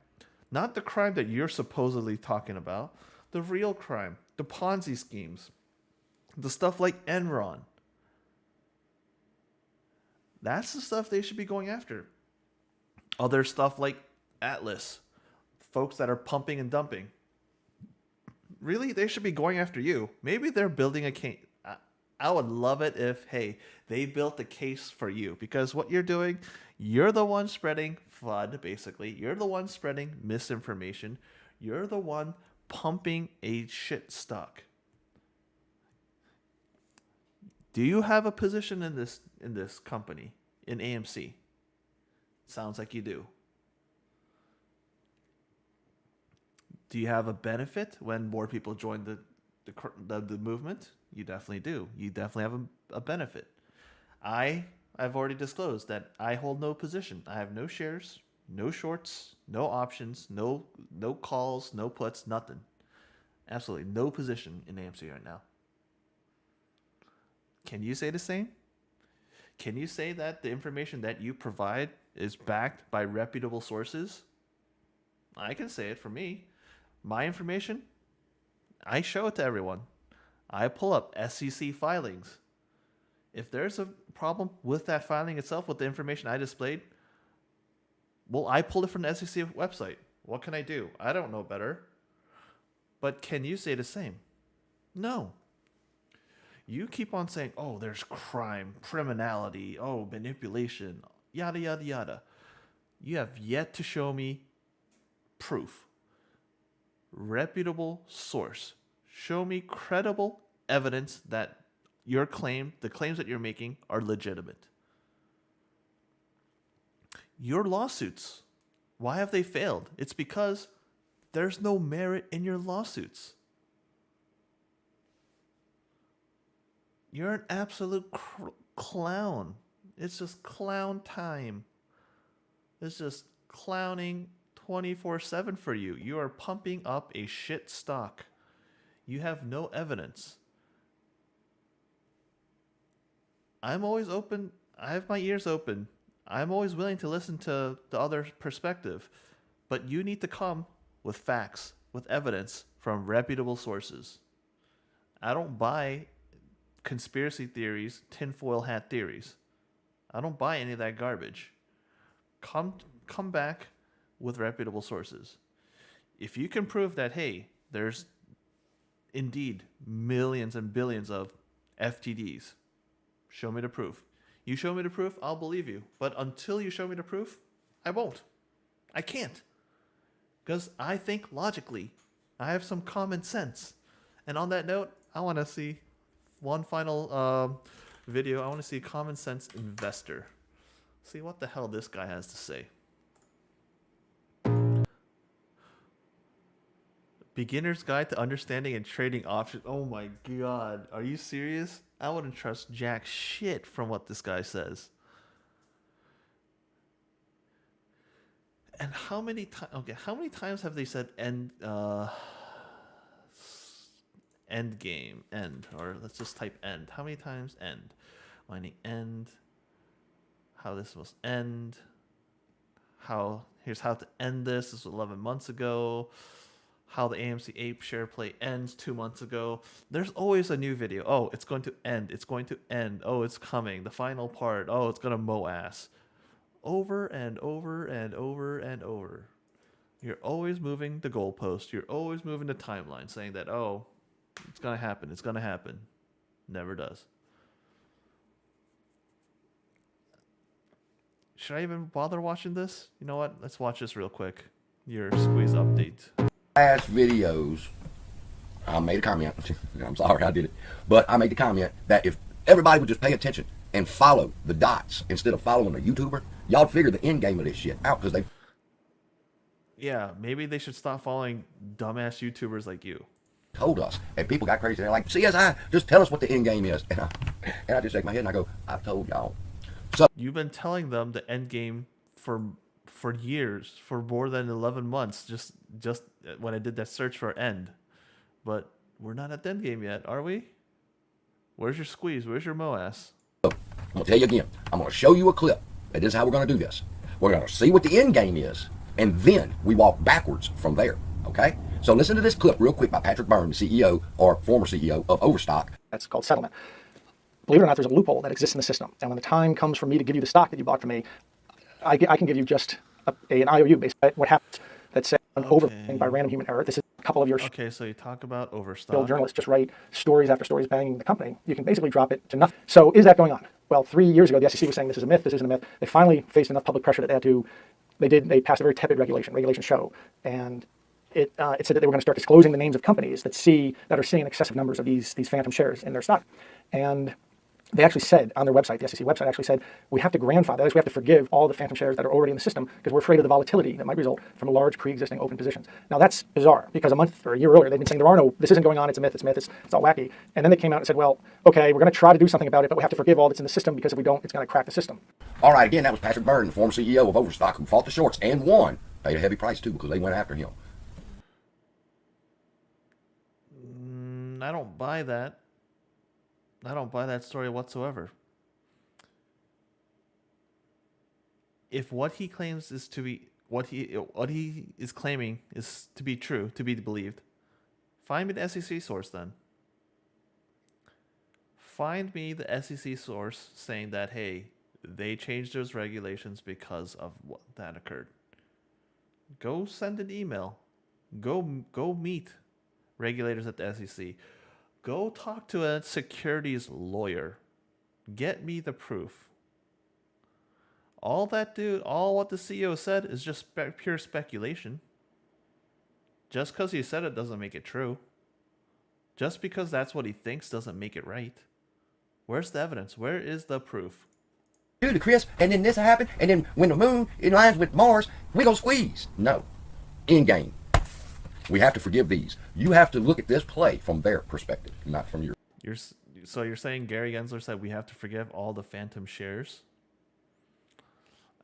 not the crime that you're supposedly talking about, the real crime, the Ponzi schemes, the stuff like Enron. That's the stuff they should be going after. Other stuff like Atlas, folks that are pumping and dumping. Really, they should be going after you. Maybe they're building a case. I would love it if, hey, they built a case for you. Because what you're doing, you're the one spreading FUD, basically. You're the one spreading misinformation. You're the one pumping a shit stock. Do you have a position in this company, in AMC? Sounds like you do. Do you have a benefit when more people join the movement? You definitely do. You definitely have a benefit. I've already disclosed that I hold no position. I have no shares, no shorts, no options, no calls, no puts, nothing. Absolutely no position in AMC right now. Can you say the same? Can you say that the information that you provide is backed by reputable sources? I can say it for me. My information, I show it to everyone. I pull up SEC filings. If there's a problem with that filing itself, with the information I displayed, well, I pulled it from the SEC website. What can I do? I don't know better. But can you say the same? No. You keep on saying, oh, there's crime, criminality, oh, manipulation, yada, yada, yada. You have yet to show me proof. Reputable source. Show me credible evidence that the claims that you're making are legitimate. Your lawsuits, why have they failed? It's because there's no merit in your lawsuits. You're an absolute clown. It's just clown time. It's just clowning 24/7 for you. You are pumping up a shit stock. You have no evidence. I'm always open. I have my ears open. I'm always willing to listen to the other perspective. But you need to come with facts, with evidence from reputable sources. I don't buy conspiracy theories, tinfoil hat theories. I don't buy any of that garbage. Come back with reputable sources. If you can prove that, hey, there's indeed millions and billions of FTDs, show me the proof. You show me the proof, I'll believe you. But until you show me the proof, I won't. I can't. Because I think logically. I have some common sense. And on that note, I want to see one final video. I want to see Common Sense Investor. See what the hell this guy has to say. Beginner's Guide to Understanding and Trading Options. Oh my god. Are you serious? I wouldn't trust jack shit from what this guy says. And how many times? Okay, how many times have they said end game, end, or let's just type end. How many times end? Mining end. How this was end. Here's how to end this. This was 11 months ago. How the AMC Ape share play ends 2 months ago. There's always a new video. Oh, it's going to end. It's going to end. Oh, it's coming. The final part. Oh, it's going to mow ass. Over and over and over and over. You're always moving the goalpost. You're always moving the timeline, saying that, oh, it's going to happen. It's going to happen. Never does. Should I even bother watching this? You know what? Let's watch this real quick. Your squeeze update. Last videos, I made a comment. I'm sorry I did it. But I made the comment that if everybody would just pay attention and follow the dots instead of following a YouTuber, y'all figure the end game of this shit out because they... Yeah, maybe they should stop following dumbass YouTubers like you. Told us. And people got crazy. They're like, CSI, just tell us what the end game is. And I just shake my head and I go, I told y'all. So you've been telling them the end game for years, for more than 11 months, just when I did that search for end. But we're not at the end game yet, are we? Where's your squeeze? Where's your MOAS? I'm going to tell you again. I'm going to show you a clip. That is how we're going to do this. We're going to see what the end game is, and then we walk backwards from there, okay? So listen to this clip real quick by Patrick Byrne, the CEO or former CEO of Overstock. That's called settlement. Believe it or not, there's a loophole that exists in the system. And when the time comes for me to give you the stock that you bought from me, I can give you just an IOU based on what happens. Let's say an overthing by random human error. This is a couple of your okay, so you talk about Overstock. Journalists just write stories after stories banging the company. You can basically drop it to nothing. So is that going on? Well, 3 years ago, the SEC was saying this is a myth, this isn't a myth. They finally faced enough public pressure that they passed a very tepid regulation show. And it said that they were going to start disclosing the names of companies that are seeing excessive numbers of these phantom shares in their stock. And they actually said on their website, the SEC website actually said, we have to grandfather, that is, we have to forgive all the phantom shares that are already in the system because we're afraid of the volatility that might result from large pre-existing open positions. Now that's bizarre because a month or a year earlier, they've been saying this isn't going on, it's a myth, it's all wacky. And then they came out and said, well, okay, we're going to try to do something about it, but we have to forgive all that's in the system because if we don't, it's going to crack the system. All right, again, that was Patrick Byrne, the former CEO of Overstock, who fought the shorts and won. Paid a heavy price too because they went after him. I don't buy that. I don't buy that story whatsoever. If what he claims is to be what he is claiming is to be true, to be believed, find me the SEC source then. Find me the SEC source saying that, hey, they changed those regulations because of what that occurred. Go send an email. Go meet regulators at the SEC. Go talk to a securities lawyer. Get me the proof. All what the CEO said is just pure speculation. Just because he said it doesn't make it true. Just because that's what he thinks doesn't make it right. Where's the evidence? Where is the proof? Dude, Chris, and then this happened, and then when the moon aligns with Mars, we gonna squeeze. No. End game. We have to forgive these. You have to look at this play from their perspective, not from yours. So you're saying Gary Gensler said we have to forgive all the phantom shares?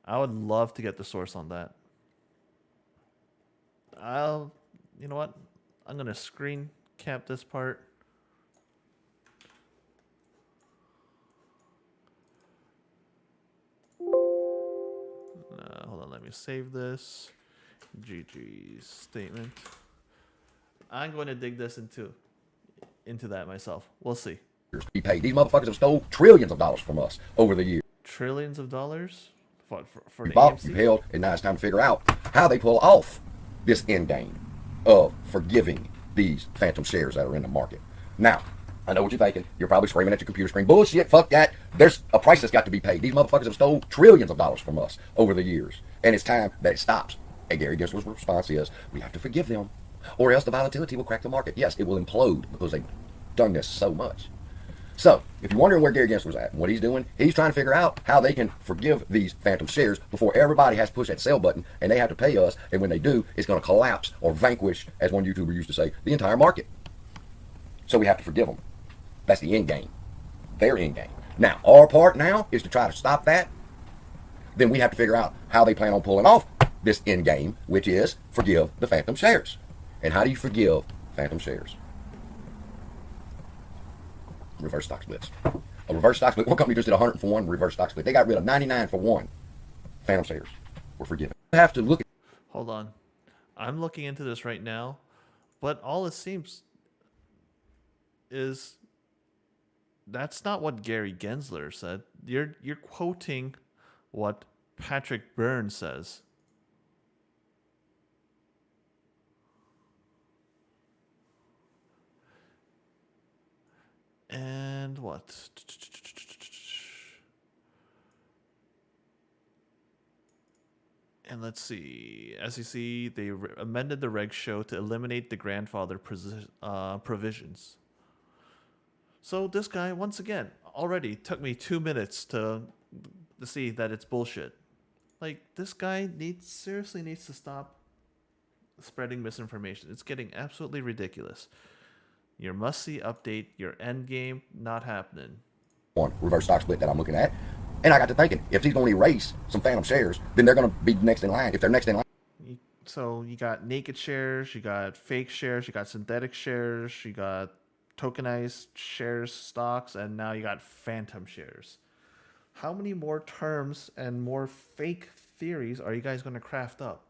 I would love to get the source on that. You know what? I'm gonna screen cap this part. Hold on, let me save this. GG's statement. I'm going to dig this into that myself. We'll see. Be paid. These motherfuckers have stole trillions of dollars from us over the years. Trillions of dollars for the Bob, AMC? you've held, and now it's time to figure out how they pull off this end game of forgiving these phantom shares that are in the market. Now, I know what you're thinking. You're probably screaming at your computer screen, bullshit, fuck that. There's a price that's got to be paid. These motherfuckers have stole trillions of dollars from us over the years, and it's time that it stops. And Gary Gensler's response is, we have to forgive them, or else the volatility will crack the market. Yes, it will implode because they've done this so much. So, if you're wondering where Gary Gensler's at and what he's doing, he's trying to figure out how they can forgive these phantom shares before everybody has to push that sell button and they have to pay us. And when they do, it's going to collapse or vanquish, as one YouTuber used to say, the entire market. So we have to forgive them. That's the end game. Their end game. Now, our part now is to try to stop that. Then we have to figure out how they plan on pulling off this end game, which is forgive the phantom shares. And how do you forgive phantom shares? Reverse stock splits. A reverse stock split. One company just did 100 for 1 reverse stock split. They got rid of 99 for 1 phantom shares. Were forgiven. You have to look at. Hold on. I'm looking into this right now, but all it seems is that's not what Gary Gensler said. You're quoting what Patrick Byrne says. And what? And let's see. SEC, they amended the reg show to eliminate the grandfather provisions. So this guy, once again, already took me 2 minutes to see that it's bullshit. Like, this guy seriously needs to stop spreading misinformation. It's getting absolutely ridiculous. Your must-see update, your end game, not happening. One reverse stock split that I'm looking at. And I got to thinking, if he's going to erase some phantom shares, then they're going to be next in line. If they're next in line. So you got naked shares, you got fake shares, you got synthetic shares, you got tokenized shares, stocks, and now you got phantom shares. How many more terms and more fake theories are you guys going to craft up?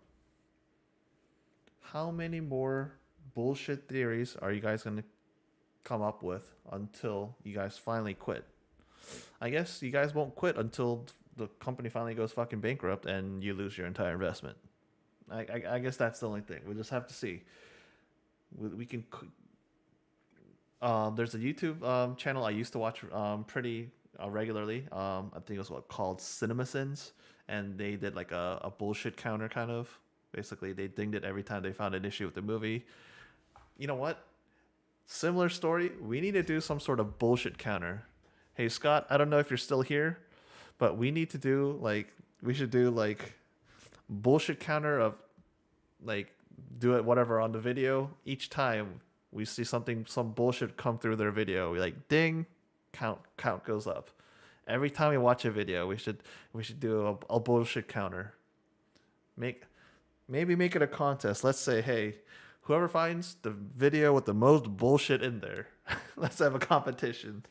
How many more bullshit theories are you guys going to come up with until you guys finally quit? I guess you guys won't quit until the company finally goes fucking bankrupt and you lose your entire investment. I guess that's the only thing. We'll just have to see. We can. There's a YouTube channel I used to watch pretty regularly. I think it was called CinemaSins, and they did like a bullshit counter kind of. Basically, they dinged it every time they found an issue with the movie. You know what? Similar story. We need to do some sort of bullshit counter. Hey, Scott, I don't know if you're still here, but we need to do we should do bullshit counter of do it whatever on the video. Each time we see some bullshit come through their video, we ding, count goes up. Every time we watch a video, we should do a bullshit counter. Maybe make it a contest. Let's say, hey, whoever finds the video with the most bullshit in there, let's have a competition.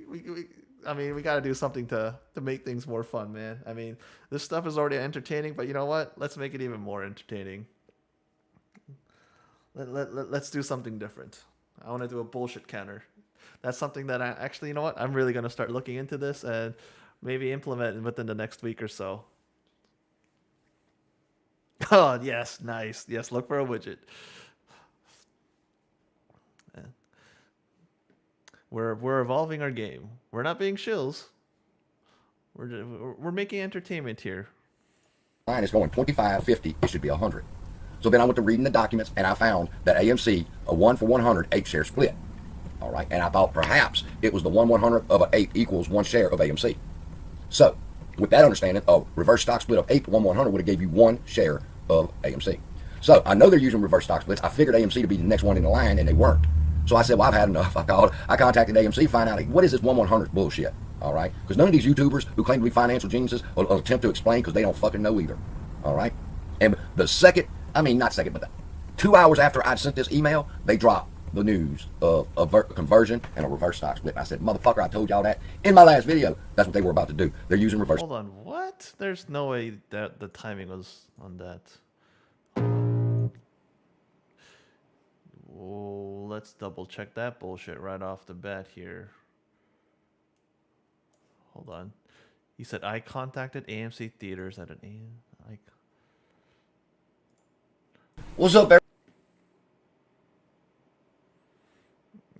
We got to do something to make things more fun, man. I mean, this stuff is already entertaining, but you know what? Let's make it even more entertaining. Let's do something different. I want to do a bullshit counter. That's something that you know what? I'm really going to start looking into this and maybe implement within the next week or so. Oh, yes, nice. Yes, look for a widget. We're evolving our game. We're not being shills. We're making entertainment here. Line is going 25, 50. It should be 100. So then I went to reading the documents, and I found that AMC, a 1 for 100 8-share split. All right, and I thought perhaps it was the 1/100th of an 8 equals 1 share of AMC. So with that understanding, a reverse stock split of 8 to 1/100 would have gave you 1 share of AMC. So I know they're using reverse stock splits. I figured AMC to be the next one in the line, and they weren't. So I said, well, I've had enough. I contacted AMC, find out what is this 1/100 bullshit. All right, because none of these YouTubers who claim to be financial geniuses will attempt to explain because they don't fucking know either. All right, and the second, not second, but 2 hours after I sent this email, they dropped the news of a conversion and a reverse stock split. And I said, motherfucker, I told y'all that in my last video. That's what they were about to do. They're using reverse. Hold on, what? There's no way that the timing was on that. Oh, let's double check that bullshit right off the bat here. Hold on. He said, I contacted AMC Theaters at an AM. What's up, everybody?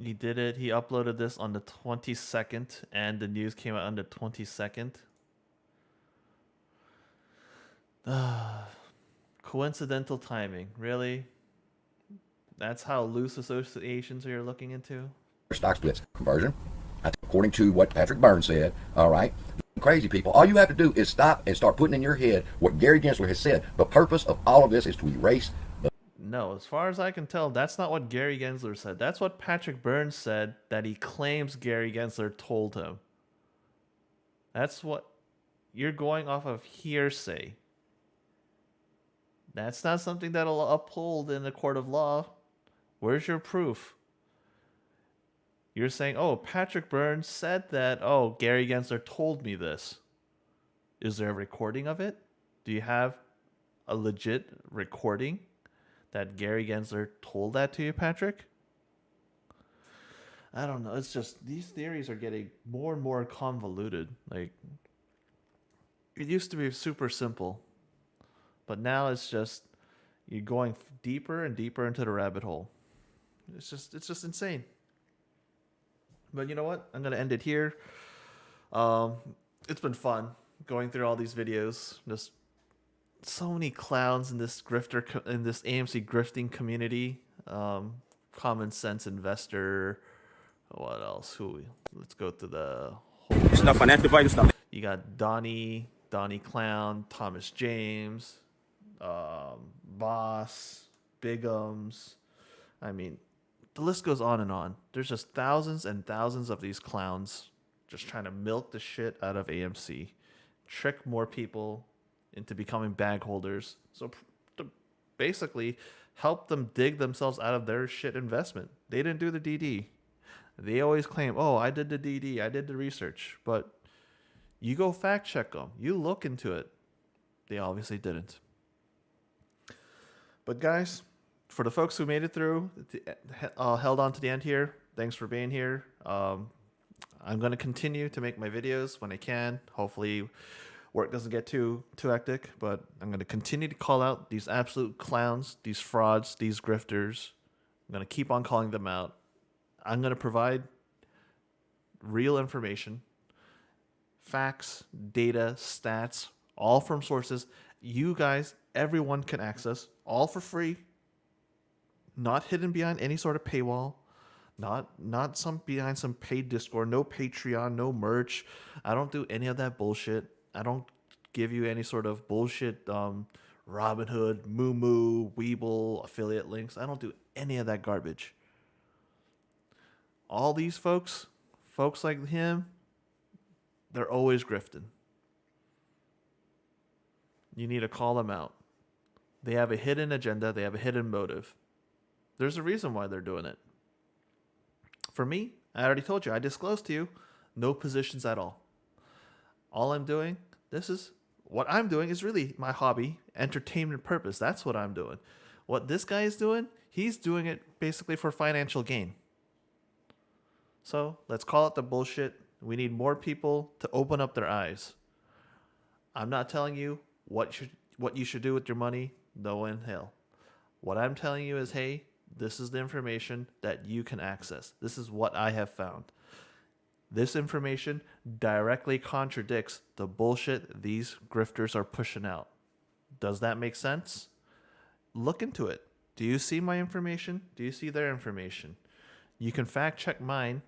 He did it. He uploaded this on the 22nd, and the news came out on the 22nd. Coincidental timing, really? That's how loose associations you're looking into? Stock splits conversion, according to what Patrick Byrne said. All right, crazy people. All you have to do is stop and start putting in your head what Gary Gensler has said. The purpose of all of this is to erase the. No, as far as I can tell, that's not what Gary Gensler said. That's what Patrick Byrne said that he claims Gary Gensler told him. That's what you're going off of hearsay. That's not something that'll uphold in the court of law. Where's your proof? You're saying, oh, Patrick Byrne said that. Oh, Gary Gensler told me this. Is there a recording of it? Do you have a legit recording that Gary Gensler told that to you, Patrick? I don't know. It's just these theories are getting more and more convoluted. Like, it used to be super simple, but now it's just you're going deeper and deeper into the rabbit hole. It's just insane. But you know what? I'm gonna end it here. It's been fun going through all these videos. Just so many clowns in this AMC grifting community. Common sense investor. What else? Let's go through the whole. It's not financial advice stuff. You got Donnie Clown, Thomas James, Boss, Bigums. I mean, the list goes on and on. There's just thousands and thousands of these clowns just trying to milk the shit out of AMC, trick more people into becoming bag holders. So to basically help them dig themselves out of their shit investment. They didn't do the DD. They always claim, oh, I did the DD, I did the research. But you go fact check them. You look into it. They obviously didn't. But guys, for the folks who made it through, held on to the end here, thanks for being here. I'm going to continue to make my videos when I can. Hopefully work doesn't get too hectic, but I'm going to continue to call out these absolute clowns, these frauds, these grifters. I'm going to keep on calling them out. I'm going to provide real information, facts, data, stats, all from sources you guys, everyone can access, all for free. Not hidden behind any sort of paywall, not behind some paid Discord, no Patreon, no merch. I don't do any of that bullshit. I don't give you any sort of bullshit Robinhood, Moo, Weeble, affiliate links. I don't do any of that garbage. All these folks like him, they're always grifting. You need to call them out. They have a hidden agenda. They have a hidden motive. There's a reason why they're doing it. For me, I already told you, I disclosed to you, no positions at all. All I'm doing, what I'm doing is really my hobby, entertainment purpose. That's what I'm doing. What this guy is doing, he's doing it basically for financial gain. So let's call it the bullshit. We need more people to open up their eyes. I'm not telling you what you should do with your money. No in hell. What I'm telling you is, hey, this is the information that you can access. This is what I have found. This information directly contradicts the bullshit these grifters are pushing out. Does that make sense? Look into it. Do you see my information? Do you see their information? You can fact check mine,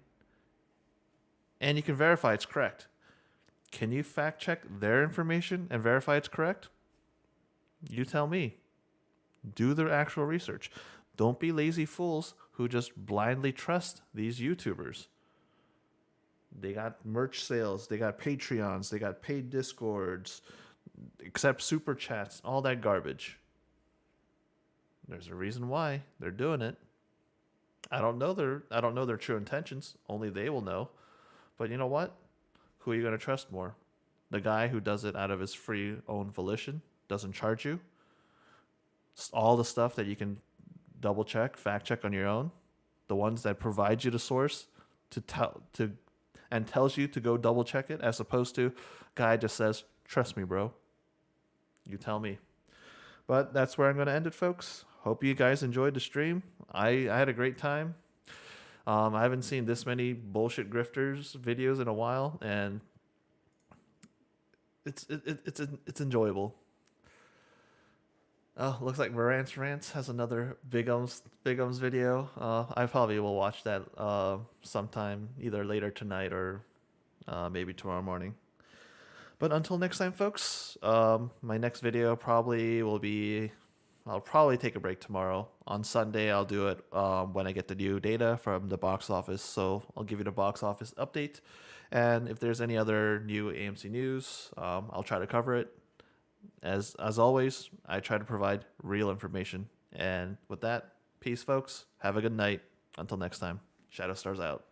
and you can verify it's correct. Can you fact check their information and verify it's correct? You tell me. Do the actual research. Don't be lazy fools who just blindly trust these YouTubers. They got merch sales, they got Patreons, they got paid Discords, accept super chats, all that garbage. There's a reason why they're doing it. I don't know their true intentions. Only they will know. But you know what? Who are you going to trust more? The guy who does it out of his free own volition, doesn't charge you? All the stuff that you can double check, fact check on your own, the ones that provide you the source and tells you to go double check it, as opposed to guy just says, trust me, bro. You tell me. But that's where I'm going to end it, folks. Hope you guys enjoyed the stream. I had a great time. I haven't seen this many bullshit grifters videos in a while, and it's enjoyable. Oh, looks like Marantz Rants has another Big Ums video. I probably will watch that sometime, either later tonight or maybe tomorrow morning. But until next time, folks, my next video probably will be... I'll probably take a break tomorrow. On Sunday, I'll do it when I get the new data from the box office. So I'll give you the box office update. And if there's any other new AMC news, I'll try to cover it. As always, I try to provide real information. And with that, peace, folks. Have a good night. Until next time, Shadowstars out.